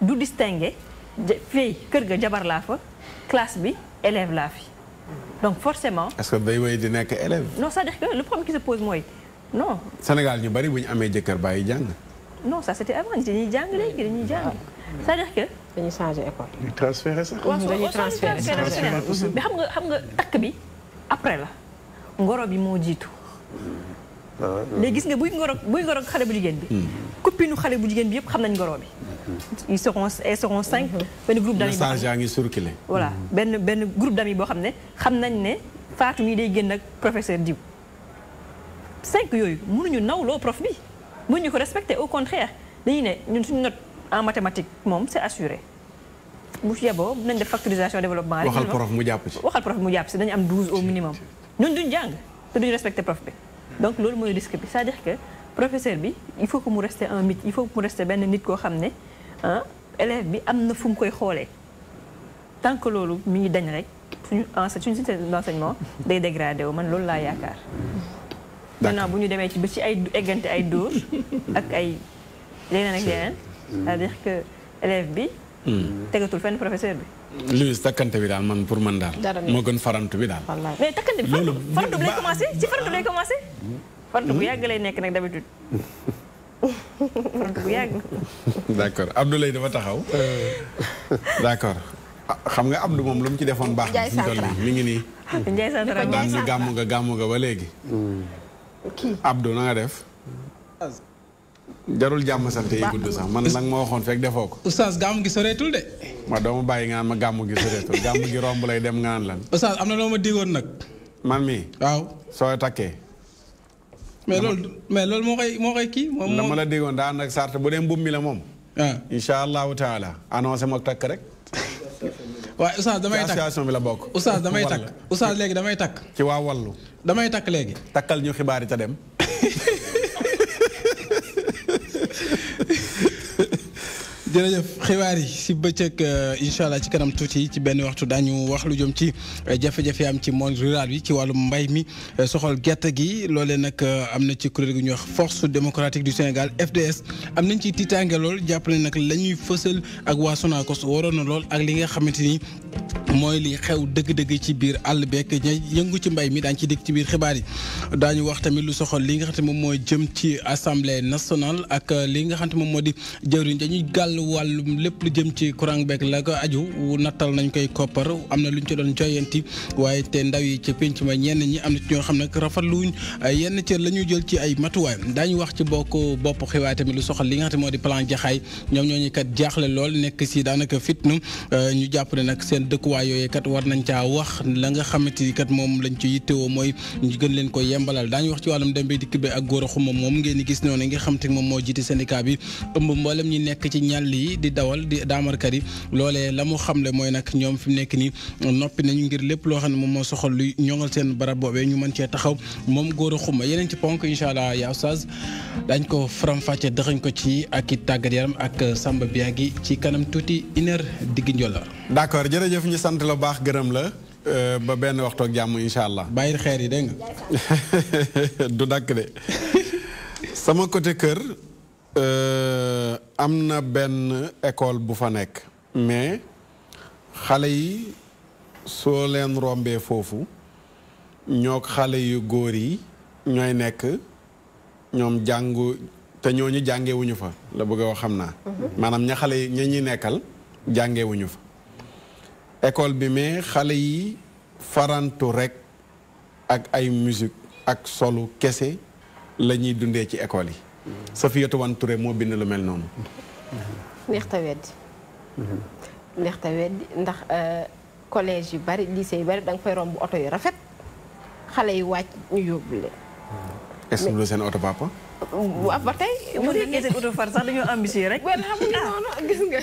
du distinguer fii kër ga jabar laa fa classe bi élève laa fi donc forcément. est-ce que day wéy di nekk élève. non c'est-à-dire que le problème qui se pose mooy non. Sénégal ñu bari bu ñu amee jëkkër bàyyi jàng. non ça c'était avant dañuy jàng léegi dañuy jàng c'est-à-dire que. dañuy changer école. dañuy transférer sax. dañuy transférer mais xam nga takk bi après la ngoro bi moo jiitu. léegi gis nga buy ngoro xale bu jigéen bi. copine xale bu jigéen bi yëpp xam nañ ngoro bi. ils seront 5. benn groupe d'amis message yaa ngi circulé. voilà benn groupe d'amis boo xam nañ ne Fatou mii day génn ak professeur diw. 5 yooyu mënuñu nawloo prof bi mënuñu ko respecter au contraire dañuy ne ñun suñu note en mathématique moom c'est assuré. bu yeboo nañ def factorisation développement. waxal prof mu jàpp si. dañu am 12 au minimum ñun duñ jàng. te duñu respecter prof bi donc loolu mooy risque bi c'est-à-dire que professeur bi il faut que mu rester un mythe il faut que mu rester benn nit koo xam ne élève bi am na fu mu koy xoolee tant que loolu mi ngi dañ rek suñu système d'enseignement day dégradé wu man loolu laa yaakaar. maintenant bu ñu demee ci ba ci ay eggante ay dóor ak ay leneen ak leneen c'est-à-dire que élève bi. tegatul fenn professeur bi. Louise takkante bi daal man pour man daal. moo gën farantu bi daal. mais takkante bi farantu bi lay commencé ci farantu lay commencé. farantu bu yàgg lay nekk nag d'habitude. farantu bu yàgg. d'accord Abdoulaye dafa taxaw. d'accord xam nga Abdou moom lu mu ci defoon baax na. Ndiaye Santra mi ngi nii. Ndiaye Santra daan ñu gàmmu nga ba léegi. Abdou na nga def. jarul jàmm sant yi gudd sax man nag ma waxoon fekk defoo ko. oustaz gàmmu gi soreetul de. ma doo ma bàyyi nga naan ma gàmmu gi soreetul gàmmu gi romb lay dem nga naan lan. oustaz am na loo ma digoon nag. man mii. waaw soo takkee. mais loolu moo koy kii. moom dama la digoon daa ànd ak sart bu dee mbub mi la moom. incha allahu taala annoncé ma takk rek. waaye oustaz damay takk association bi la bokk. oustaz damay takk oustaz léegi damay takk. ci waa wallu. damay takk léegi. takkal ñu xibaar yi te dem. jërëjëf xibaar yi si bëccëg incha allah ci kanam tuuti ci benn waxtu daañu wax lu jëm ci jafe-jafe am ci monde rural bi ci wàllum mbay mi soxal gerte gi loolee nag am na ci kuréel gu ñuy wax force démocratique du Sénégal FDS am nañ ci tiitaange lool jàpp ne nag la ñuy fësal ak waa Sonacos waroon na lool ak li nga xamante ni mooy li xew dëgg-dëgg ci biir àll beek ña yëngu ci mbay mi daañu ci dégg ci biir xibaar yi daañu wax tamit lu soxal li nga xam ne moom mooy jëm ci assemblée nationale ak li nga xam ne moom moo di jëwriñ dañuy gàll wàllum lépp lu jëm ci courant beeg la ko aju nattal nañ koy koppar am na lu ñu ci doon joyanti waaye te ndaw yi ci pénc ma ñenn ñi am na ci ñoo xam ne rafetluwuñ yenn cër la ñuy jël ci ay matuwaay daañu wax ci bopp xibaar tamit lu soxal li nga xam ne moo di plan jaxaay ñoom ñooñu kat jaaxle lool nekk si daanaka fitnu ñu jàpp ne nag seen seen dëkkuwaay yooyu kat war nañ caa wax la nga xamante ni kat moom lañ ci yittewoo mooy ñu gën leen ko yembalal daañu wax ci wàllum dem bi dikk bi ak Gora Khouma moom ngeen di gis noonu nga xam te moom moo jiite syndicat bi ëmb mboolem ñi nekk ci ñàll yi di dawal di daamarkat yi loolee la mu xamle mooy nag ñoom fi mu nekk nii noppi nañu ngir lépp loo xam ne moom moo soxal luy ñoŋal seen barab boobee ñu mën cee taxaw moom Gora Khouma yeneen ci ponk incha allah yaa Oustaz dañ ko faram-fàcce dëxañ ko ci ak i tàggat yaram ak Samba Biagi ci kanam tuuti une heure digg njolla. d'accord jërëjëf ñu sant la baax gërëm la ba benn waxtu ak jàmm incha allah. bàyyil xeer yi dégg nga. du dakk de sama côté kër am na benn école bu fa nekk mais xale yi soo leen rombee foofu ñook xale yu góor yi ñooy nekk ñoom jàngu te ñooñu jàngewuñu fa la bëgg a wax xam naa maanaam ña xale yi ña ñuy nekkal jàngewuñu fa école bi mais xale yi farantu rek ak ay musique ak solu kese la ñuy dundee ci école yi Safiatou Wane Touré moo bind lu mel noonu neexta weddi neexta weddi ndax collège yu bari lycée yu bari da nga fay romb oto yu rafet xale yi wàcc ñu yóbbu leen est-ce que seen oto papa waaw ba tey bu nekkee seen oto far sax dañoo ambitieux rek wel xam nga noonu gis nga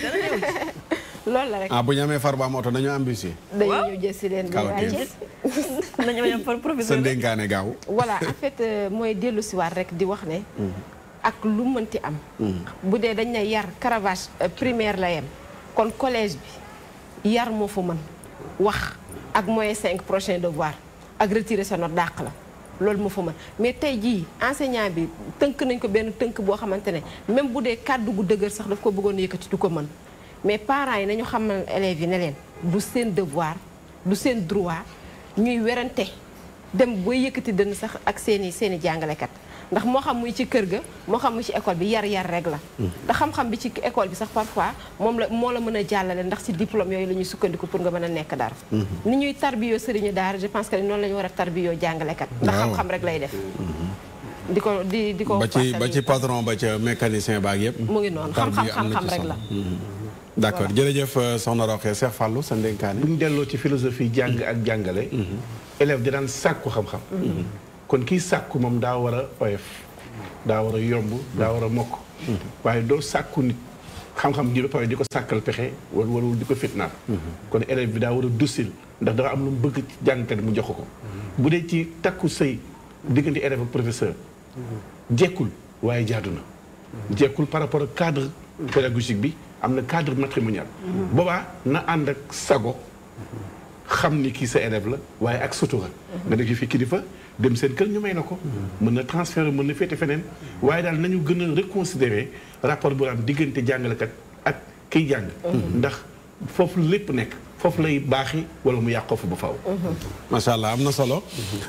loolu la rek bu ñu amee far ba am oto dañoo ambitieux dañu ñëw jël si leen dañu am far professeur sa ndénkaane gaaw voilà en fait mooy dellu si waat rek di wax ne ak lu mënti am bu dee dañ ne yar caravage primaire la yem kon collège bi yar moo fa mën wax ak moyen 5 prochain devoir ak retirer sa note dàq la loolu moo fa mën mais tey jii enseignant bi tënk nañ ko benn tënk boo xamante ne même bu dee kàddu gu dëgër sax daf ko bëggoon yëkkati du ko mën mais parents yi nañu xamal élèves yi ne leen du seen devoir du seen droit ñuy werante dem booy yëkkati dënn sax ak seeni jàngalekat ndax moo xam muy ci kër ga moo xam muy ci école bi yar rek la ndax xam-xam bi ci école bi sax parfois moo la mën a jàllale ndax ci diplôme yooyu la ñuy sukkandiku pour nga mën a nekk dara ni ñuy tarbiyoo sëriñu daara je pense que noonu la ñu war a tarbiyoo jàngalekat ndax xam-xam rek lay def di ko ba ci patron ba ca mécanicien baak yëpp mu ngi noonu xam-xam rek la d'accord jërëjëf soxna Rokhaya Cheikh Fallou sa ndénkaane bu ñu delloo ci philosophie jàng ak jàngale élève di daan sàkku xam-xam kon kii sàkku moom daa war a oyof daa war a yomb daa war a mokk waaye doo sàkku nit xam-xam ji ba pare di ko sàkkal pexe warul di ko fitnaal kon élève bi daa war a docile ndax dafa am lu mu bëgg ci jàngkat mu jox ko bu dee ci takku sëy diggante élève ak professeur jekkul waaye jaadu na jekkul par rapport ak cadre pédagogique bi am na cadre matrimonial boobaa na ànd ak sago xam ni kii sa élève la waaye ak sutura nga def fi kilifa dem seen kër ñu may na ko mën na transférer mën na féete feneen waaye daal nañu gën a reconsidérer rapport bu am diggante jàngalekat ak kiy jàng ndax foofu lépp nekk foofu lay baaxi wala mu yàqoo fa ba faw macha allah am na solo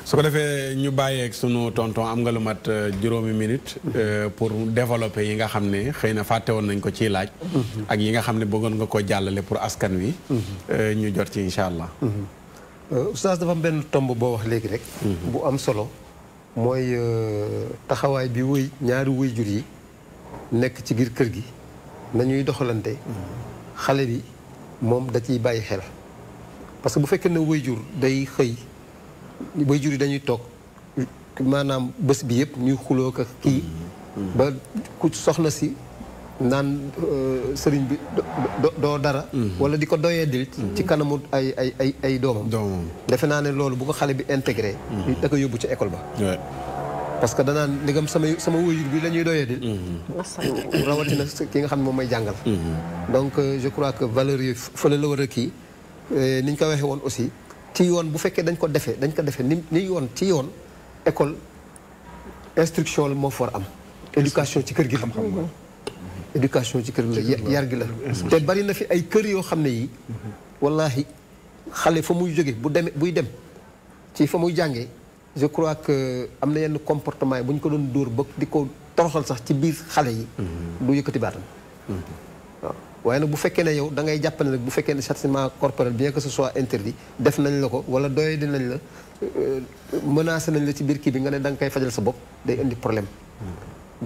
su ko defee ñu bàyyeeg sunu tonton am nga lu mat juróomi minute pour développer yi nga xam ne xëy na fàtte woon nañ ko ciy laaj ak yi nga xam ne bëggoon nga ko jàllale pour askan wi ñu jot ci incha allah oustaz dafa am benn tomb boo wax léegi rek bu am solo mooy taxawaay bi wëy ñaari waajur yi nekk ci biir kër gi nañuy doxalante xale bi moom da ciy bàyyi xel parce que bu fekkee ne waajur day xëy waajur yi dañuy toog maanaam bés bi yëpp ñuy xuloo ko kii ba ku soxna si naan sëriñ bi doo dara wala di ko doyee dil ci kanamu ay doomam defe naa ne loolu bu ko xale bi intégré da ko yóbbu ci école ba parce que danaan ndigam sama waajur bi la ñuy doyee dil rawatina ki nga xam ne moom may jàngal donc je crois que valeur yi fële la war a kii ni ñu ko waxee woon aussi ci yoon bu fekkee dañ ko defee ni yoon ci yoon école instruction la moo for am éducation ci kër gi xam-xam éducation ci kër gi la yar gi la te bari na fi ay kër yoo xam ne yi wallahi xale fa muy jóge buy dem ci fa muy jàngee je crois que am na yenn comportement yi bu ñu ko doon dóor ba di ko toroxal sax ci biir xale yi du yëkkati baatam waaw waaye nag bu fekkee ne yow da ngay jàpp ne nag bu fekkee ne châtiment corporel bien que ce soit interdit def nañ la ko wala doye di nañ la menacé nañ la ci biir kii bi nga ne da nga koy fajal sa bopp day indi problème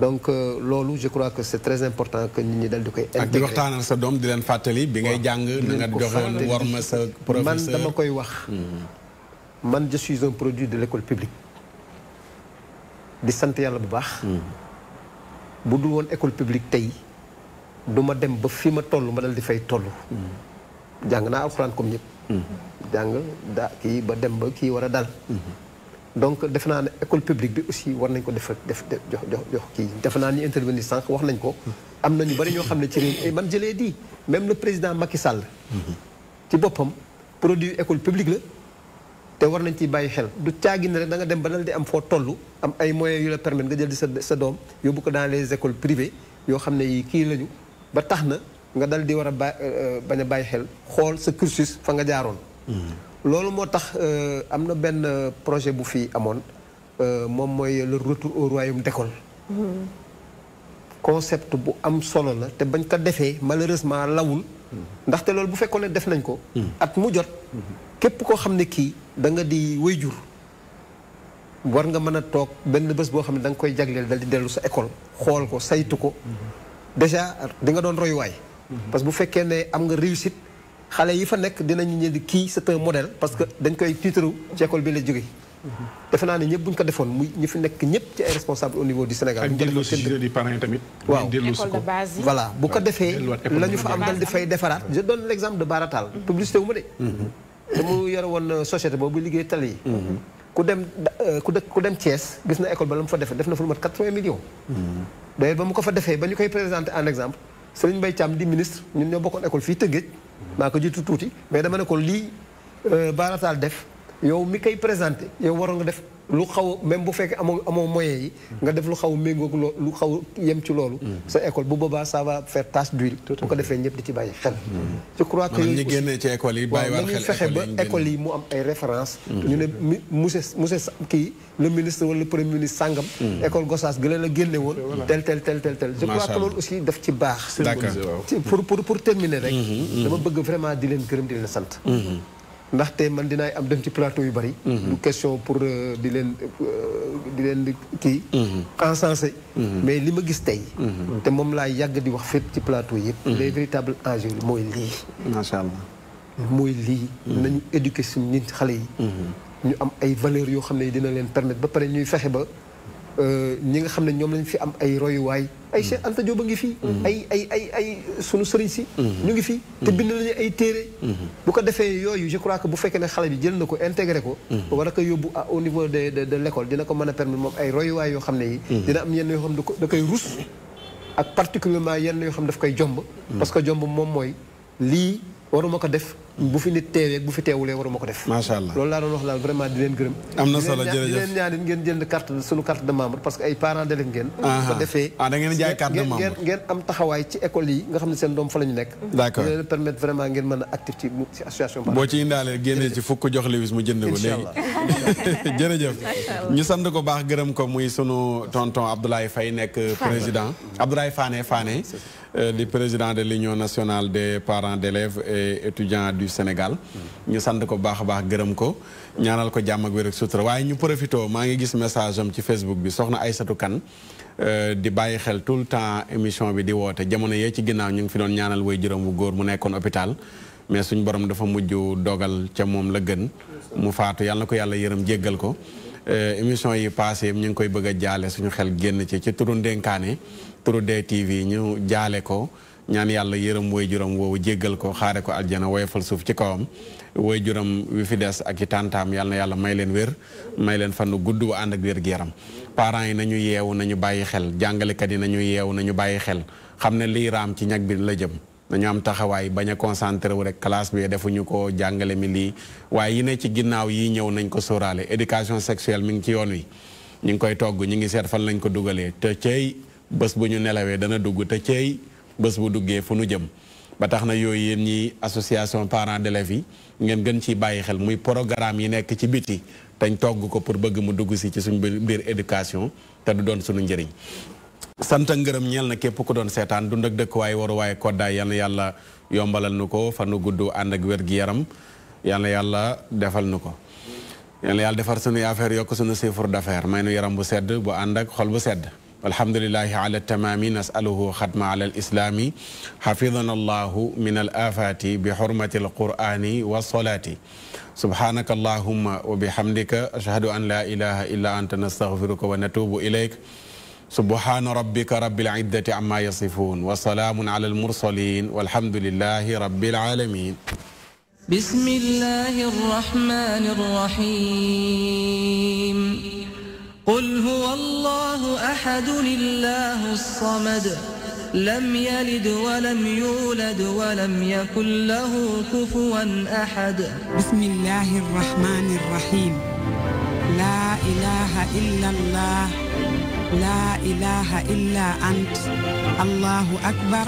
donc loolu je crois que c'est très important que nit ñi dal di koy intégrer. ak di waxtaanal sa doom di leen fàttali bi ngay jàng na nga joxe war ma sa professeur. man dama koy wax. man je suis un produit de l'école publique. di sant yàlla bu baax. bu dul woon école publique tey du ma dem ba fi ma toll ma dal di fay toll. jàng naa alxuraan comme ñëpp. jàng kii ba dem ba kii war a dal. donc defe naa ne école publique bi aussi war nañ ko def jox kii defe naa ni intervenir sànq wax nañ ko. am na ñu bari ñoo xam ne ci réew man je l'ai dit même le président Macky Sall. ci boppam produit école publique la. te war nañ ciy bàyyi xel du caagi ne rek da nga dem ba dal di am foo toll am ay moyens yu la permettre nga jël di sa doom yóbbu ko dans les écoles privées yoo xam ne yi kii lañu ba tax na nga dal di war a bañ a bàyyi xel xool sa cursus fa nga jaaroon. loolu moo tax am na benn projet bu fi amoon moom mooy le retour au royaume d'école. concept bu am solo la te bañ ko defee malheureusement lawul. ndaxte loolu bu fekkoon ne def nañ ko. at mu jot. képp koo xam ne kii da nga di wayjur war nga mën a toog benn bés boo xam ne da nga koy jagleel dal di dellu sa école xool ko saytu ko déjà di nga doon royuwaay. parce que bu fekkee ne am nga réussite xale yi fa nekk dinañu ñëw di kii c'est un modèle parce que dañ koy tiitaru ci école bi la jógee. defe naa ne ñëpp bu ñu ko defoon muy ñi fi nekk ñëpp ci ay responsable au niveau du Sénégal. ak delloo si di parents tamit. waaw école de base yi. voilà bu ko defee la ñu fa am dal di fay defaraat. je donne l'exemple de Baratal. publicité wu ma de. damu yore woon société boobu liggéey tali yi. ku dem Thiès gis na école ba la mu fa defee def na fu lu mat 80 millions. d'ailleurs ba mu ko fa defee ba ñu koy présenté en exemple Serigne Mbaye Thiam di ministre ñun ñoo bokkoon école fii Tëngéej. maa ko jiitu tuuti mais dama ne ko lii Baratal def yow mi koy présenté yow waroon nga def lu xaw même bu fekkee amoo moyens yi. nga def lu xaw méngoog lu xaw yem ci loolu. sa école bu boobaa ça va faire tache d'huile. bu ko defee ñëpp di ci bàyyi xel. je crois que ñu génnee ci école yi bàyyiwaat xel fexe ba école yi mu am ay références. ñu ne monsieur kii le ministre wala le premier ministre sàngam. école Gossas gële la génne woon. tel. je crois que loolu aussi daf ci baax. d'accord pour terminer rek. dama bëgg vraiment di leen gërëm di leen sant. ndaxte man dinaay am dem ci plateau yu bari. du question pour di leen kii. encensé. mais li ma gis tey. te moom laay yàgg di wax fépp ci plateau yëpp. les véritables enjeux mooy lii. macha allah. mooy lii. nañu éduquer suñu nit xale yi. ñu am ay valeurs yoo xam ne dina leen permettre ba pare ñuy fexe ba ñi nga xam ne ñoom lañ fi am ay royuwaay. ay Cheikh Anta Diop a ngi fi. ay sunu sëriñ si. ñu ngi fi te bind nañu ay téere. bu ko defee yooyu je crois que bu fekkee ne xale bi jël na ko intégré ko. war a ko yóbbu au niveau de l'école dina ko mën a permettre moom ay royuwaay yoo xam ne yi. dina am yenn yoo xam ne da koy rus. ak particulièrement yenn yoo xam ne daf koy jomb. parce que jomb moom mooy lii waruma ko def. bu fi nit teewee bu fi teewulee waruma ko def. macha allah loolu laa doon wax daal vraiment di leen gërëm. am na solo jërëjëf di leen ñaanit ngeen jënd sunu carte de membre parce que ay parents d'élèves ngeen. bu ko defee da ngeen jaay carte de membre ngeen am taxawaay ci école yi nga xam ne seen doom fa la ñu nekk. d'accord leen permettre vraiment ngeen mën a actif ci association. boo ci indaalee génnee ci fukk jox Lewis mu jënd ko léegi. jërëjëf ñu sant ko baax gërëm ko muy sunu tonton Abdoulaye Faye nekk président Abdoulaye Fane di président de l'union nationale des parents d'élèves et étudiants du Sénégal. ñu sant ko baax a baax gërëm ko ñaanal ko jàmm ak wér ak sutura waaye ñu profité maa ngi gis message am ci Facebook bi soxna Aïssatou Kane di bàyyi xel tout le temps émission bi di woote jamono yee ci ginnaaw ñu ngi fi doon ñaanal way juróom bu góor mu nekkoon hôpital mais suñ borom dafa mujj dogal ca moom la gën mu faatu yàlla na ko yàlla yërëm jéggal ko émission yi passé ñu ngi koy bëgg a jaale suñu xel génn ci turu ndénkaane turu DTV ñu jaale ko ñaan yàlla yërëm way juróom woowu jéggal ko xaare ko aljana woyofal suuf ci kawam way juróom wi fi des ak i tàntaam yàlla na yàlla may leen wér may leen fan gudd wu ànd ak wér gi yaram parents yi nañu yeewu nañu bàyyi xel jàngalekat yi nañu yeewu nañu bàyyi xel xam ne lii raam ci ñag bi la jëm nañu am taxawaay bañ a concentré wu rek classe bi defuñu ko jàngale mi lii waaye yi ne ci ginnaaw yi ñëw nañ ko sóoraale éducation sexuelle mi ngi ci yoon wi ñu ngi koy togg ñu ngi seet fan lañ ko dugalee te cey bés bu ñu nelawee dana dugg te cey bés bu duggee fu nu jëm ba tax na yooyu yéen ñi association parents d'élèves yi ngeen gën ciy bàyyi xel muy programme yi nekk ci biti tañ togg ko pour bëgg mu dugg si ci suñ biir éducation te du doon suñu njëriñ sant ngërëm ñeel na képp ku doon seetaan dund ak dëkk waaye waru waaye koddaay yal na yàlla yombalal nu ko fa nu gudd ànd ak wér gi yaram yal na yàlla defal nu ko yal na yàlla defar suñuy affaire yokk suñu chiffre d'affaires may nu yaram bu sedd bu ànd ak xol bu sedd walhamdulillahi ala tamami nasaluhu xatma ala alislami xafidana allahu min al afati bi xurmati alqurani wassolati subhanaka allahumma wa bihamdika ashhadu an la ilaha illa anta nastaghfiruka wa natubu ilayk subhana rabbika rabbil izzati amma yasifun wa salamun ala almursalin walhamdulillahi rabbil alamin. bismillahir rahmanir rahim. qul huwa allahu ahadun illahus samad lam yalid wa lam yulad wa lam yakul lahu kufuwan ahad. bismillahir rahmanir rahim. la ilaha illallah la ilaha illa ant allahu akbar.